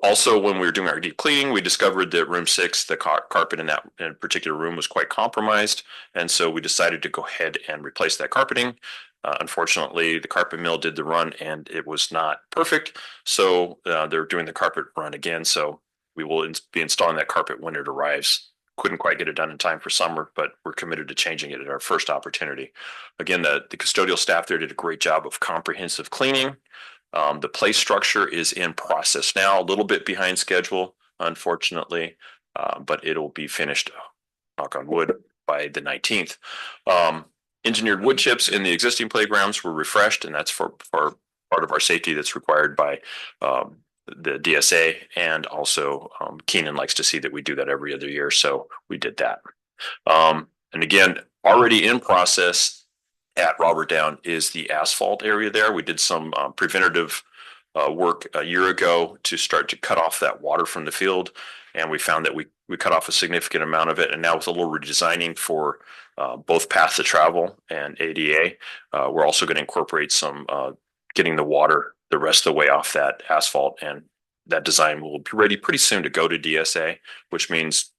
Also, when we were doing our deep cleaning, we discovered that room 6, the carpet in that particular room was quite compromised. And so we decided to go ahead and replace that carpeting. Unfortunately, the carpet mill did the run and it was not perfect. So they're doing the carpet run again. So we will be installing that carpet when it arrives. Couldn't quite get it done in time for summer, but we're committed to changing it at our first opportunity. Again, the custodial staff there did a great job of comprehensive cleaning. The play structure is in process now, a little bit behind schedule, unfortunately, but it'll be finished, knock on wood, by the 19th. Engineered wood chips in the existing playgrounds were refreshed, and that's for part of our safety that's required by the DSA, and also Keenan likes to see that we do that every other year, so we did that. And again, already in process at Robert Down is the asphalt area there. We did some preventative work a year ago to start to cut off that water from the field, and we found that we cut off a significant amount of it, and now with a little redesigning for both paths of travel and ADA, we're also going to incorporate some getting the water the rest of the way off that asphalt, and that design will be ready pretty soon to go to DSA, which means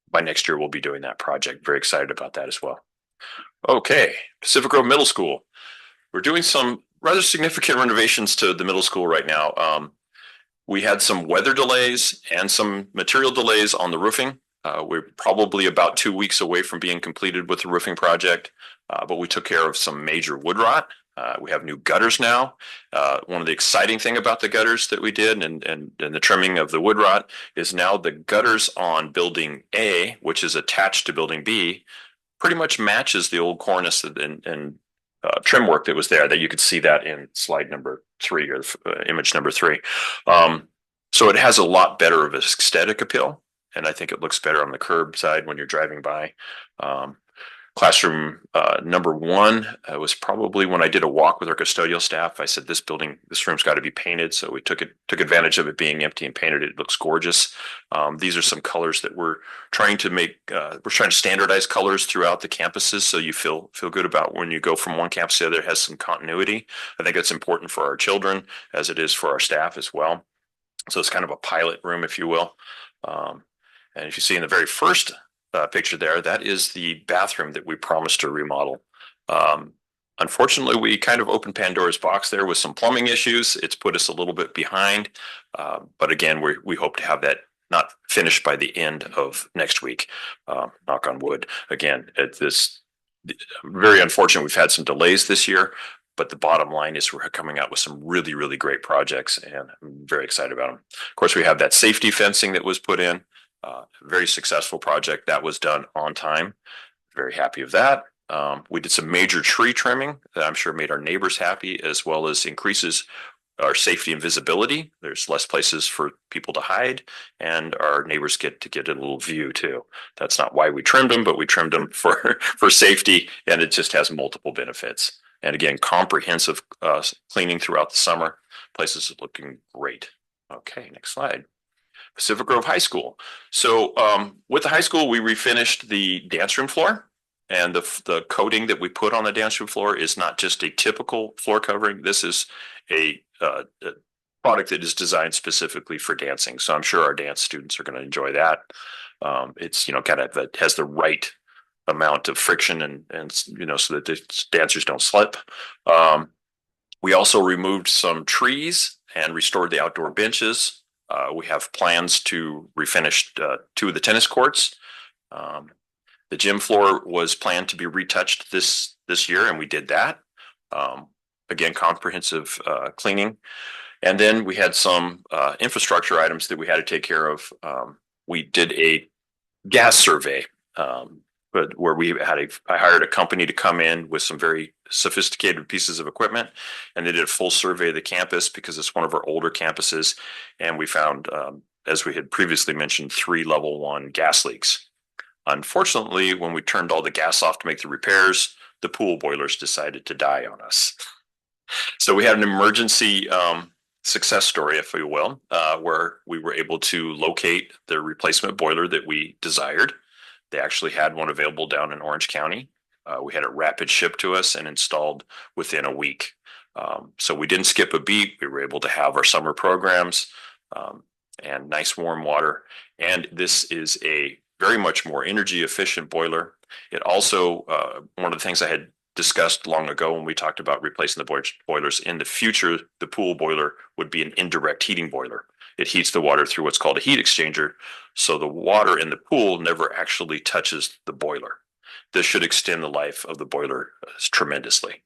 by next year we'll be doing that project. Very excited about that as well. Okay, Pacific Grove Middle School. We're doing some rather significant renovations to the middle school right now. We had some weather delays and some material delays on the roofing. We're probably about 2 weeks away from being completed with the roofing project, but we took care of some major wood rot. We have new gutters now. One of the exciting thing about the gutters that we did and the trimming of the wood rot is now the gutters on building A, which is attached to building B, pretty much matches the old cornice and trim work that was there, that you could see that in slide number 3 or image number 3. So it has a lot better of an aesthetic appeal. and I think it looks better on the curbside when you're driving by. Classroom number one was probably when I did a walk with our custodial staff. I said, this room's got to be painted. So we took advantage of it being empty and painted it. It looks gorgeous. These are some colors that we're trying to make. We're trying to standardize colors throughout the campuses, so you feel good about when you go from one campus to the other. It has some continuity. I think that's important for our children as it is for our staff as well. So it's kind of a pilot room, if you will. And if you see in the very first picture there, that is the bathroom that we promised to remodel. Unfortunately, we kind of opened Pandora's box there with some plumbing issues. It's put us a little bit behind. But again, we hope to have that not finished by the end of next week. Knock on wood. Again, it's very unfortunate. We've had some delays this year, but the bottom line is we're coming out with some really, really great projects, and I'm very excited about them. Of course, we have that safety fencing that was put in. Very successful project that was done on time. Very happy of that. We did some major tree trimming that I'm sure made our neighbors happy, as well as increases our safety and visibility. There's less places for people to hide, and our neighbors get a little view too. That's not why we trimmed them, but we trimmed them for safety, and it just has multiple benefits. And again, comprehensive cleaning throughout the summer. Places are looking great. Okay, next slide. Pacific Grove High School. So with the high school, we refinished the dance room floor, and the coating that we put on the dance room floor is not just a typical floor covering. This is a product that is designed specifically for dancing. So I'm sure our dance students are going to enjoy that. It's kind of that has the right amount of friction and so that the dancers don't slip. We also removed some trees and restored the outdoor benches. We have plans to refinish 2 of the tennis courts. The gym floor was planned to be retouched this year, and we did that. Again, comprehensive cleaning. And then we had some infrastructure items that we had to take care of. We did a gas survey, where I hired a company to come in with some very sophisticated pieces of equipment, and they did a full survey of the campus because it's one of our older campuses. And we found, as we had previously mentioned, 3 level 1 gas leaks. Unfortunately, when we turned all the gas off to make the repairs, the pool boilers decided to die on us. So we had an emergency success story, if you will, where we were able to locate the replacement boiler that we desired. They actually had one available down in Orange County. We had it rapid shipped to us and installed within a week. So we didn't skip a beat. We were able to have our summer programs and nice warm water. And this is a very much more energy efficient boiler. It also, one of the things I had discussed long ago when we talked about replacing the boilers, in the future, the pool boiler would be an indirect heating boiler. It heats the water through what's called a heat exchanger. So the water in the pool never actually touches the boiler. This should extend the life of the boiler tremendously.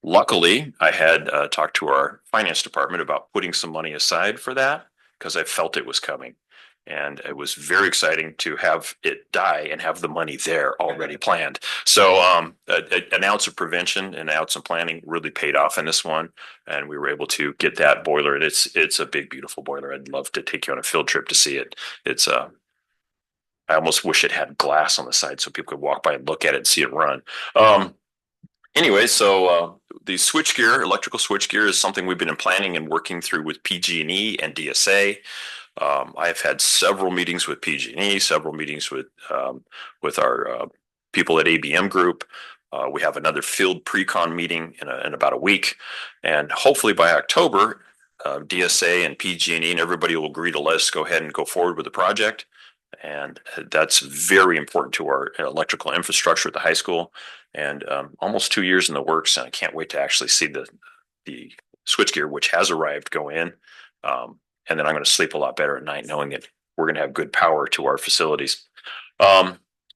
Luckily, I had talked to our finance department about putting some money aside for that because I felt it was coming. And it was very exciting to have it die and have the money there already planned. So an ounce of prevention and an ounce of planning really paid off in this one. And we were able to get that boiler. And it's a big, beautiful boiler. I'd love to take you on a field trip to see it. I almost wish it had glass on the side so people could walk by and look at it and see it run. Anyway, so the switchgear, electrical switchgear, is something we've been planning and working through with PG&E and DSA. I've had several meetings with PG&E, several meetings with our people at ABM Group. We have another field pre-con meeting in about a week, and hopefully by October, DSA and PG&E and everybody will agree to let us go ahead and go forward with the project. And that's very important to our electrical infrastructure at the high school. And almost 2 years in the works, and I can't wait to actually see the switchgear, which has arrived, go in. And then I'm going to sleep a lot better at night knowing that we're going to have good power to our facilities.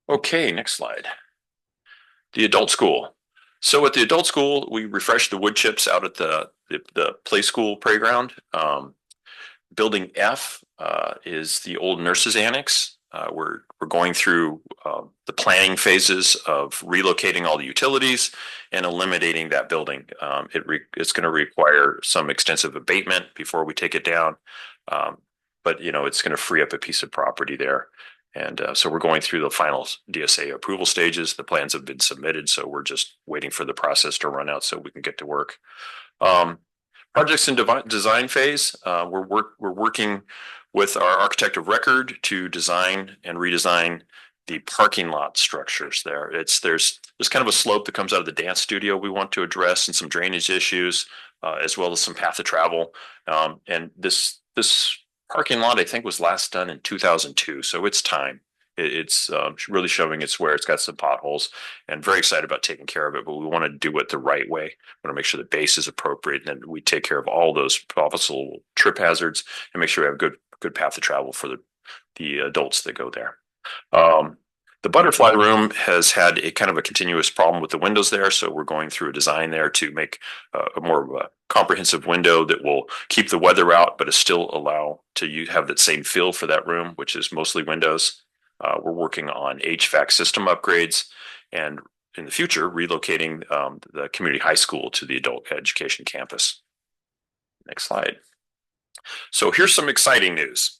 Okay, next slide. The adult school. So at the adult school, we refreshed the wood chips out at the play school playground. Building F is the old nurses annex. We're going through the planning phases of relocating all the utilities and eliminating that building. It's going to require some extensive abatement before we take it down. but it's going to free up a piece of property there. And so we're going through the final DSA approval stages. The plans have been submitted, so we're just waiting for the process to run out so we can get to work. Projects in design phase. We're working with our architect of record to design and redesign the parking lot structures there. There's kind of a slope that comes out of the dance studio we want to address, and some drainage issues, as well as some path of travel. And this parking lot, I think, was last done in 2002, so it's time. It's really showing its wear. It's got some potholes, and very excited about taking care of it, but we want to do it the right way. We want to make sure the base is appropriate, and then we take care of all those possible trip hazards and make sure we have good path of travel for the adults that go there. The butterfly room has had a kind of a continuous problem with the windows there, so we're going through a design there to make a more of a comprehensive window that will keep the weather out, but still allow to have that same feel for that room, which is mostly windows. We're working on HVAC system upgrades, and in the future, relocating the community high school to the adult education campus. Next slide. So here's some exciting news.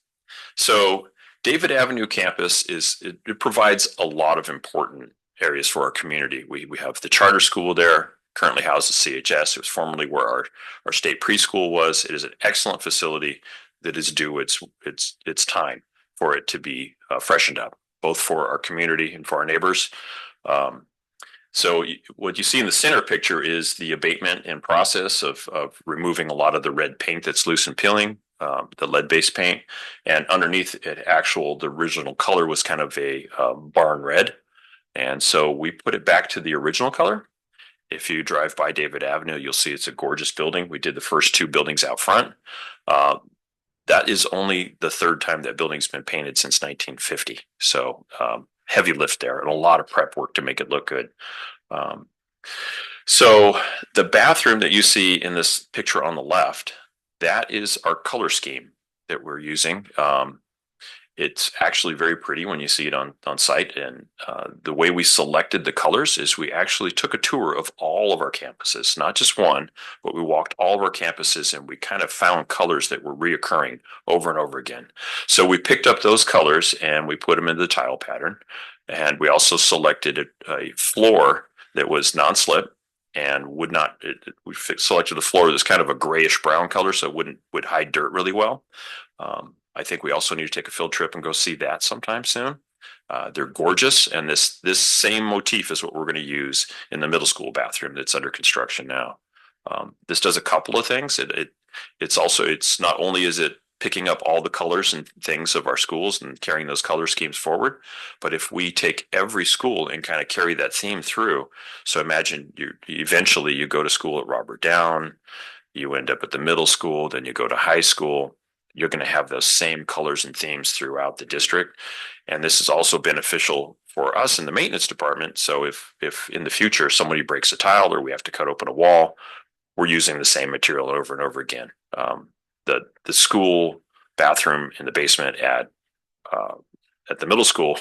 So David Avenue campus it provides a lot of important areas for our community. We have the charter school there, currently houses CHS. It was formerly where our state preschool was. It is an excellent facility that is due its time for it to be freshened up, both for our community and for our neighbors. So what you see in the center picture is the abatement and process of removing a lot of the red paint that's loose and peeling, the lead-based paint, and underneath it, the original color was kind of a barn red. And so we put it back to the original color. If you drive by David Avenue, you'll see it's a gorgeous building. We did the first 2 buildings out front. That is only the 3rd time that building's been painted since 1950. So heavy lift there and a lot of prep work to make it look good. So the bathroom that you see in this picture on the left, that is our color scheme that we're using. It's actually very pretty when you see it on site. And the way we selected the colors is we actually took a tour of all of our campuses, not just one, but we walked all of our campuses and we kind of found colors that were reoccurring over and over again. So we picked up those colors and we put them into the tile pattern. And we also selected a floor that was non-slip and would not, we selected a floor that's kind of a grayish brown color, so it would hide dirt really well. I think we also need to take a field trip and go see that sometime soon. They're gorgeous, and this same motif is what we're going to use in the middle school bathroom that's under construction now. This does a couple of things. It's not only is it picking up all the colors and things of our schools and carrying those color schemes forward, but if we take every school and kind of carry that theme through, so imagine eventually you go to school at Robert Down, you end up at the middle school, then you go to high school, you're going to have those same colors and themes throughout the district. And this is also beneficial for us in the maintenance department. So if in the future somebody breaks a tile or we have to cut open a wall, we're using the same material over and over again. The school bathroom in the basement at the middle school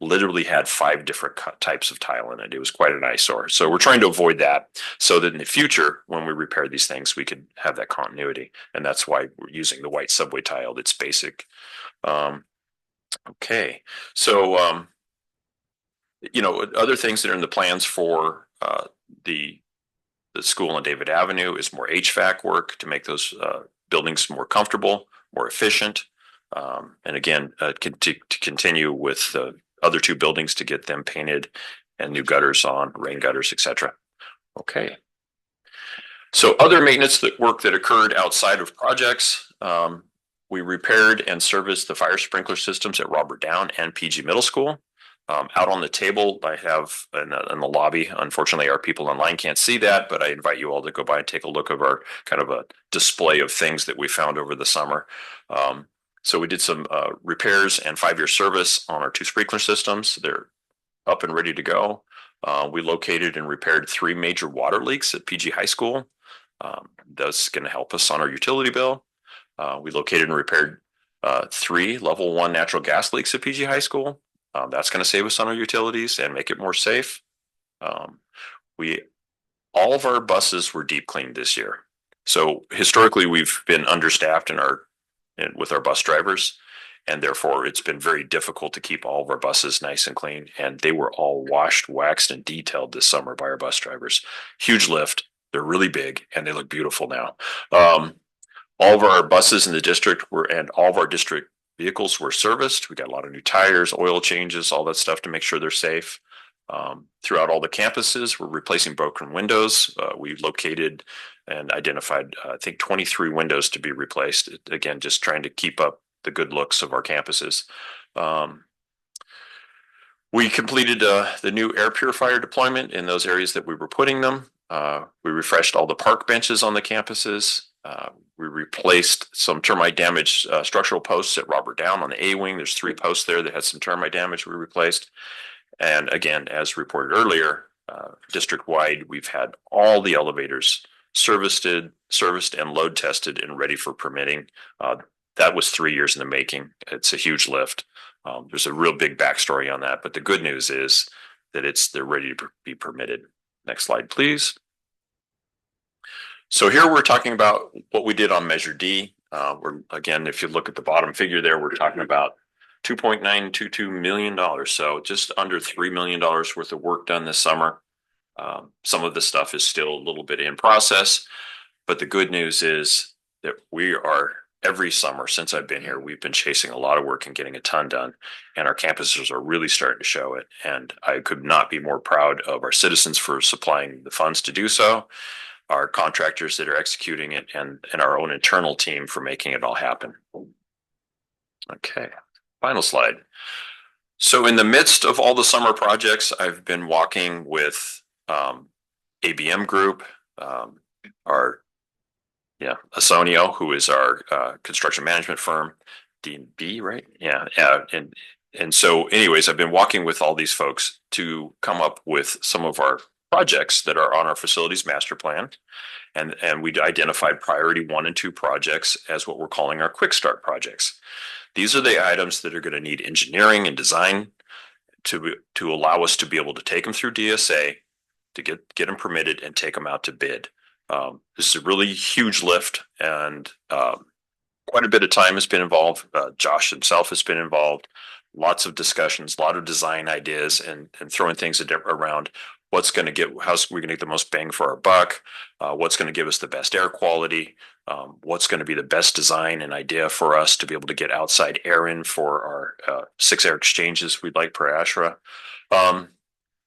literally had 5 different types of tile in it. It was quite an eyesore. So we're trying to avoid that so that in the future, when we repair these things, we could have that continuity. And that's why we're using the white subway tile that's basic. Okay. So, other things that are in the plans for the school on David Avenue is more HVAC work to make those buildings more comfortable, more efficient. And again, to continue with the other 2 buildings to get them painted and new gutters on, rain gutters, etc. Okay. So other maintenance work that occurred outside of projects, we repaired and serviced the fire sprinkler systems at Robert Down and PG Middle School. Out on the table, I have in the lobby. Unfortunately, our people online can't see that, but I invite you all to go by and take a look of our kind of a display of things that we found over the summer. So we did some repairs and 5-year service on our 2 sprinkler systems. They're up and ready to go. We located and repaired 3 major water leaks at PG High School. That's going to help us on our utility bill. We located and repaired 3 level 1 natural gas leaks at PG High School. That's going to save us on our utilities and make it more safe. All of our buses were deep cleaned this year. So historically, we've been understaffed in our and with our bus drivers. And therefore, it's been very difficult to keep all of our buses nice and clean. And they were all washed, waxed, and detailed this summer by our bus drivers. Huge lift. They're really big and they look beautiful now. All of our buses in the district and all of our district vehicles were serviced. We got a lot of new tires, oil changes, all that stuff to make sure they're safe. Throughout all the campuses, we're replacing broken windows. We located and identified, I think, 23 windows to be replaced. Again, just trying to keep up the good looks of our campuses. We completed the new air purifier deployment in those areas that we were putting them. We refreshed all the park benches on the campuses. We replaced some termite damaged structural posts at Robert Down on the A wing. There's 3 posts there that had some termite damage we replaced. And again, as reported earlier, district-wide, we've had all the elevators serviced and load tested and ready for permitting. That was 3 years in the making. It's a huge lift. There's a real big backstory on that, but the good news is that they're ready to be permitted. Next slide, please. So here we're talking about what we did on Measure D. Again, if you look at the bottom figure there, we're talking about $2.922 million. So just under $3 million worth of work done this summer. Some of the stuff is still a little bit in process, but the good news is that every summer since I've been here, we've been chasing a lot of work and getting a ton done, and our campuses are really starting to show it. And I could not be more proud of our citizens for supplying the funds to do so, our contractors that are executing it, and our own internal team for making it all happen. Okay, final slide. So in the midst of all the summer projects, I've been walking with ABM Group, Asonio, who is our construction management firm, D&B, right? Yeah. And so anyways, I've been walking with all these folks to come up with some of our projects that are on our facilities master plan. And we identified priority 1 and 2 projects as what we're calling our quick start projects. These are the items that are going to need engineering and design to allow us to be able to take them through DSA, to get them permitted and take them out to bid. This is a really huge lift, and quite a bit of time has been involved. Josh himself has been involved. Lots of discussions, a lot of design ideas, and throwing things around. How's we going to get the most bang for our buck? What's going to give us the best air quality? What's going to be the best design and idea for us to be able to get outside air in for our 6 air exchanges we'd like per ASHRA.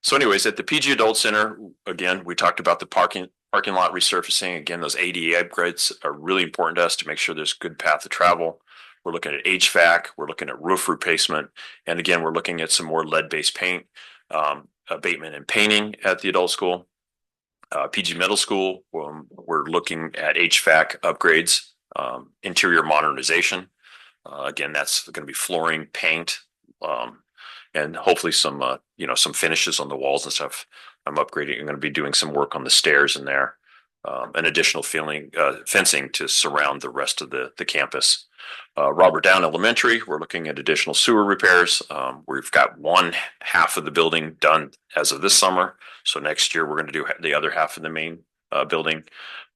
So anyways, at the PG Adult Center, again, we talked about the parking lot resurfacing. Again, those ADA upgrades are really important to us to make sure there's a good path of travel. We're looking at HVAC, we're looking at roof replacement, and again, we're looking at some more lead-based paint, abatement and painting at the adult school. PG Middle School, we're looking at HVAC upgrades, interior modernization. Again, that's going to be flooring, paint, and hopefully some finishes on the walls and stuff. I'm going to be doing some work on the stairs in there, and additional fencing to surround the rest of the campus. Robert Down Elementary, we're looking at additional sewer repairs. We've got one half of the building done as of this summer. So next year, we're going to do the other half of the main building.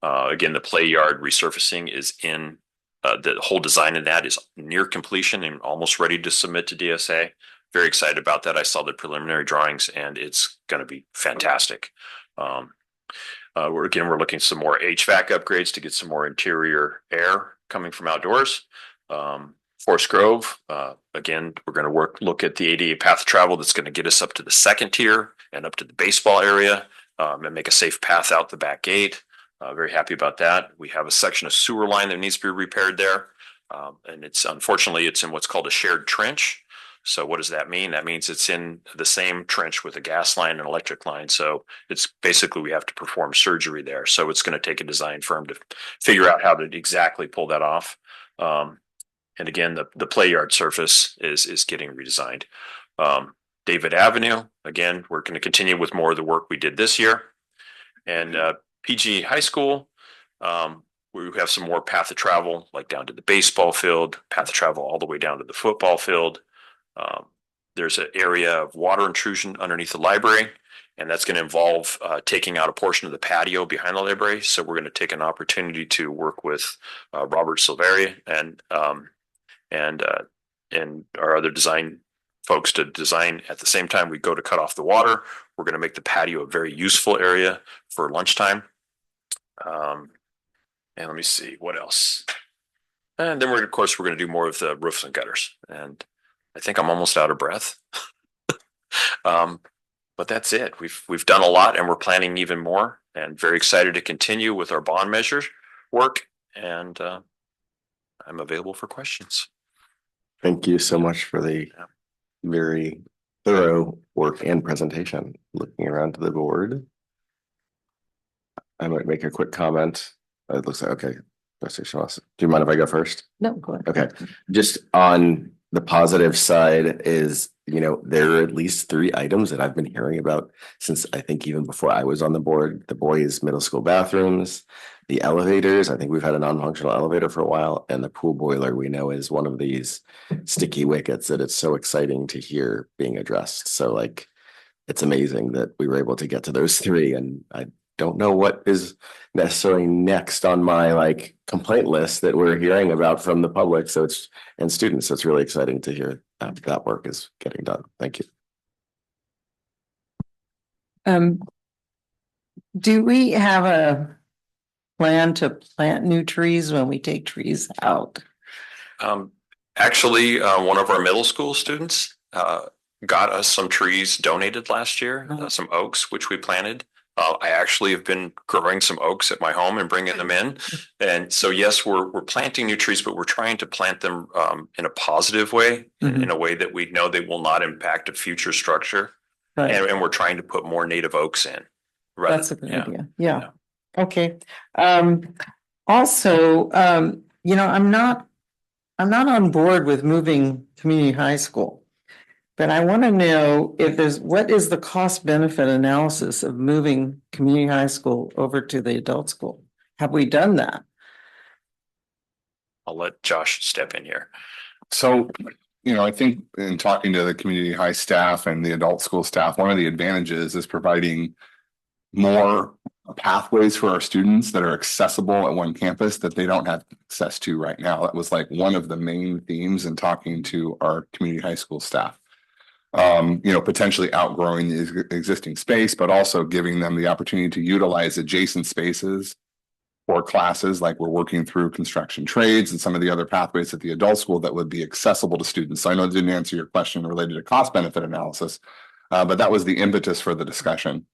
Again, the play yard resurfacing is in, the whole design of that is near completion and almost ready to submit to DSA. Very excited about that. I saw the preliminary drawings and it's going to be fantastic. We're looking at some more HVAC upgrades to get some more interior air coming from outdoors. Forest Grove, again, we're going to look at the ADA path of travel that's going to get us up to the 2nd tier and up to the baseball area, and make a safe path out the back gate. Very happy about that. We have a section of sewer line that needs to be repaired there. And unfortunately, it's in what's called a shared trench. So what does that mean? That means it's in the same trench with a gas line and electric line. So it's basically, we have to perform surgery there. So it's going to take a design firm to figure out how to exactly pull that off. And again, the play yard surface is getting redesigned. David Avenue, again, we're going to continue with more of the work we did this year. And PG High School, we have some more path of travel, like down to the baseball field, path of travel all the way down to the football field. There's an area of water intrusion underneath the library, And that's going to involve taking out a portion of the patio behind the library. So we're going to take an opportunity to work with Robert Silveri and our other design folks to design. At the same time, we go to cut off the water. We're going to make the patio a very useful area for lunchtime. And let me see what else. And then of course, we're going to do more of the roofs and gutters. And I think I'm almost out of breath. But that's it. We've done a lot, and we're planning even more, and very excited to continue with our bond measure work. And I'm available for questions. Thank you so much for the very thorough work and presentation. Looking around to the board, I might make a quick comment. It looks like, okay. Do you mind if I go first? No, go ahead. Okay, just on the positive side is, there are at least 3 items that I've been hearing about since I think even before I was on the board. The boys' middle school bathrooms, the elevators. I think we've had a non-functional elevator for a while, and the pool boiler we know is one of these sticky wickets that it's so exciting to hear being addressed. So it's amazing that we were able to get to those 3, and I don't know what is necessarily next on my complaint list that we're hearing about from the public. And students. So it's really exciting to hear that work is getting done. Thank you. Do we have a plan to plant new trees when we take trees out? Actually, one of our middle school students got us some trees donated last year, some oaks, which we planted. I actually have been growing some oaks at my home and bringing them in. And so, yes, we're planting new trees, but we're trying to plant them in a positive way, in a way that we know they will not impact a future structure. Right. And we're trying to put more native oaks in. Right. That's a good idea. Yeah. Okay. Also, I'm not on board with moving community high school. But I want to know what is the cost benefit analysis of moving community high school over to the adult school? Have we done that? I'll let Josh step in here. So, I think in talking to the community high staff and the adult school staff, one of the advantages is providing more pathways for our students that are accessible at one campus that they don't have access to right now. That was one of the main themes in talking to our community high school staff. Potentially outgrowing the existing space, but also giving them the opportunity to utilize adjacent spaces for classes, like we're working through construction trades and some of the other pathways at the adult school that would be accessible to students. So I know I didn't answer your question related to cost benefit analysis, but that was the impetus for the discussion.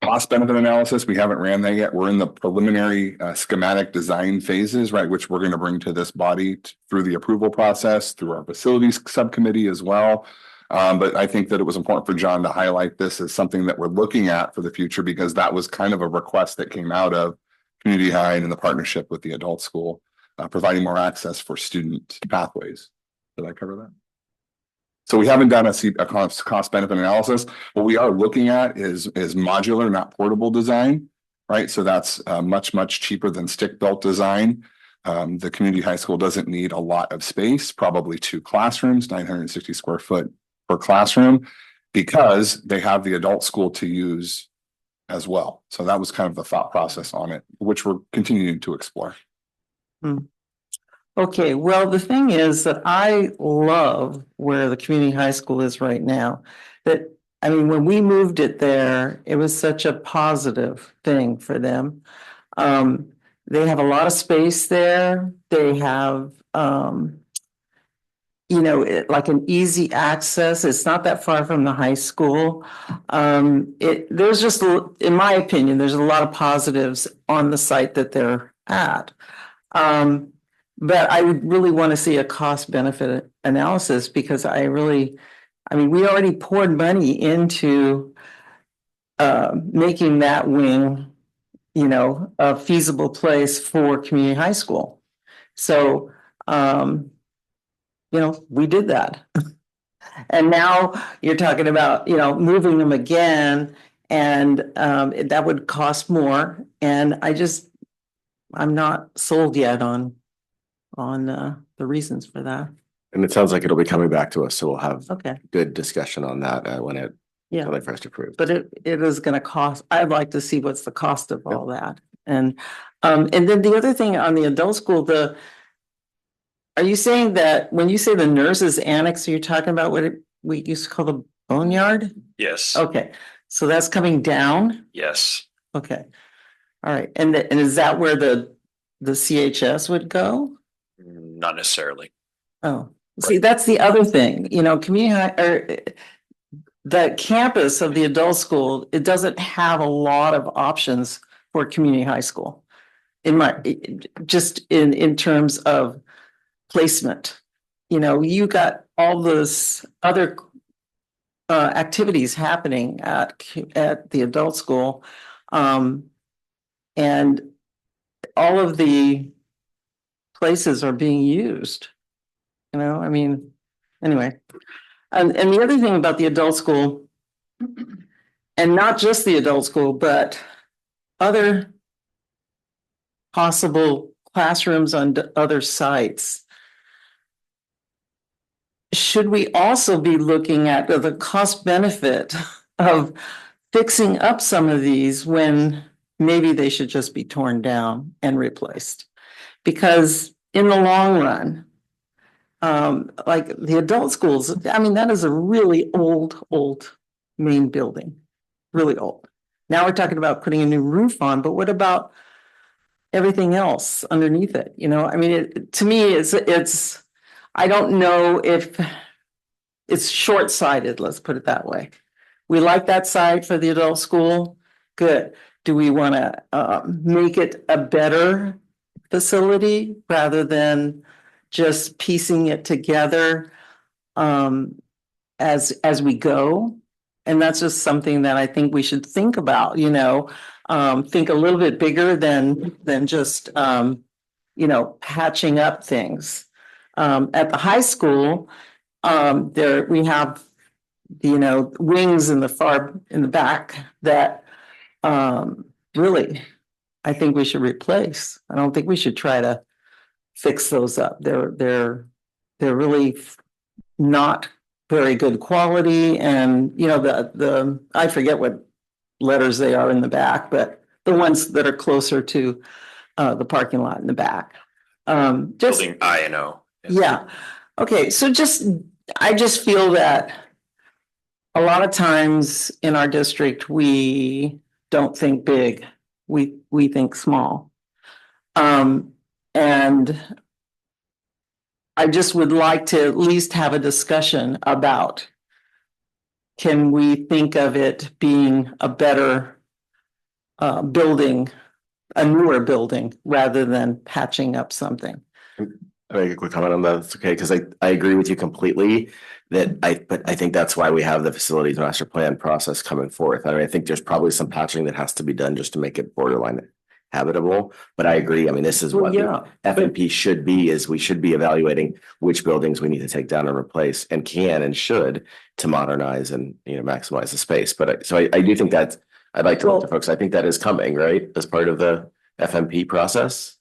Cost benefit analysis, we haven't ran that yet. We're in the preliminary schematic design phases, right, which we're going to bring to this body through the approval process, through our facilities subcommittee as well. But I think that it was important for John to highlight this as something that we're looking at for the future, because that was kind of a request that came out of community high and in the partnership with the adult school, providing more access for student pathways. Did I cover that? So we haven't done a cost benefit analysis. What we are looking at is modular, not portable design, right? So that's much cheaper than stick built design. The community high school doesn't need a lot of space, probably 2 classrooms, 960 square foot per classroom, because they have the adult school to use as well. So that was kind of the thought process on it, which we're continuing to explore. Okay, well, the thing is that I love where the community high school is right now. When we moved it there, it was such a positive thing for them. They have a lot of space there. They have, an easy access. It's not that far from the high school. There's just, in my opinion, there's a lot of positives on the site that they're at. But I would really want to see a cost benefit analysis, because we already poured money into making that wing, a feasible place for community high school. So, we did that. And now you're talking about, moving them again, and that would cost more. And I'm not sold yet on the reasons for that. And it sounds like it'll be coming back to us, so we'll have Okay. good discussion on that when it Yeah. until they first approved. But it is gonna cost, I'd like to see what's the cost of all that. And then the other thing on the adult school, are you saying that when you say the nurses annex, you're talking about what we used to call the boneyard? Yes, Okay, so that's coming down? yes. Okay. All right, and is that where the CHS would go? Not necessarily. Oh, see, that's the other thing, you know, the campus of the adult school, it doesn't have a lot of options for community high school. Just in terms of placement. You know, you got all this other activities happening at the adult school. And all of the places are being used. You know, I mean, anyway. And the other thing about the adult school, and not just the adult school, but other possible classrooms on other sites. Should we also be looking at the cost benefit of fixing up some of these when maybe they should just be torn down and replaced? Because in the long run, like the adult schools, I mean, that is a really old main building, really old. Now we're talking about putting a new roof on, but what about everything else underneath it? You know, I mean, to me, it's, I don't know if it's short-sighted, let's put it that way. We like that site for the adult school, good. Do we want to make it a better facility rather than just piecing it together as we go? And that's just something that I think we should think about, you know, think a little bit bigger than just you know, patching up things. At the high school, there we have, you know, wings in the back that really I think we should replace. I don't think we should try to fix those up. They're really not very good quality, and you know, the I forget what letters they are in the back, but the ones that are closer to the parking lot in the back. Just Building I and O. yeah. Okay, so I just feel that a lot of times in our district, we don't think big, we think small. And I just would like to at least have a discussion about, can we think of it being a better building, a newer building, rather than patching up something? I make a quick comment on that. It's okay, because I agree with you completely but I think that's why we have the facilities master plan process coming forth. I mean, I think there's probably some patching that has to be done just to make it borderline habitable, but I agree. I mean, this is what FNP should be, is we should be evaluating which buildings we need to take down and replace, and can and should, to modernize and, you know, maximize the space. But I do think that I'd like to look to folks. I think that is coming, right, as part of the FMP process.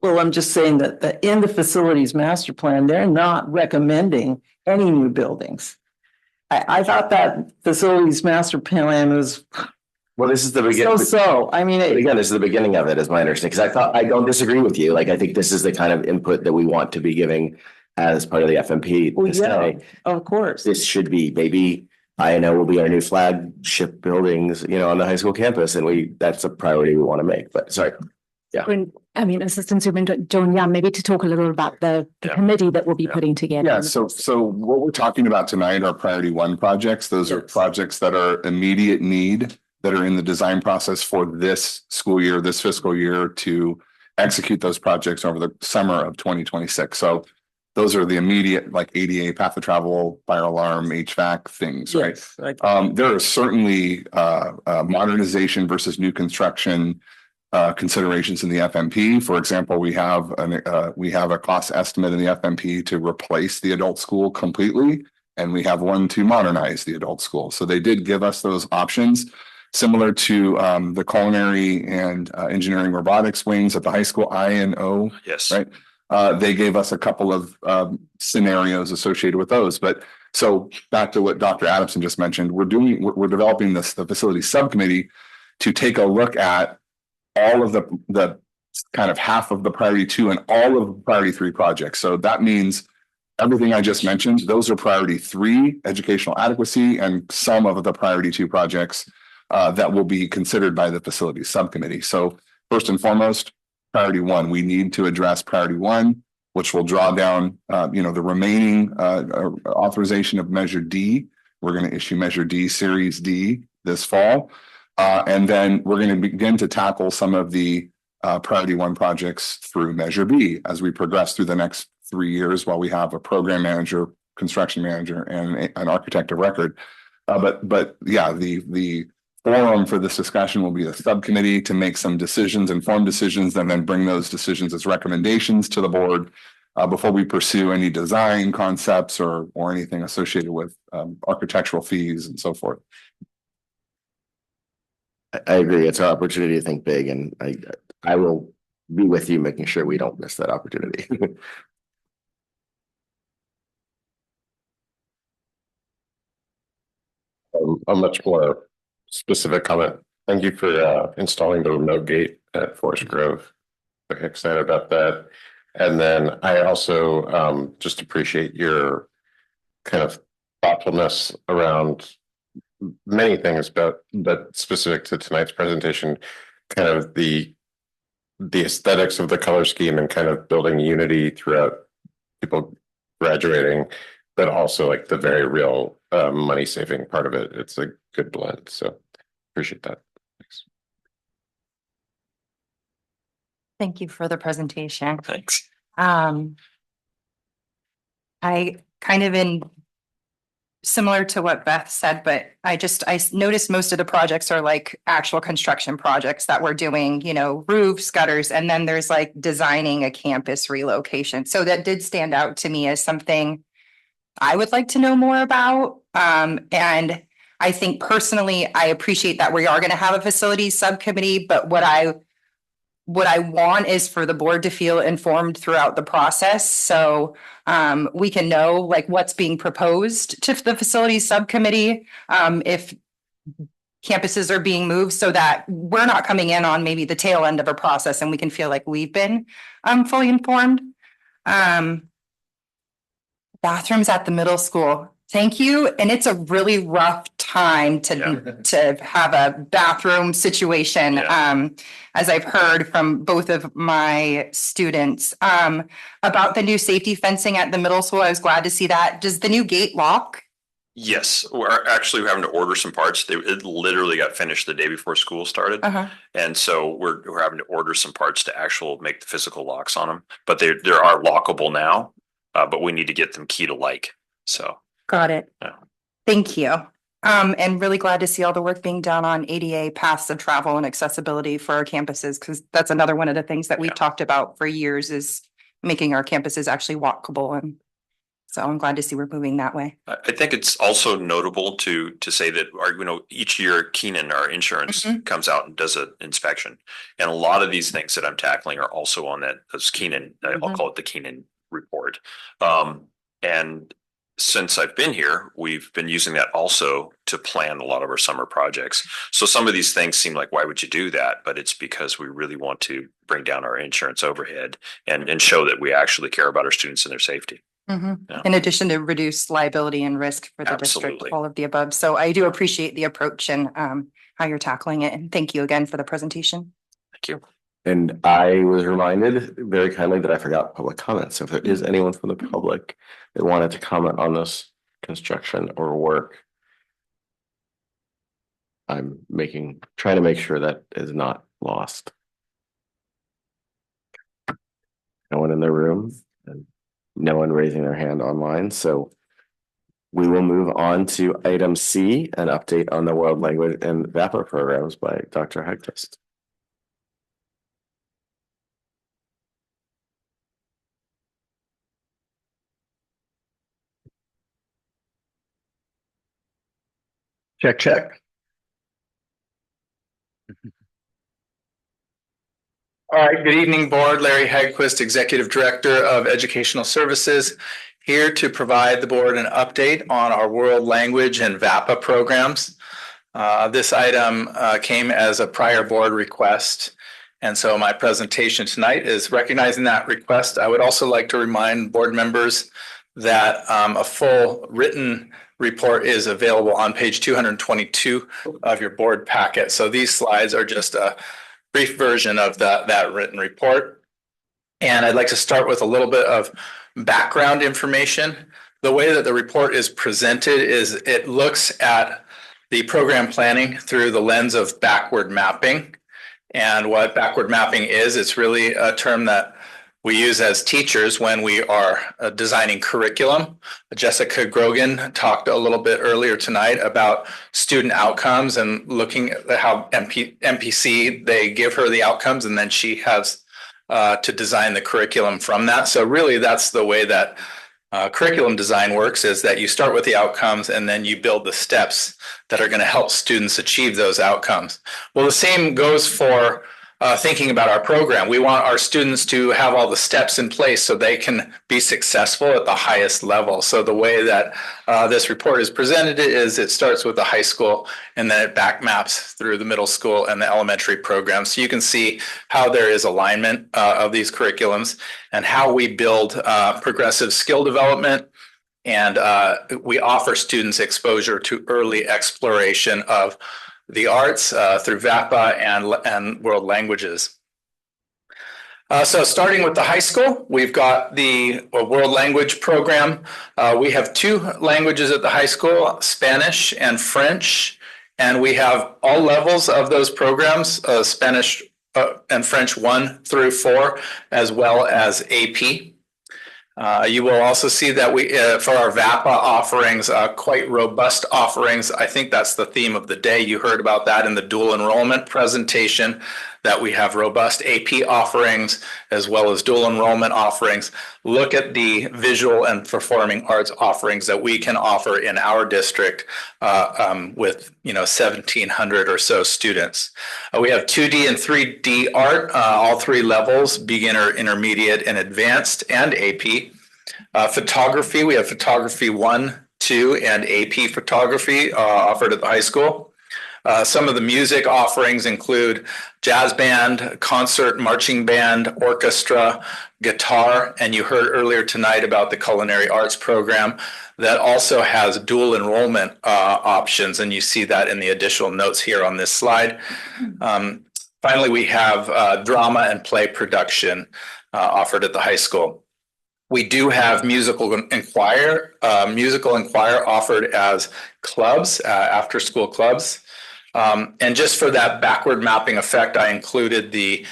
Well, I'm just saying that in the facilities master plan, they're not recommending any new buildings. I thought that facilities master plan was, well, this is the beginning. I mean, again, this is the beginning of it, is my understanding, because I don't disagree with you. Like, I think this is the kind of input that we want to be giving as part of the FMP. Well, yeah, of course. This should be, maybe INO will be our new flagship buildings, you know, on the high school campus, and that's a priority we want to make. But sorry. Yeah. I mean, Assistant Superintendent Joan Young, maybe to talk a little about the committee that we'll be putting together. Yeah, so what we're talking about tonight are priority one projects. Those are projects that are immediate need, that are in the design process for this school year, this fiscal year, to execute those projects over the summer of 2026. So those are the immediate, like ADA, path of travel, fire alarm, HVAC things, right? There are certainly modernization versus new construction considerations in the FMP. For example, we have a cost estimate in the FMP to replace the adult school completely, and we have one to modernize the adult school. So they did give us those options, similar to the culinary and engineering robotics wings at the high school, I&O. Yes. Right. They gave us a couple of scenarios associated with those, but So back to what Dr. Adamson just mentioned, we're developing the facility subcommittee to take a look at all of the kind of half of the priority 2 and all of the priority 3 projects. So that means everything I just mentioned, those are priority 3, educational adequacy, and some of the priority 2 projects that will be considered by the facility subcommittee. So first and foremost, priority 1, we need to address priority 1, which will draw down, the remaining authorization of Measure D. We're going to issue Measure D, Series D this fall. And then we're going to begin to tackle some of the priority 1 projects through Measure B as we progress through the next 3 years while we have a program manager, construction manager, and an architect of record. But yeah, the forum for this discussion will be the subcommittee to make some decisions, informed decisions, and then bring those decisions as recommendations to the board before we pursue any design concepts or anything associated with architectural fees and so forth. I agree. It's our opportunity to think big, and I will be with you making sure we don't miss that opportunity. A much more specific comment. Thank you for installing the remote gate at Forest Grove. Very excited about that. And then I also just appreciate your kind of thoughtfulness around many things, but specific to tonight's presentation, kind of the aesthetics of the color scheme and kind of building unity throughout people graduating, but also like the very real money saving part of it. It's a good blend. So appreciate that. Thanks. Thank you for the presentation. Thanks. I kind of similar to what Beth said, but I noticed most of the projects are like actual construction projects that we're doing, roofs, gutters, and then there's like designing a campus relocation. So that did stand out to me as something I would like to know more about. And I think personally, I appreciate that we are going to have a facilities subcommittee, but what I want is for the board to feel informed throughout the process. So we can know like what's being proposed to the facilities subcommittee, if campuses are being moved, so that we're not coming in on maybe the tail end of a process and we can feel like we've been fully informed. Bathrooms at the middle school. Thank you. And it's a really rough time to have a bathroom situation, as I've heard from both of my students. About the new safety fencing at the middle school, I was glad to see that. Does the new gate lock? Yes, we're having to order some parts. It literally got finished the day before school started. And so we're having to order some parts to make the physical locks on them. But they are lockable now, but we need to get them key to like. So. Got it. Yeah. Thank you. And really glad to see all the work being done on ADA paths of travel and accessibility for our campuses, because that's another one of the things that we've talked about for years is making our campuses actually walkable. And so I'm glad to see we're moving that way. I think it's also notable to say that each year Keenan, our insurance, comes out and does an inspection, and a lot of these things that I'm tackling are also on those Keenan. I'll call it the Keenan report. And since I've been here, we've been using that also to plan a lot of our summer projects. So some of these things seem like, why would you do that? But it's because we really want to bring down our insurance overhead and show that we actually care about our students and their safety. Yeah. In addition to reduce liability and risk for the district, all of the above. So I do appreciate the approach and how you're tackling it. And thank you again for the presentation. Thank you. And I was reminded very kindly that I forgot public comments. So if there is anyone from the public that wanted to comment on this construction or work, I'm trying to make sure that is not lost. No one in the room and no one raising their hand online. So we will move on to item C, an update on the world language and VAPA programs by Dr. Hegquist. Check, check. All right, good evening, board. Larry Hegquist, Executive Director of Educational Services here to provide the board an update on our world language and VAPA programs. This item came as a prior board request. And so my presentation tonight is recognizing that request. I would also like to remind board members that a full written report is available on page 222 of your board packet. So these slides are just a brief version of that written report. And I'd like to start with a little bit of background information. The way that the report is presented is it looks at the program planning through the lens of backward mapping. And what backward mapping is, it's really a term that we use as teachers when we are designing curriculum. Jessica Grogan talked a little bit earlier tonight about student outcomes and looking at how MPC, they give her the outcomes and then she has to design the curriculum from that. So really that's the way that curriculum design works, is that you start with the outcomes and then you build the steps that are going to help students achieve those outcomes. Well, the same goes for thinking about our program. We want our students to have all the steps in place so they can be successful at the highest level. So the way that this report is presented is it starts with the high school and then it back maps through the middle school and the elementary program. So you can see how there is alignment of these curriculums and how we build progressive skill development. And we offer students exposure to early exploration of the arts through VAPA and world languages. So starting with the high school, we've got the world language program. We have 2 languages at the high school, Spanish and French, and we have all levels of those programs, Spanish and French 1 through 4, as well as AP. You will also see that we, for our VAPA offerings, quite robust offerings. I think that's the theme of the day. You heard about that in the dual enrollment presentation, that we have robust AP offerings as well as dual enrollment offerings. Look at the visual and performing arts offerings that we can offer in our district with 1,700 or so students. We have 2D and 3D art, all 3 levels, beginner, intermediate, and advanced, and AP. Photography, we have photography 1, 2, and AP photography offered at the high school. Some of the music offerings include jazz band, concert, marching band, orchestra, guitar, and you heard earlier tonight about the culinary arts program that also has dual enrollment options, and you see that in the additional notes here on this slide. Finally, we have drama and play production offered at the high school. We do have musical inquire offered as clubs, after school clubs. And just for that backward mapping effect, I included the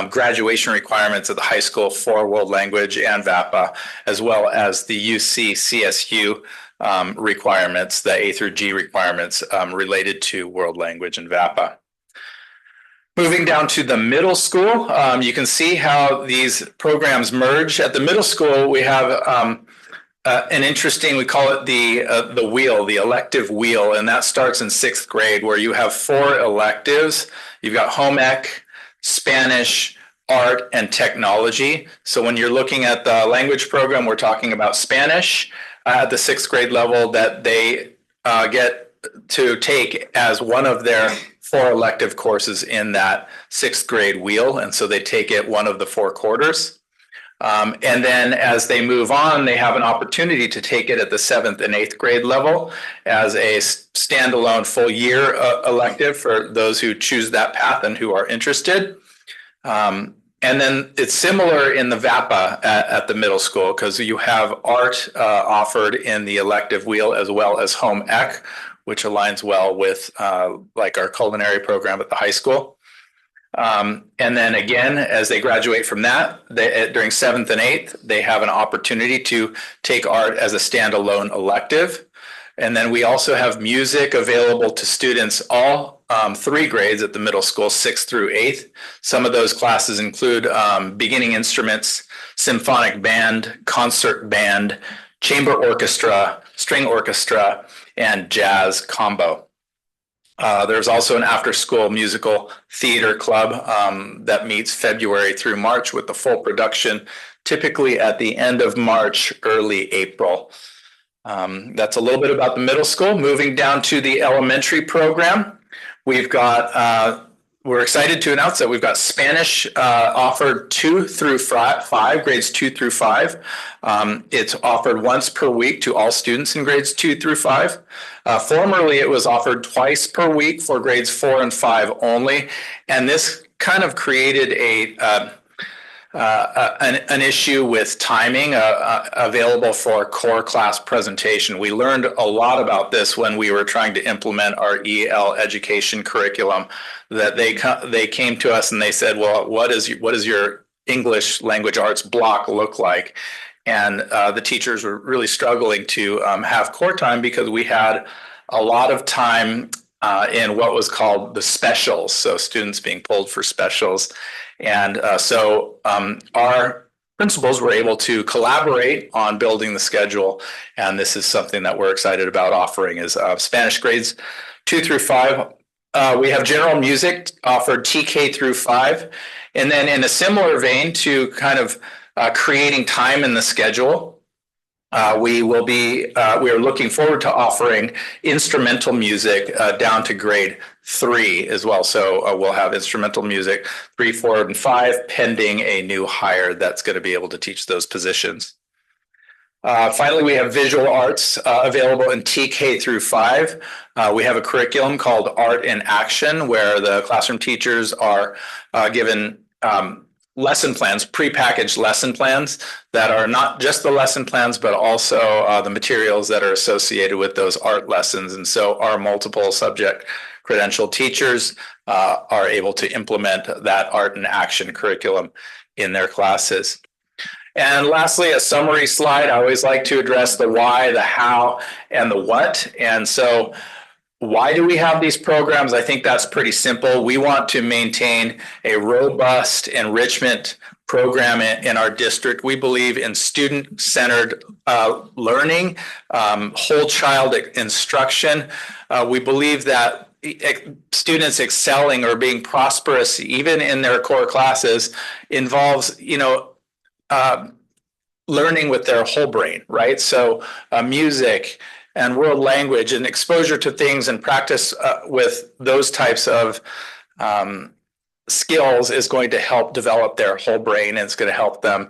graduation requirements of the high school for world language and VAPA, as well as the UC CSU requirements, the A through G requirements related to world language and VAPA. Moving down to the middle school, you can see how these programs merge. At the middle school, we have an interesting, we call it the wheel, the elective wheel, and that starts in 6th grade, where you have 4 electives. You've got home ec, Spanish, art, and technology. So when you're looking at the language program, we're talking about Spanish at the 6th grade level that they get to take as one of their 4 elective courses in that 6th grade wheel. And so they take it one of the 4 quarters. And then as they move on, they have an opportunity to take it at the 7th and 8th grade level as a standalone full year elective for those who choose that path and who are interested. And then it's similar in the VAPA at the middle school, because you have art offered in the elective wheel as well as home ec, which aligns well with like our culinary program at the high school. And then again, as they graduate from that, during 7th and 8th, they have an opportunity to take art as a standalone elective. And then we also have music available to students all 3 grades at the middle school, 6th through 8th. Some of those classes include beginning instruments, symphonic band, concert band, chamber orchestra, string orchestra, and jazz combo. There's also an after-school musical theater club that meets February through March with the full production typically at the end of March, early April. That's a little bit about the middle school. Moving down to the elementary program, we've got, we're excited to announce that we've got Spanish offered 2 through 5, grades 2 through 5. It's offered once per week to all students in grades 2 through 5. Formerly, it was offered twice per week for grades 4 and 5 only. And this kind of created an issue with timing available for core class presentation. We learned a lot about this when we were trying to implement our EL education curriculum, that they came to us and they said, well, what is your English language arts block look like? And the teachers were really struggling to have core time because we had a lot of time in what was called the specials, so students being pulled for specials. And so our principals were able to collaborate on building the schedule, and this is something that we're excited about offering is Spanish grades 2 through 5. We have general music offered TK through 5, and then in a similar vein to kind of creating time in the schedule, we are looking forward to offering instrumental music down to grade 3 as well. So we'll have instrumental music 3, 4, and 5 pending a new hire that's going to be able to teach those positions. Finally, we have visual arts available in TK through 5. We have a curriculum called Art in Action, where the classroom teachers are given lesson plans, prepackaged lesson plans that are not just the lesson plans, but also the materials that are associated with those art lessons. And so our multiple subject credential teachers are able to implement that Art in Action curriculum in their classes. And lastly, a summary slide. I always like to address the why, the how, and the what. And so why do we have these programs? I think that's pretty simple. We want to maintain a robust enrichment program in our district. We believe in student-centered learning, whole child instruction. We believe that students excelling or being prosperous, even in their core classes, involves, learning with their whole brain, right? So music and world language and exposure to things and practice with those types of skills is going to help develop their whole brain, and it's going to help them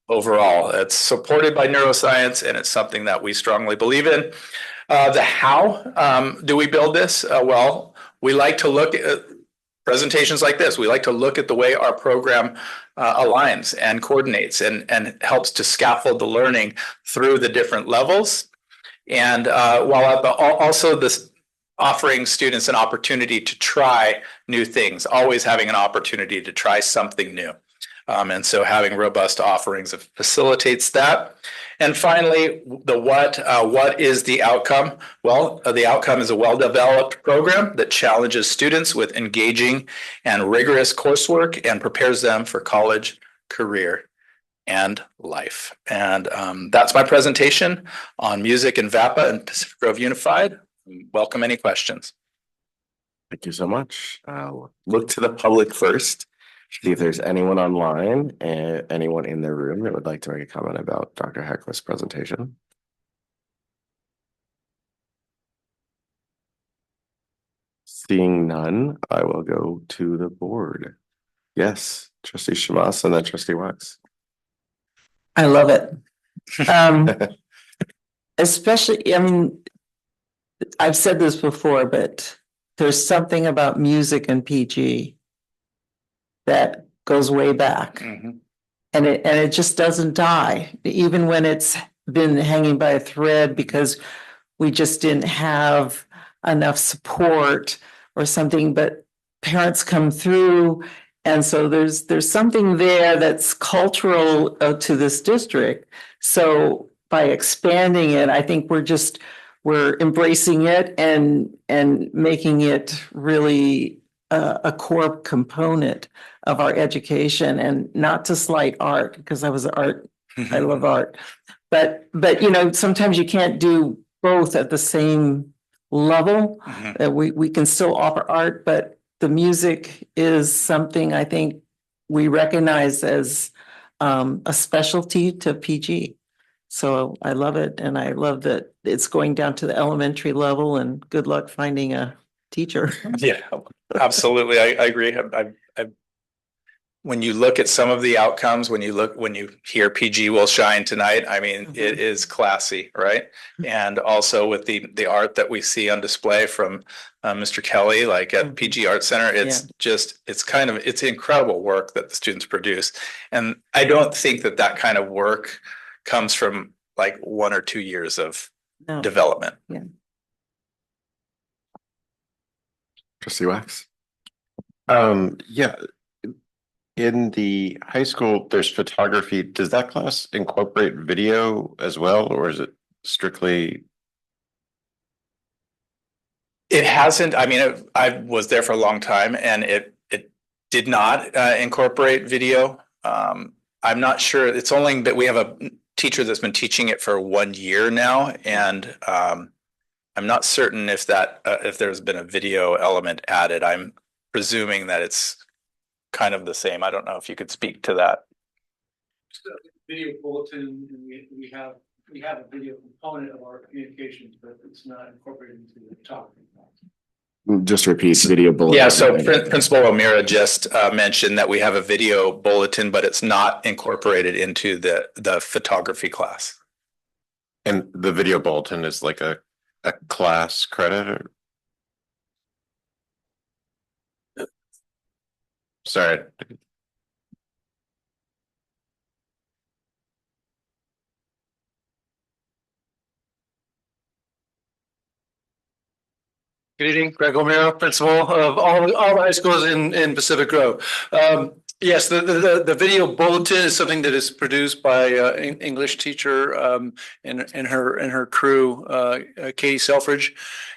overall. It's supported by neuroscience, and it's something that we strongly believe in. The how do we build this? Well, we like to look at presentations like this. We like to look at the way our program aligns and coordinates and helps to scaffold the learning through the different levels. And while also this offering students an opportunity to try new things, always having an opportunity to try something new. And so having robust offerings facilitates that. And finally, the what is the outcome? Well, the outcome is a well-developed program that challenges students with engaging and rigorous coursework and prepares them for college, career, and life. And that's my presentation on music and VAPA and Pacific Grove Unified. Welcome any questions. Thank you so much. I'll look to the public first, see if there's anyone online and anyone in the room that would like to make a comment about Dr. Heckler's presentation. Seeing none, I will go to the board. Yes, Trustee Shamas and then Trustee Wax. I love it. Especially, I mean, I've said this before, but there's something about music and PG that goes way back. And it just doesn't die, even when it's been hanging by a thread because we just didn't have enough support or something, but parents come through. And so there's something there that's cultural to this district. So by expanding it, I think we're embracing it and making it really a core component of our education, and not to slight art, because I was art, I love art. But sometimes you can't do both at the same level. We can still offer art, but the music is something I think we recognize as a specialty to PG. So I love it, and I love that it's going down to the elementary level, and good luck finding a teacher. Yeah, absolutely. I agree. When you look at some of the outcomes, when you hear PG will shine tonight, I mean, it is classy, right? And also with the art that we see on display from Mr. Kelly, like at PG Art Center, it's incredible work that the students produce. And I don't think that kind of work comes from like 1 or 2 years of development. Yeah. Trustee Wax? Yeah. In the high school, there's photography. Does that class incorporate video as well, or is it strictly? It hasn't. I mean, I was there for a long time, and it did not incorporate video. I'm not sure. It's only that we have a teacher that's been teaching it for 1 year now, and I'm not certain if there's been a video element added. I'm presuming that it's kind of the same. I don't know if you could speak to that. Video bulletin, and we have a video component of our communications, but it's not incorporated into the topic. Just repeat video bulletin. Yeah, so Principal O'Meara just mentioned that we have a video bulletin, but it's not incorporated into the photography class. And the video bulletin is like a class credit, or? Sorry. Good evening, Greg O'Meara, principal of all the high schools in Pacific Grove. Yes, the video bulletin is something that is produced by an English teacher in her crew, Katie Selfridge.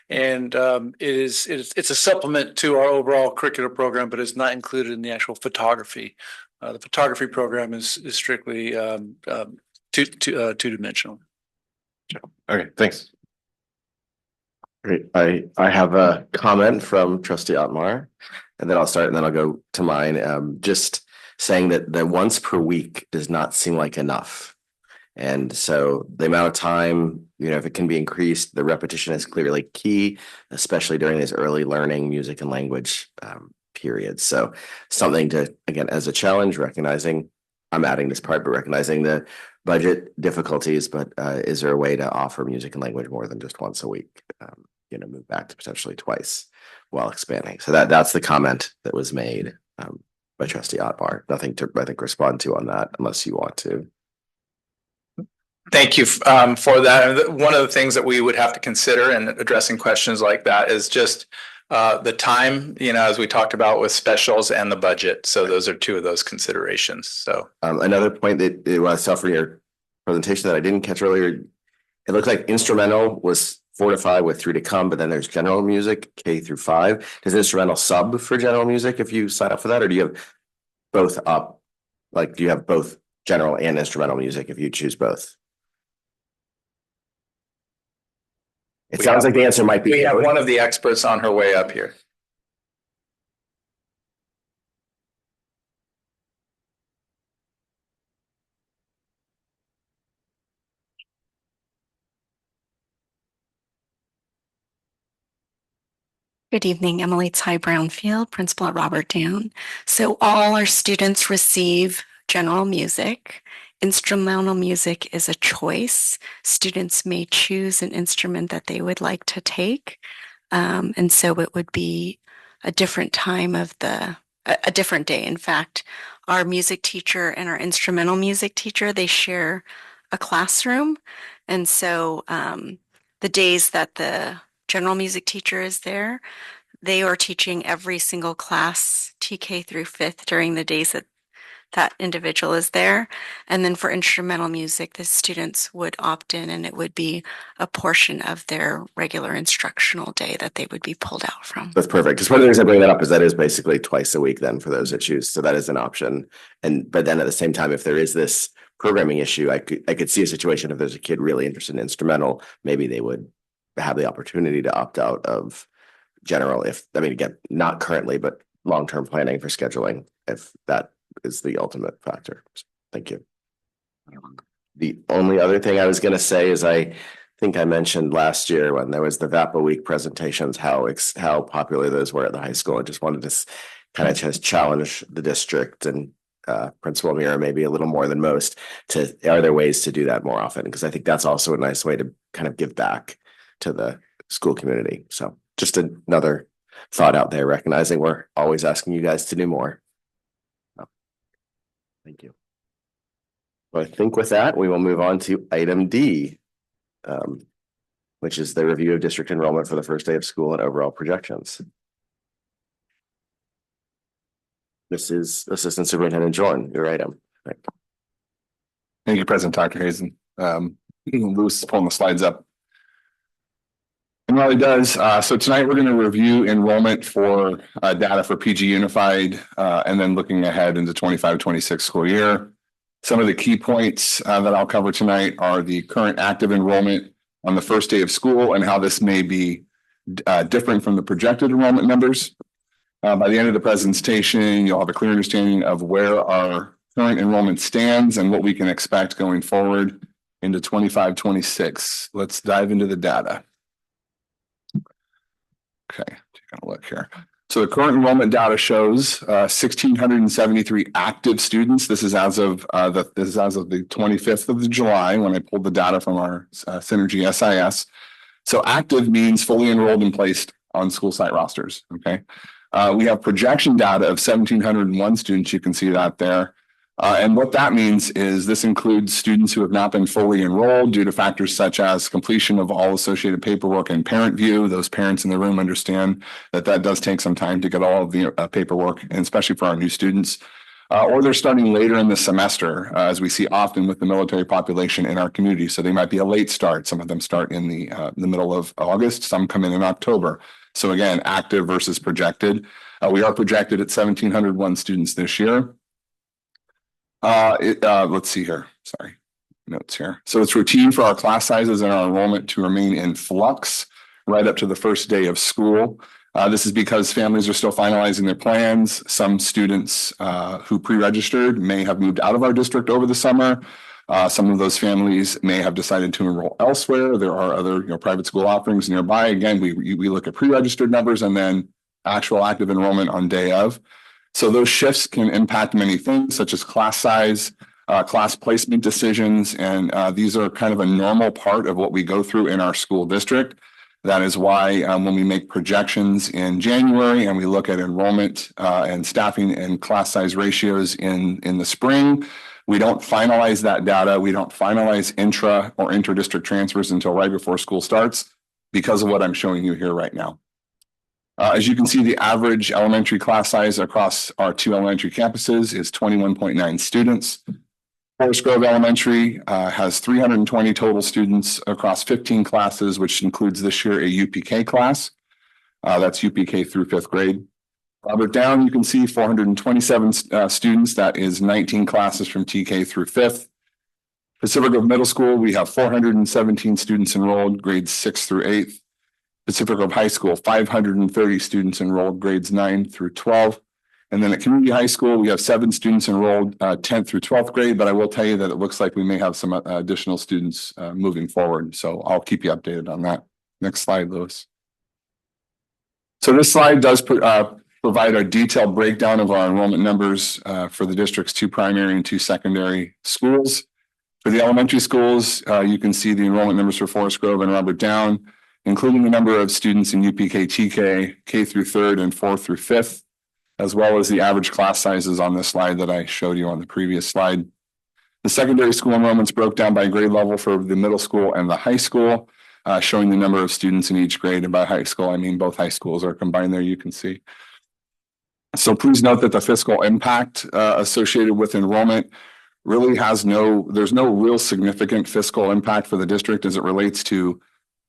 And it's a supplement to our overall curricular program, but it's not included in the actual photography. The photography program is strictly two-dimensional. Okay, thanks. Great. I have a comment from Trustee Otmar, and then I'll start, and then I'll go to mine. Just saying that once per week does not seem like enough. And so the amount of time, if it can be increased, the repetition is clearly key, especially during these early learning music and language periods. So something to, again, as a challenge, recognizing, I'm adding this part, but recognizing the budget difficulties, but is there a way to offer music and language more than just once a week? Move back to potentially twice while expanding. So that's the comment that was made by Trustee Otmar. Nothing to, I think, respond to on that unless you want to. Thank you for that. One of the things that we would have to consider in addressing questions like that is just the time, as we talked about with specials and the budget. So those are two of those considerations. So another point that I saw from your presentation that I didn't catch earlier, it looked like instrumental was 4 to 5 with 3 to come, but then there's general music K through 5. Does instrumental sub for general music if you sign up for that, or do you have both up? Like, do you have both general and instrumental music if you choose both? It sounds like the answer might be. We have one of the experts on her way up here. Good evening, Emily Ty Brownfield, principal at Robert Down. So all our students receive general music. Instrumental music is a choice. Students may choose an instrument that they would like to take. And so it would be a different time of a different day. In fact, our music teacher and our instrumental music teacher, they share a classroom. And so the days that the general music teacher is there, they are teaching every single class, TK through 5th, during the days that individual is there. And then for instrumental music, the students would opt in, and it would be a portion of their regular instructional day that they would be pulled out from. That's perfect. Because one of the reasons I bring that up is that is basically twice a week then for those that choose. So that is an option. But then at the same time, if there is this programming issue, I could see a situation if there's a kid really interested in instrumental, maybe they would have the opportunity to opt out of general. Again, not currently, but long-term planning for scheduling, if that is the ultimate factor. Thank you. The only other thing I was going to say is I think I mentioned last year when there was the VAPA week presentations, how popular those were at the high school. I just wanted to kind of just challenge the district and Principal Mira maybe a little more than most are there ways to do that more often? Because I think that's also a nice way to kind of give back to the school community. So just another thought out there, recognizing we're always asking you guys to do more. Thank you. Well, I think with that, we will move on to item D, which is the review of district enrollment for the first day of school and overall projections. This is Assistant Superintendent Jordan, your item. Thank you, President Dr. Hazen. Lewis is pulling the slides up. And while he does, so tonight we're going to review enrollment for data for PG Unified and then looking ahead into 25-26 school year. Some of the key points that I'll cover tonight are the current active enrollment on the first day of school and how this may be different from the projected enrollment numbers. By the end of the presentation, you'll have a clear understanding of where our current enrollment stands and what we can expect going forward into 25-26. Let's dive into the data. Okay, taking a look here. So the current enrollment data shows 1,673 active students. This is as of the 25th of July when I pulled the data from our Synergy SIS. So active means fully enrolled and placed on school site rosters. Okay. We have projection data of 1,701 students. You can see that there. And what that means is this includes students who have not been fully enrolled due to factors such as completion of all associated paperwork and parent view. Those parents in the room understand that does take some time to get all of the paperwork, and especially for our new students. Or they're starting later in the semester, as we see often with the military population in our community. So they might be a late start. Some of them start in the middle of August. Some come in October. So again, active versus projected. We are projected at 1,701 students this year. Let's see here. Sorry, notes here. So it's routine for our class sizes and our enrollment to remain in flux right up to the first day of school. This is because families are still finalizing their plans. Some students who pre-registered may have moved out of our district over the summer. Some of those families may have decided to enroll elsewhere. There are other private school offerings nearby. Again, we look at pre-registered numbers and then actual active enrollment on day of. So those shifts can impact many things such as class size, class placement decisions, and these are kind of a normal part of what we go through in our school district. That is why when we make projections in January and we look at enrollment and staffing and class size ratios in the spring, we don't finalize that data. We don't finalize intra or inter-district transfers until right before school starts because of what I'm showing you here right now. As you can see, the average elementary class size across our two elementary campuses is 21.9 students. Forest Grove Elementary has 320 total students across 15 classes, which includes this year a UPK class. That's UPK through 5th grade. Robert Down, you can see 427 students. That is 19 classes from TK through 5th. Pacific Grove Middle School, we have 417 students enrolled, grades 6 through 8th. Pacific Grove High School, 530 students enrolled, grades 9 through 12. And then at Community High School, we have 7 students enrolled, 10th through 12th grade, but I will tell you that it looks like we may have some additional students moving forward. So I'll keep you updated on that. Next slide, Lewis. So this slide does provide a detailed breakdown of our enrollment numbers for the district's 2 primary and 2 secondary schools. For the elementary schools, you can see the enrollment numbers for Forest Grove and Robert Down, including the number of students in UPK, TK, K through 3rd and 4th through 5th, as well as the average class sizes on this slide that I showed you on the previous slide. The secondary school enrollments broke down by grade level for the middle school and the high school, showing the number of students in each grade. And by high school, I mean both high schools are combined there, you can see. So please note that the fiscal impact associated with enrollment really there's no real significant fiscal impact for the district as it relates to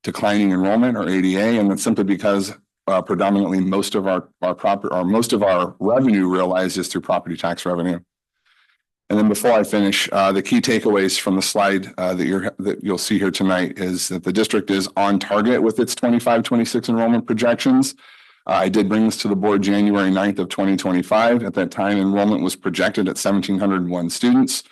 declining enrollment or ADA, and that's simply because predominantly most of our revenue realized is through property tax revenue. And then before I finish, the key takeaways from the slide that you'll see here tonight is that the district is on target with its 25-26 enrollment projections. I did bring this to the board January 9th of 2025. At that time, enrollment was projected at 1,701 students.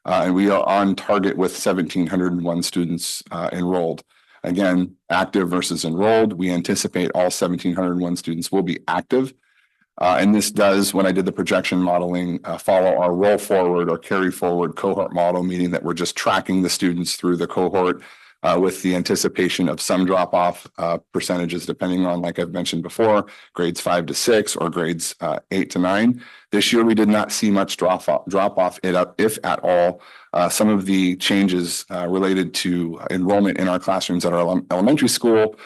And we are on target with 1,701 students enrolled. Again, active versus enrolled. We anticipate all 1,701 students will be active. And this does, when I did the projection modeling, follow our roll forward or carry forward cohort model, meaning that we're just tracking the students through the cohort with the anticipation of some drop off percentages, depending on, like I've mentioned before, grades 5 to 6 or grades 8 to 9. This year, we did not see much drop off, if at all. Some of the changes related to enrollment in our classrooms at our elementary school.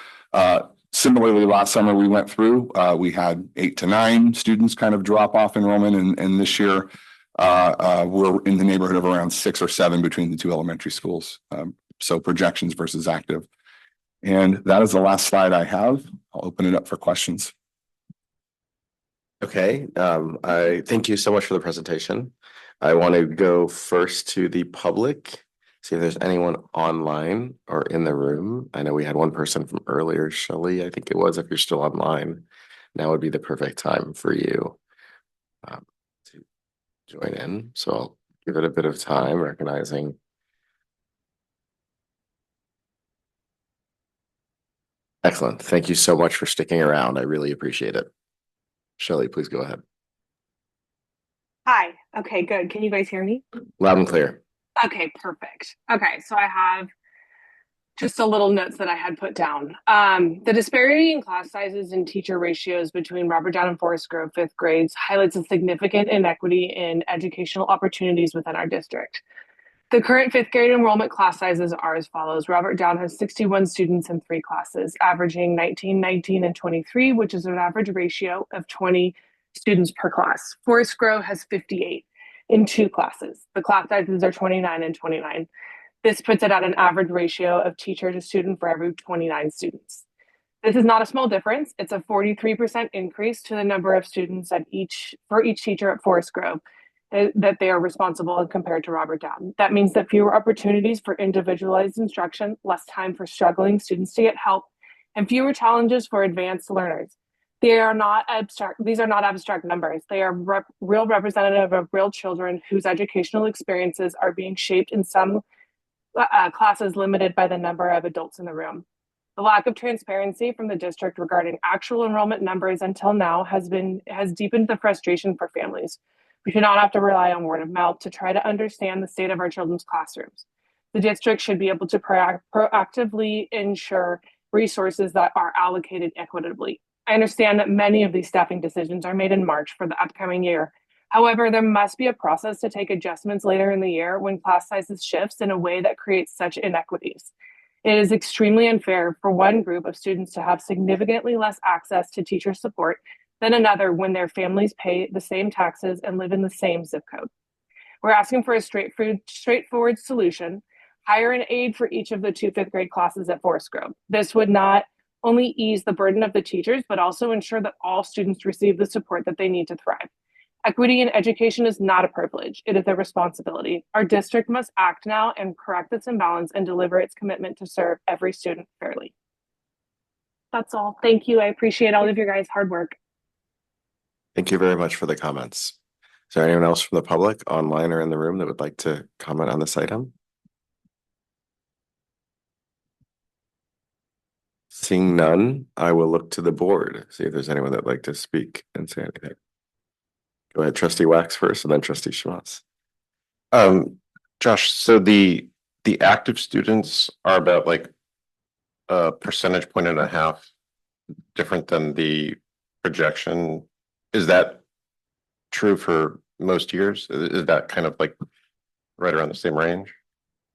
Similarly, last summer we went through, we had 8 to 9 students kind of drop off enrollment, and this year we're in the neighborhood of around 6 or 7 between the two elementary schools. So projections versus active. And that is the last slide I have. I'll open it up for questions. Okay, I thank you so much for the presentation. I want to go first to the public, see if there's anyone online or in the room. I know we had one person from earlier, Shelley, I think it was. If you're still online, now would be the perfect time for you to join in. So I'll give it a bit of time, recognizing. Excellent. Thank you so much for sticking around. I really appreciate it. Shelley, please go ahead. Hi. Okay, good. Can you guys hear me? Loud and clear. Okay, perfect. Okay, so I have just a little notes that I had put down. The disparity in class sizes and teacher ratios between Robert Down and Forest Grove fifth grades highlights a significant inequity in educational opportunities within our district. The current fifth grade enrollment class sizes are as follows. Robert Down has 61 students in 3 classes, averaging 19, 19, and 23, which is an average ratio of 20 students per class. Forest Grove has 58 in 2 classes. The class sizes are 29 and 29. This puts it at an average ratio of teacher to student for every 29 students. This is not a small difference. It's a 43% increase to the number of students for each teacher at Forest Grove that they are responsible compared to Robert Down. That means that fewer opportunities for individualized instruction, less time for struggling students to get help, and fewer challenges for advanced learners. These are not abstract numbers. They are real representative of real children whose educational experiences are being shaped in some classes limited by the number of adults in the room. The lack of transparency from the district regarding actual enrollment numbers until now has deepened the frustration for families. We should not have to rely on word of mouth to try to understand the state of our children's classrooms. The district should be able to proactively ensure resources that are allocated equitably. I understand that many of these staffing decisions are made in March for the upcoming year. However, there must be a process to take adjustments later in the year when class sizes shifts in a way that creates such inequities. It is extremely unfair for one group of students to have significantly less access to teacher support than another when their families pay the same taxes and live in the same zip code. We're asking for a straightforward solution, hire an aide for each of the 2 fifth grade classes at Forest Grove. This would not only ease the burden of the teachers, but also ensure that all students receive the support that they need to thrive. Equity in education is not a privilege, it is a responsibility. Our district must act now and correct this imbalance and deliver its commitment to serve every student fairly. That's all. Thank you. I appreciate all of your guys' hard work. Thank you very much for the comments. Is there anyone else from the public online or in the room that would like to comment on this item? Seeing none, I will look to the board, see if there's anyone that'd like to speak and say anything. Go ahead, Trustee Wax first and then Trustee Schmatz. Josh, so the active students are about like a percentage point and a half different than the projection. Is that true for most years? Is that kind of like right around the same range?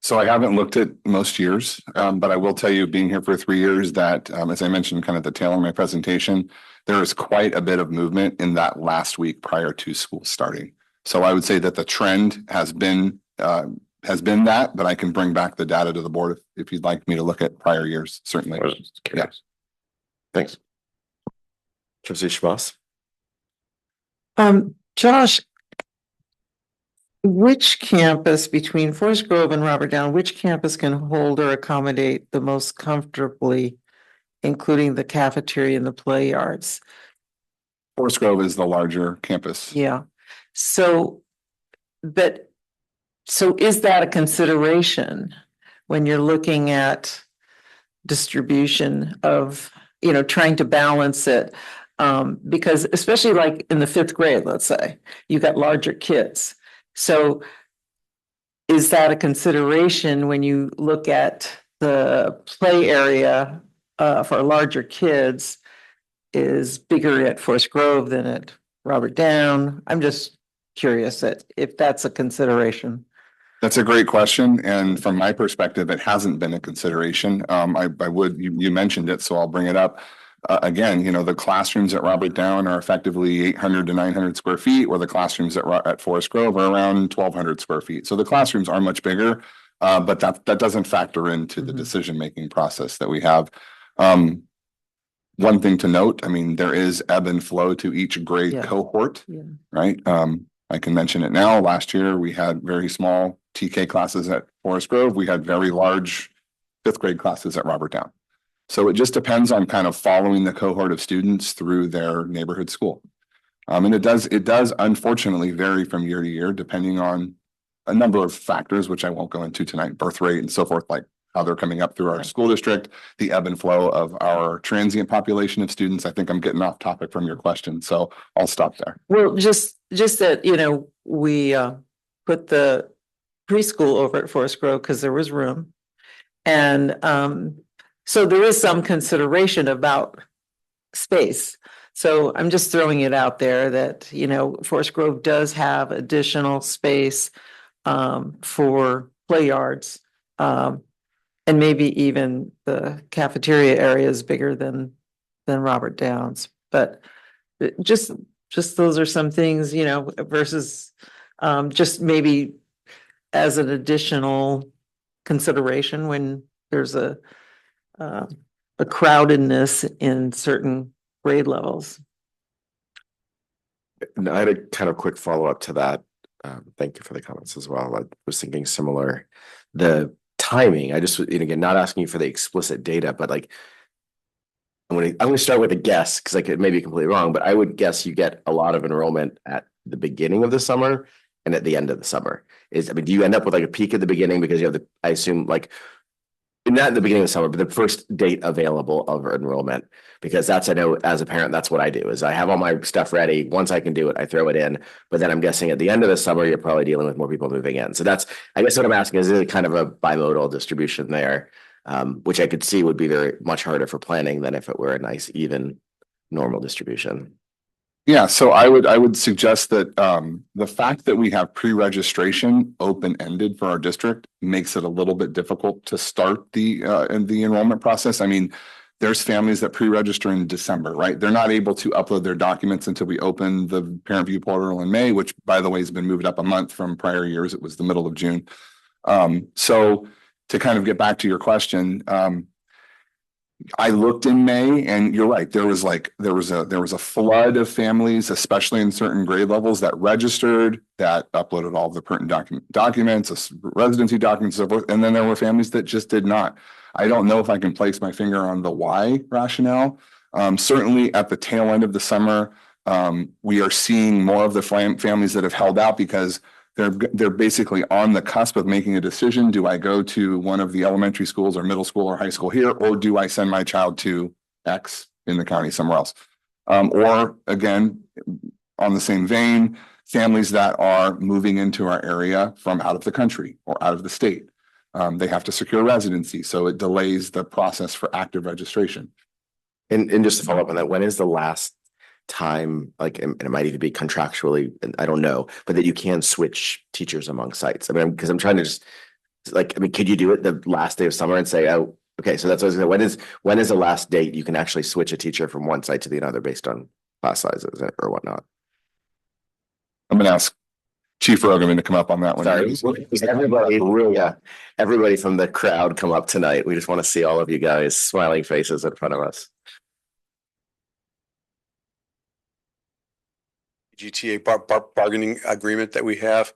So I haven't looked at most years, but I will tell you, being here for 3 years, that as I mentioned kind of at the tail of my presentation, there is quite a bit of movement in that last week prior to school starting. So I would say that the trend has been that, but I can bring back the data to the board if you'd like me to look at prior years, certainly. Yeah. Thanks. Trustee Schmatz. Josh, which campus between Forest Grove and Robert Down, which campus can hold or accommodate the most comfortably, including the cafeteria and the play yards? Forest Grove is the larger campus. Yeah. So, but So is that a consideration when you're looking at distribution of, trying to balance it? Because especially like in the 5th grade, let's say, you got larger kids. So is that a consideration when you look at the play area for larger kids is bigger at Forest Grove than at Robert Down? I'm just curious if that's a consideration. That's a great question. And from my perspective, it hasn't been a consideration. You mentioned it, so I'll bring it up. Again, the classrooms at Robert Down are effectively 800 to 900 square feet, where the classrooms at Forest Grove are around 1,200 square feet. So the classrooms are much bigger, but that doesn't factor into the decision-making process that we have. One thing to note, there is ebb and flow to each grade cohort, right? I can mention it now. Last year, we had very small TK classes at Forest Grove. We had very large 5th grade classes at Robert Down. So it just depends on kind of following the cohort of students through their neighborhood school. And it does unfortunately vary from year to year, depending on a number of factors, which I won't go into tonight, birth rate and so forth, like how they're coming up through our school district, the ebb and flow of our transient population of students. I think I'm getting off topic from your question, so I'll stop there. Well, just that, we put the preschool over at Forest Grove because there was room. And so there is some consideration about space. So I'm just throwing it out there that, Forest Grove does have additional space for play yards. And maybe even the cafeteria area is bigger than Robert Downs. But just those are some things, versus just maybe as an additional consideration when there's a crowdedness in certain grade levels. I had a kind of quick follow-up to that. Thank you for the comments as well. I was thinking similar. The timing, I just, and again, not asking you for the explicit data, but like, I'm going to start with a guess because it may be completely wrong, but I would guess you get a lot of enrollment at the beginning of the summer and at the end of the summer. Do you end up with like a peak at the beginning because you have I assume like, not in the beginning of the summer, but the first date available of enrollment, because I know as a parent, that's what I do is I have all my stuff ready. Once I can do it, I throw it in, but then I'm guessing at the end of the summer, you're probably dealing with more people moving in. So I guess what I'm asking is it kind of a bimodal distribution there, which I could see would be very much harder for planning than if it were a nice, even normal distribution. Yeah, so I would suggest that the fact that we have pre-registration open-ended for our district makes it a little bit difficult to start the enrollment process. There's families that pre-register in December, right? They're not able to upload their documents until we open the parent view portal in May, which by the way has been moved up a month from prior years. It was the middle of June. So to kind of get back to your question, I looked in May and you're right. There was a flood of families, especially in certain grade levels, that registered, that uploaded all of the pertinent documents, residency documents, and so forth. And then there were families that just did not. I don't know if I can place my finger on the why rationale. Certainly at the tail end of the summer, we are seeing more of the families that have held out because they're basically on the cusp of making a decision. Do I go to one of the elementary schools or middle school or high school here, or do I send my child to X in the county somewhere else? Or again, on the same vein, families that are moving into our area from out of the country or out of the state. They have to secure residency, so it delays the process for active registration. And just to follow up on that, when is the last time, and it might even be contractually, I don't know, but that you can switch teachers among sites? Because I'm trying to just could you do it the last day of summer and say, oh, okay, so that's what I was going to say. When is the last date you can actually switch a teacher from one site to the other based on class sizes or whatnot? I'm going to ask Chief Rogaman to come up on that one. Sorry, everybody from the crowd come up tonight. We just want to see all of you guys smiling faces in front of us. GTA bargaining agreement that we have.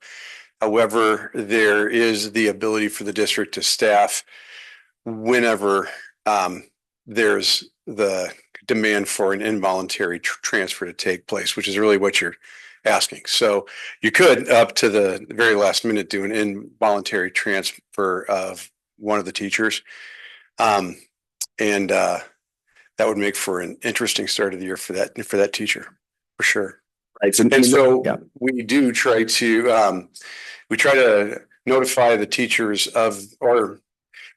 However, there is the ability for the district to staff whenever there's the demand for an involuntary transfer to take place, which is really what you're asking. So you could, up to the very last minute, do an involuntary transfer of one of the teachers. And that would make for an interesting start of the year for that teacher, for sure. Right. And so yeah. we do try to notify the teachers of, or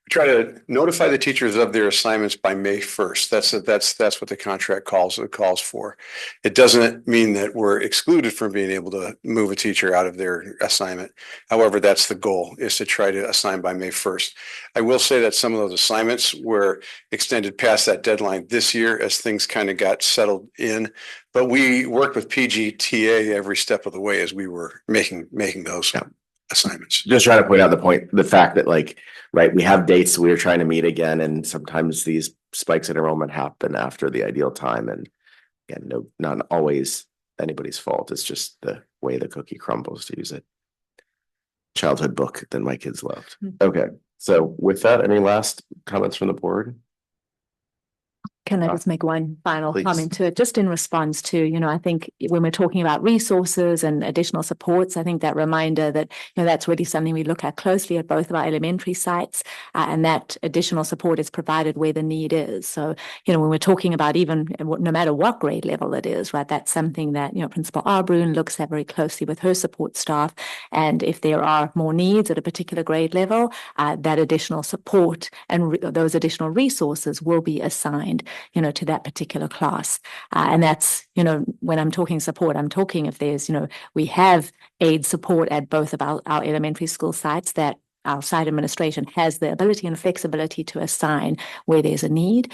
we try to notify the teachers of their assignments by May 1st. That's what the contract calls for. It doesn't mean that we're excluded from being able to move a teacher out of their assignment. However, that's the goal, is to try to assign by May 1st. I will say that some of those assignments were extended past that deadline this year as things kind of got settled in. But we worked with PGTA every step of the way as we were making those assignments. Just trying to point out the fact that right, we have dates we're trying to meet again, and sometimes these spikes in enrollment happen after the ideal time. And again, not always anybody's fault. It's just the way the cookie crumbles, to use a childhood book that my kids loved. Okay. So with that, any last comments from the board? Can I just make one final Please. comment to it, just in response to, I think when we're talking about resources and additional supports, I think that reminder that, that's really something we look at closely at both of our elementary sites, and that additional support is provided where the need is. So, when we're talking about even no matter what grade level it is, right, that's something that, Principal Arbrun looks at very closely with her support staff. And if there are more needs at a particular grade level, that additional support and those additional resources will be assigned to that particular class. And that's, when I'm talking support, I'm talking if there's, we have aid support at both of our elementary school sites that our site administration has the ability and flexibility to assign where there's a need.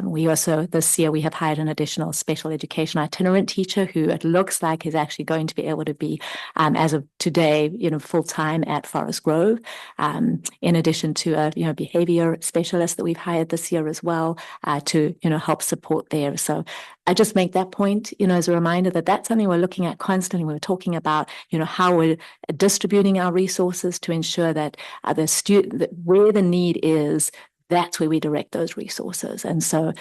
We also, this year, we have hired an additional special education itinerant teacher who it looks like is actually going to be able to be, as of today, full-time at Forest Grove, in addition to a, behavior specialist that we've hired this year as well, to, help support there. So I just make that point, as a reminder that that's something we're looking at constantly. We're talking about, how we're distributing our resources to ensure that where the need is, that's where we direct those resources. And so,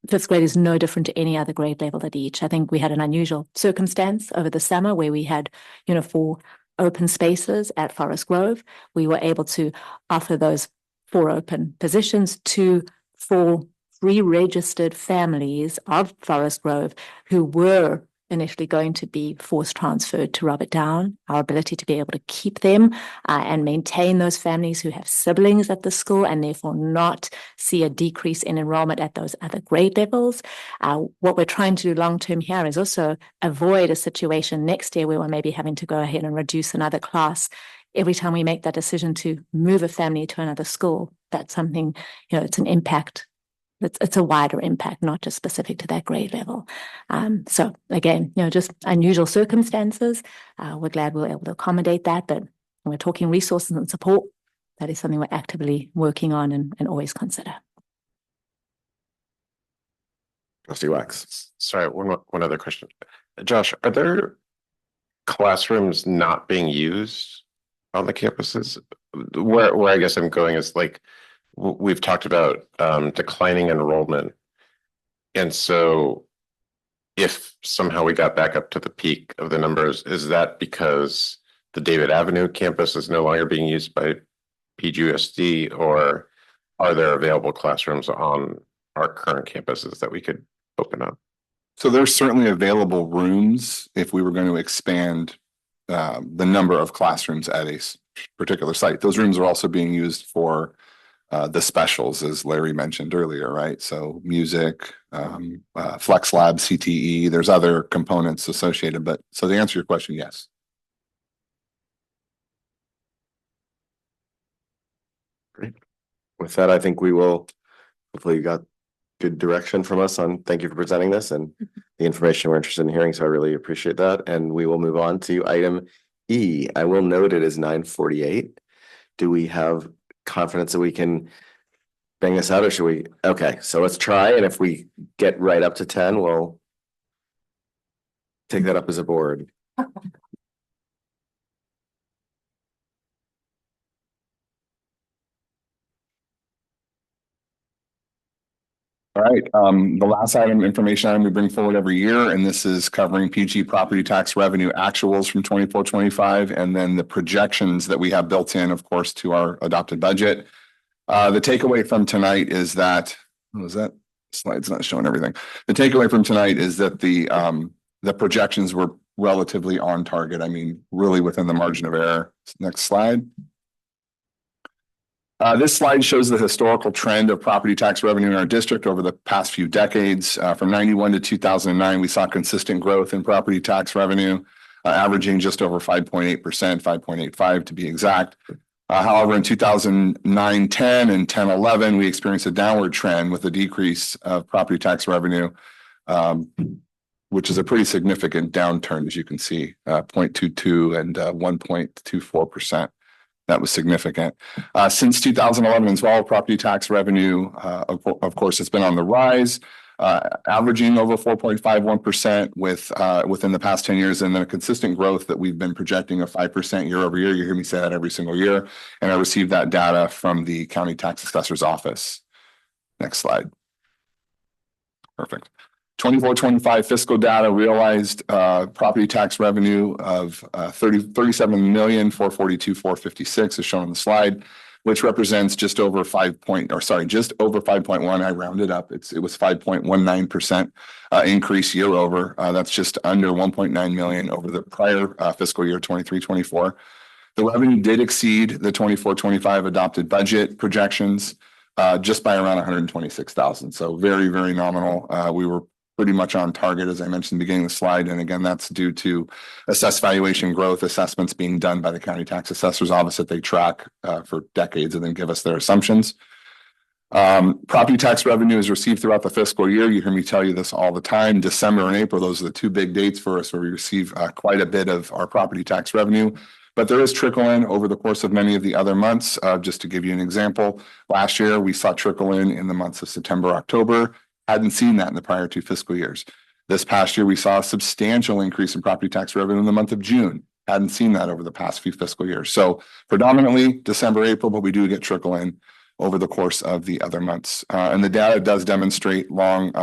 fifth grade is no different to any other grade level at each. I think we had an unusual circumstance over the summer where we had, 4 open spaces at Forest Grove. We were able to offer those 4 open positions to 4 pre-registered families of Forest Grove who were initially going to be forced transferred to Robert Down. Our ability to be able to keep them and maintain those families who have siblings at the school and therefore not see a decrease in enrollment at those other grade levels. What we're trying to do long-term here is also avoid a situation next year where we're maybe having to go ahead and reduce another class. Every time we make that decision to move a family to another school, that's something, it's an impact. It's a wider impact, not just specific to that grade level. So again, just unusual circumstances. We're glad we're able to accommodate that, but when we're talking resources and support, that is something we're actively working on and always consider. Trustee Wax. Sorry, one other question. Josh, are there classrooms not being used on the campuses? Where I guess I'm going is we've talked about declining enrollment. And so if somehow we got back up to the peak of the numbers, is that because the David Avenue campus is no longer being used by PGUSD, or are there available classrooms on our current campuses that we could open up? So there's certainly available rooms if we were going to expand the number of classrooms at a particular site. Those rooms are also being used for the specials, as Larry mentioned earlier, right? So music, Flex Lab, CTE, there's other components associated, but so to answer your question, yes. Great. With that, I think we will, hopefully you got good direction from us on, thank you for presenting this and the information we're interested in hearing. So I really appreciate that. And we will move on to item E. I will note it is 9:48. Do we have confidence that we can bang this out, or should we? Okay, so let's try. And if we get right up to 10, we'll take that up as a board. All right, the last information item we bring forward every year, and this is covering PG property tax revenue actuals from 24-25, and then the projections that we have built in, of course, to our adopted budget. The takeaway from tonight is that, what was that? Slide's not showing everything. The takeaway from tonight is that the projections were relatively on target. I mean, really within the margin of error. Next slide. This slide shows the historical trend of property tax revenue in our district over the past few decades. From 91 to 2009, we saw consistent growth in property tax revenue, averaging just over 5.8%, 5.85 to be exact. However, in 2009, 10 and 10, 11, we experienced a downward trend with a decrease of property tax revenue, which is a pretty significant downturn, as you can see, 0.22 and 1.24%. That was significant. Since 2011 as well, property tax revenue, of course, it's been on the rise, averaging over 4.51% within the past 10 years, and then a consistent growth that we've been projecting of 5% year over year. You hear me say that every single year, and I received that data from the county tax assessor's office. Next slide. Perfect. 24-25 fiscal data realized property tax revenue of $37,442,456 is shown on the slide, which represents just over just over 5.1. I rounded up. It was 5.19% increase year over. That's just under 1.9 million over the prior fiscal year 23-24. The revenue did exceed the 24-25 adopted budget projections just by around 126,000. So very, very nominal. We were pretty much on target, as I mentioned at the beginning of the slide. And again, that's due to assessed valuation growth assessments being done by the county tax assessor's office that they track for decades and then give us their assumptions. Property tax revenue is received throughout the fiscal year. You hear me tell you this all the time. December and April, those are the two big dates for us where we receive quite a bit of our property tax revenue. But there is trickle in over the course of many of the other months. Just to give you an example, last year we saw trickle in the months of September, October. Hadn't seen that in the prior two fiscal years. This past year, we saw a substantial increase in property tax revenue in the month of June. Hadn't seen that over the past few fiscal years. So predominantly December, April, but we do get trickle in over the course of the other months. And the data does demonstrate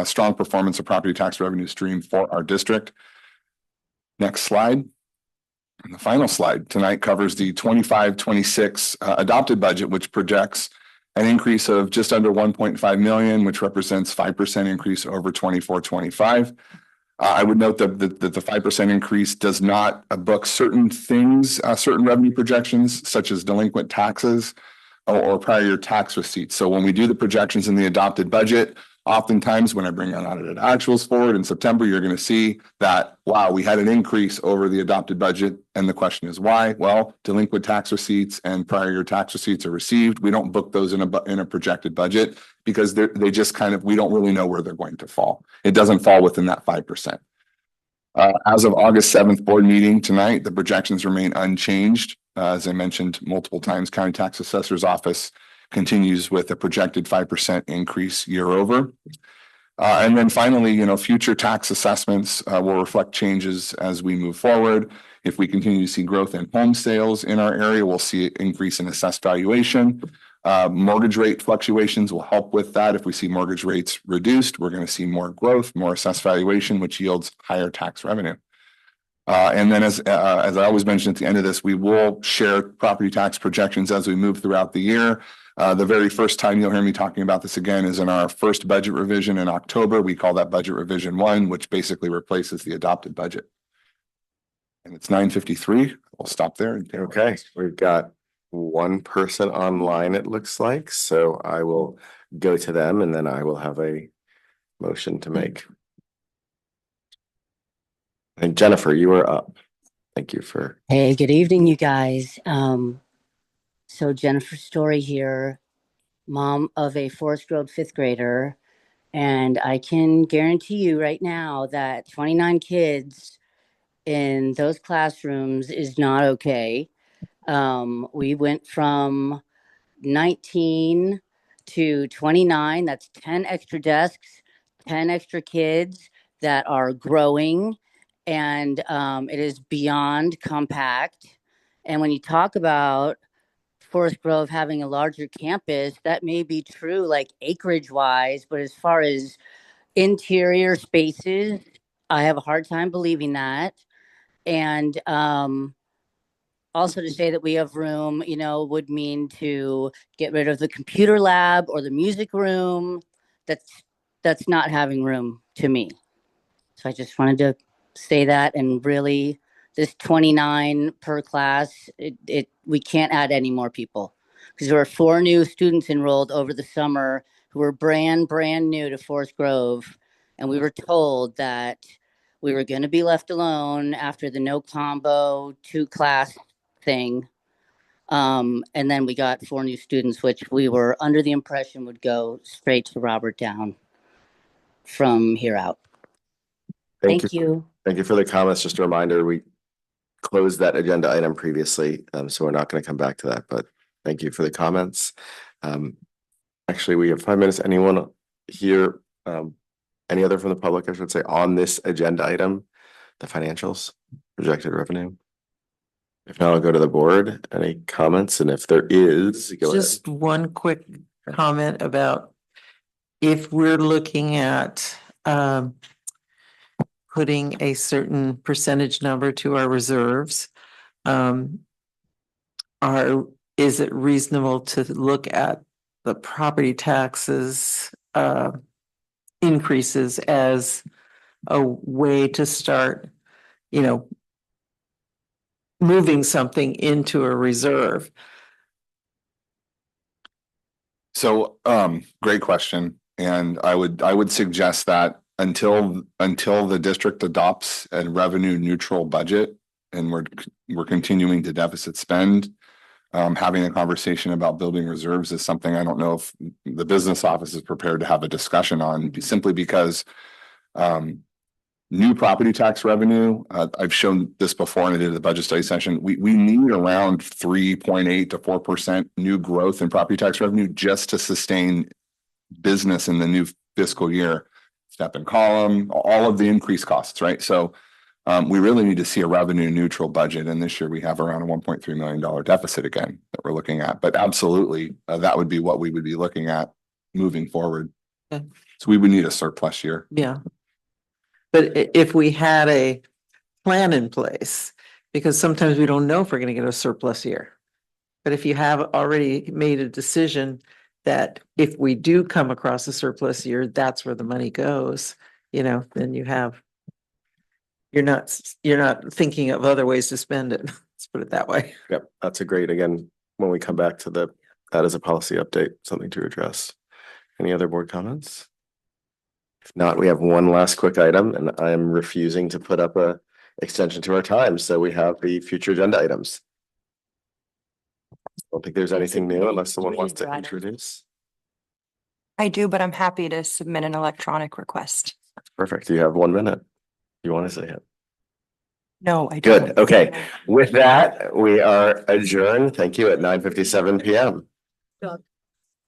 strong performance of property tax revenue stream for our district. Next slide. And the final slide tonight covers the 25-26 adopted budget, which projects an increase of just under 1.5 million, which represents 5% increase over 24-25. I would note that the 5% increase does not book certain things, certain revenue projections, such as delinquent taxes or prior year tax receipts. So when we do the projections in the adopted budget, oftentimes when I bring unaudited actuals forward in September, you're going to see that, wow, we had an increase over the adopted budget. And the question is why? Well, delinquent tax receipts and prior year tax receipts are received. We don't book those in a projected budget because they just we don't really know where they're going to fall. It doesn't fall within that 5%. As of August 7th board meeting tonight, the projections remain unchanged. As I mentioned multiple times, county tax assessor's office continues with a projected 5% increase year over. And then finally, future tax assessments will reflect changes as we move forward. If we continue to see growth in home sales in our area, we'll see an increase in assessed valuation. Mortgage rate fluctuations will help with that. If we see mortgage rates reduced, we're going to see more growth, more assessed valuation, which yields higher tax revenue. And then as I always mention at the end of this, we will share property tax projections as we move throughout the year. The very first time you'll hear me talking about this again is in our first budget revision in October. We call that budget revision 1, which basically replaces the adopted budget. And it's 9:53. We'll stop there. Okay, we've got one person online, it looks like. So I will go to them and then I will have a motion to make. And Jennifer, you are up. Thank you for. Hey, good evening, you guys. So Jennifer Story here, mom of a Forest Grove 5th grader. And I can guarantee you right now that 29 kids in those classrooms is not okay. We went from 19 to 29. That's 10 extra desks, 10 extra kids that are growing. And it is beyond compact. And when you talk about Forest Grove having a larger campus, that may be true, like acreage wise, but as far as interior spaces, I have a hard time believing that. And also to say that we have room, you know, would mean to get rid of the computer lab or the music room. That's not having room to me. So I just wanted to say that, and really this 29 per class, we can't add any more people because there were 4 new students enrolled over the summer who were brand new to Forest Grove. And we were told that we were going to be left alone after the no combo 2 class thing. And then we got 4 new students, which we were under the impression would go straight to Robert Down from here out. Thank you. Thank you for the comments. Just a reminder, we closed that agenda item previously, so we're not going to come back to that, but thank you for the comments. Actually, we have 5 minutes. Anyone here, any other from the public, I should say, on this agenda item, the financials, projected revenue? If not, I'll go to the board. Any comments? And if there is, go ahead. Just one quick comment about if we're looking at putting a certain percentage number to our reserves, is it reasonable to look at the property taxes increases as a way to start, you know, moving something into a reserve? So, great question. And I would suggest that until the district adopts a revenue neutral budget and we're continuing to deficit spend, having a conversation about building reserves is something I don't know if the business office is prepared to have a discussion on, simply because new property tax revenue, I've shown this before and I did the budget study session. We need around 3.8 to 4% new growth in property tax revenue just to sustain business in the new fiscal year. Step and column, all of the increased costs, right? So we really need to see a revenue neutral budget. And this year we have around a $1.3 million deficit again that we're looking at. But absolutely, that would be what we would be looking at moving forward. Okay. So we would need a surplus year. Yeah. But if we had a plan in place, because sometimes we don't know if we're going to get a surplus year. But if you have already made a decision that if we do come across a surplus year, that's where the money goes, you know, then you're not thinking of other ways to spend it. Let's put it that way. Yep, that's a great, again, when we come back to that as a policy update, something to address. Any other board comments? If not, we have one last quick item, and I am refusing to put up a extension to our time. So we have the future agenda items. I don't think there's anything new unless someone wants to introduce. I do, but I'm happy to submit an electronic request. Perfect. You have 1 minute. You want to say it? No, I don't. Good. Okay. With that, we are adjourned. Thank you at 9:57 p.m.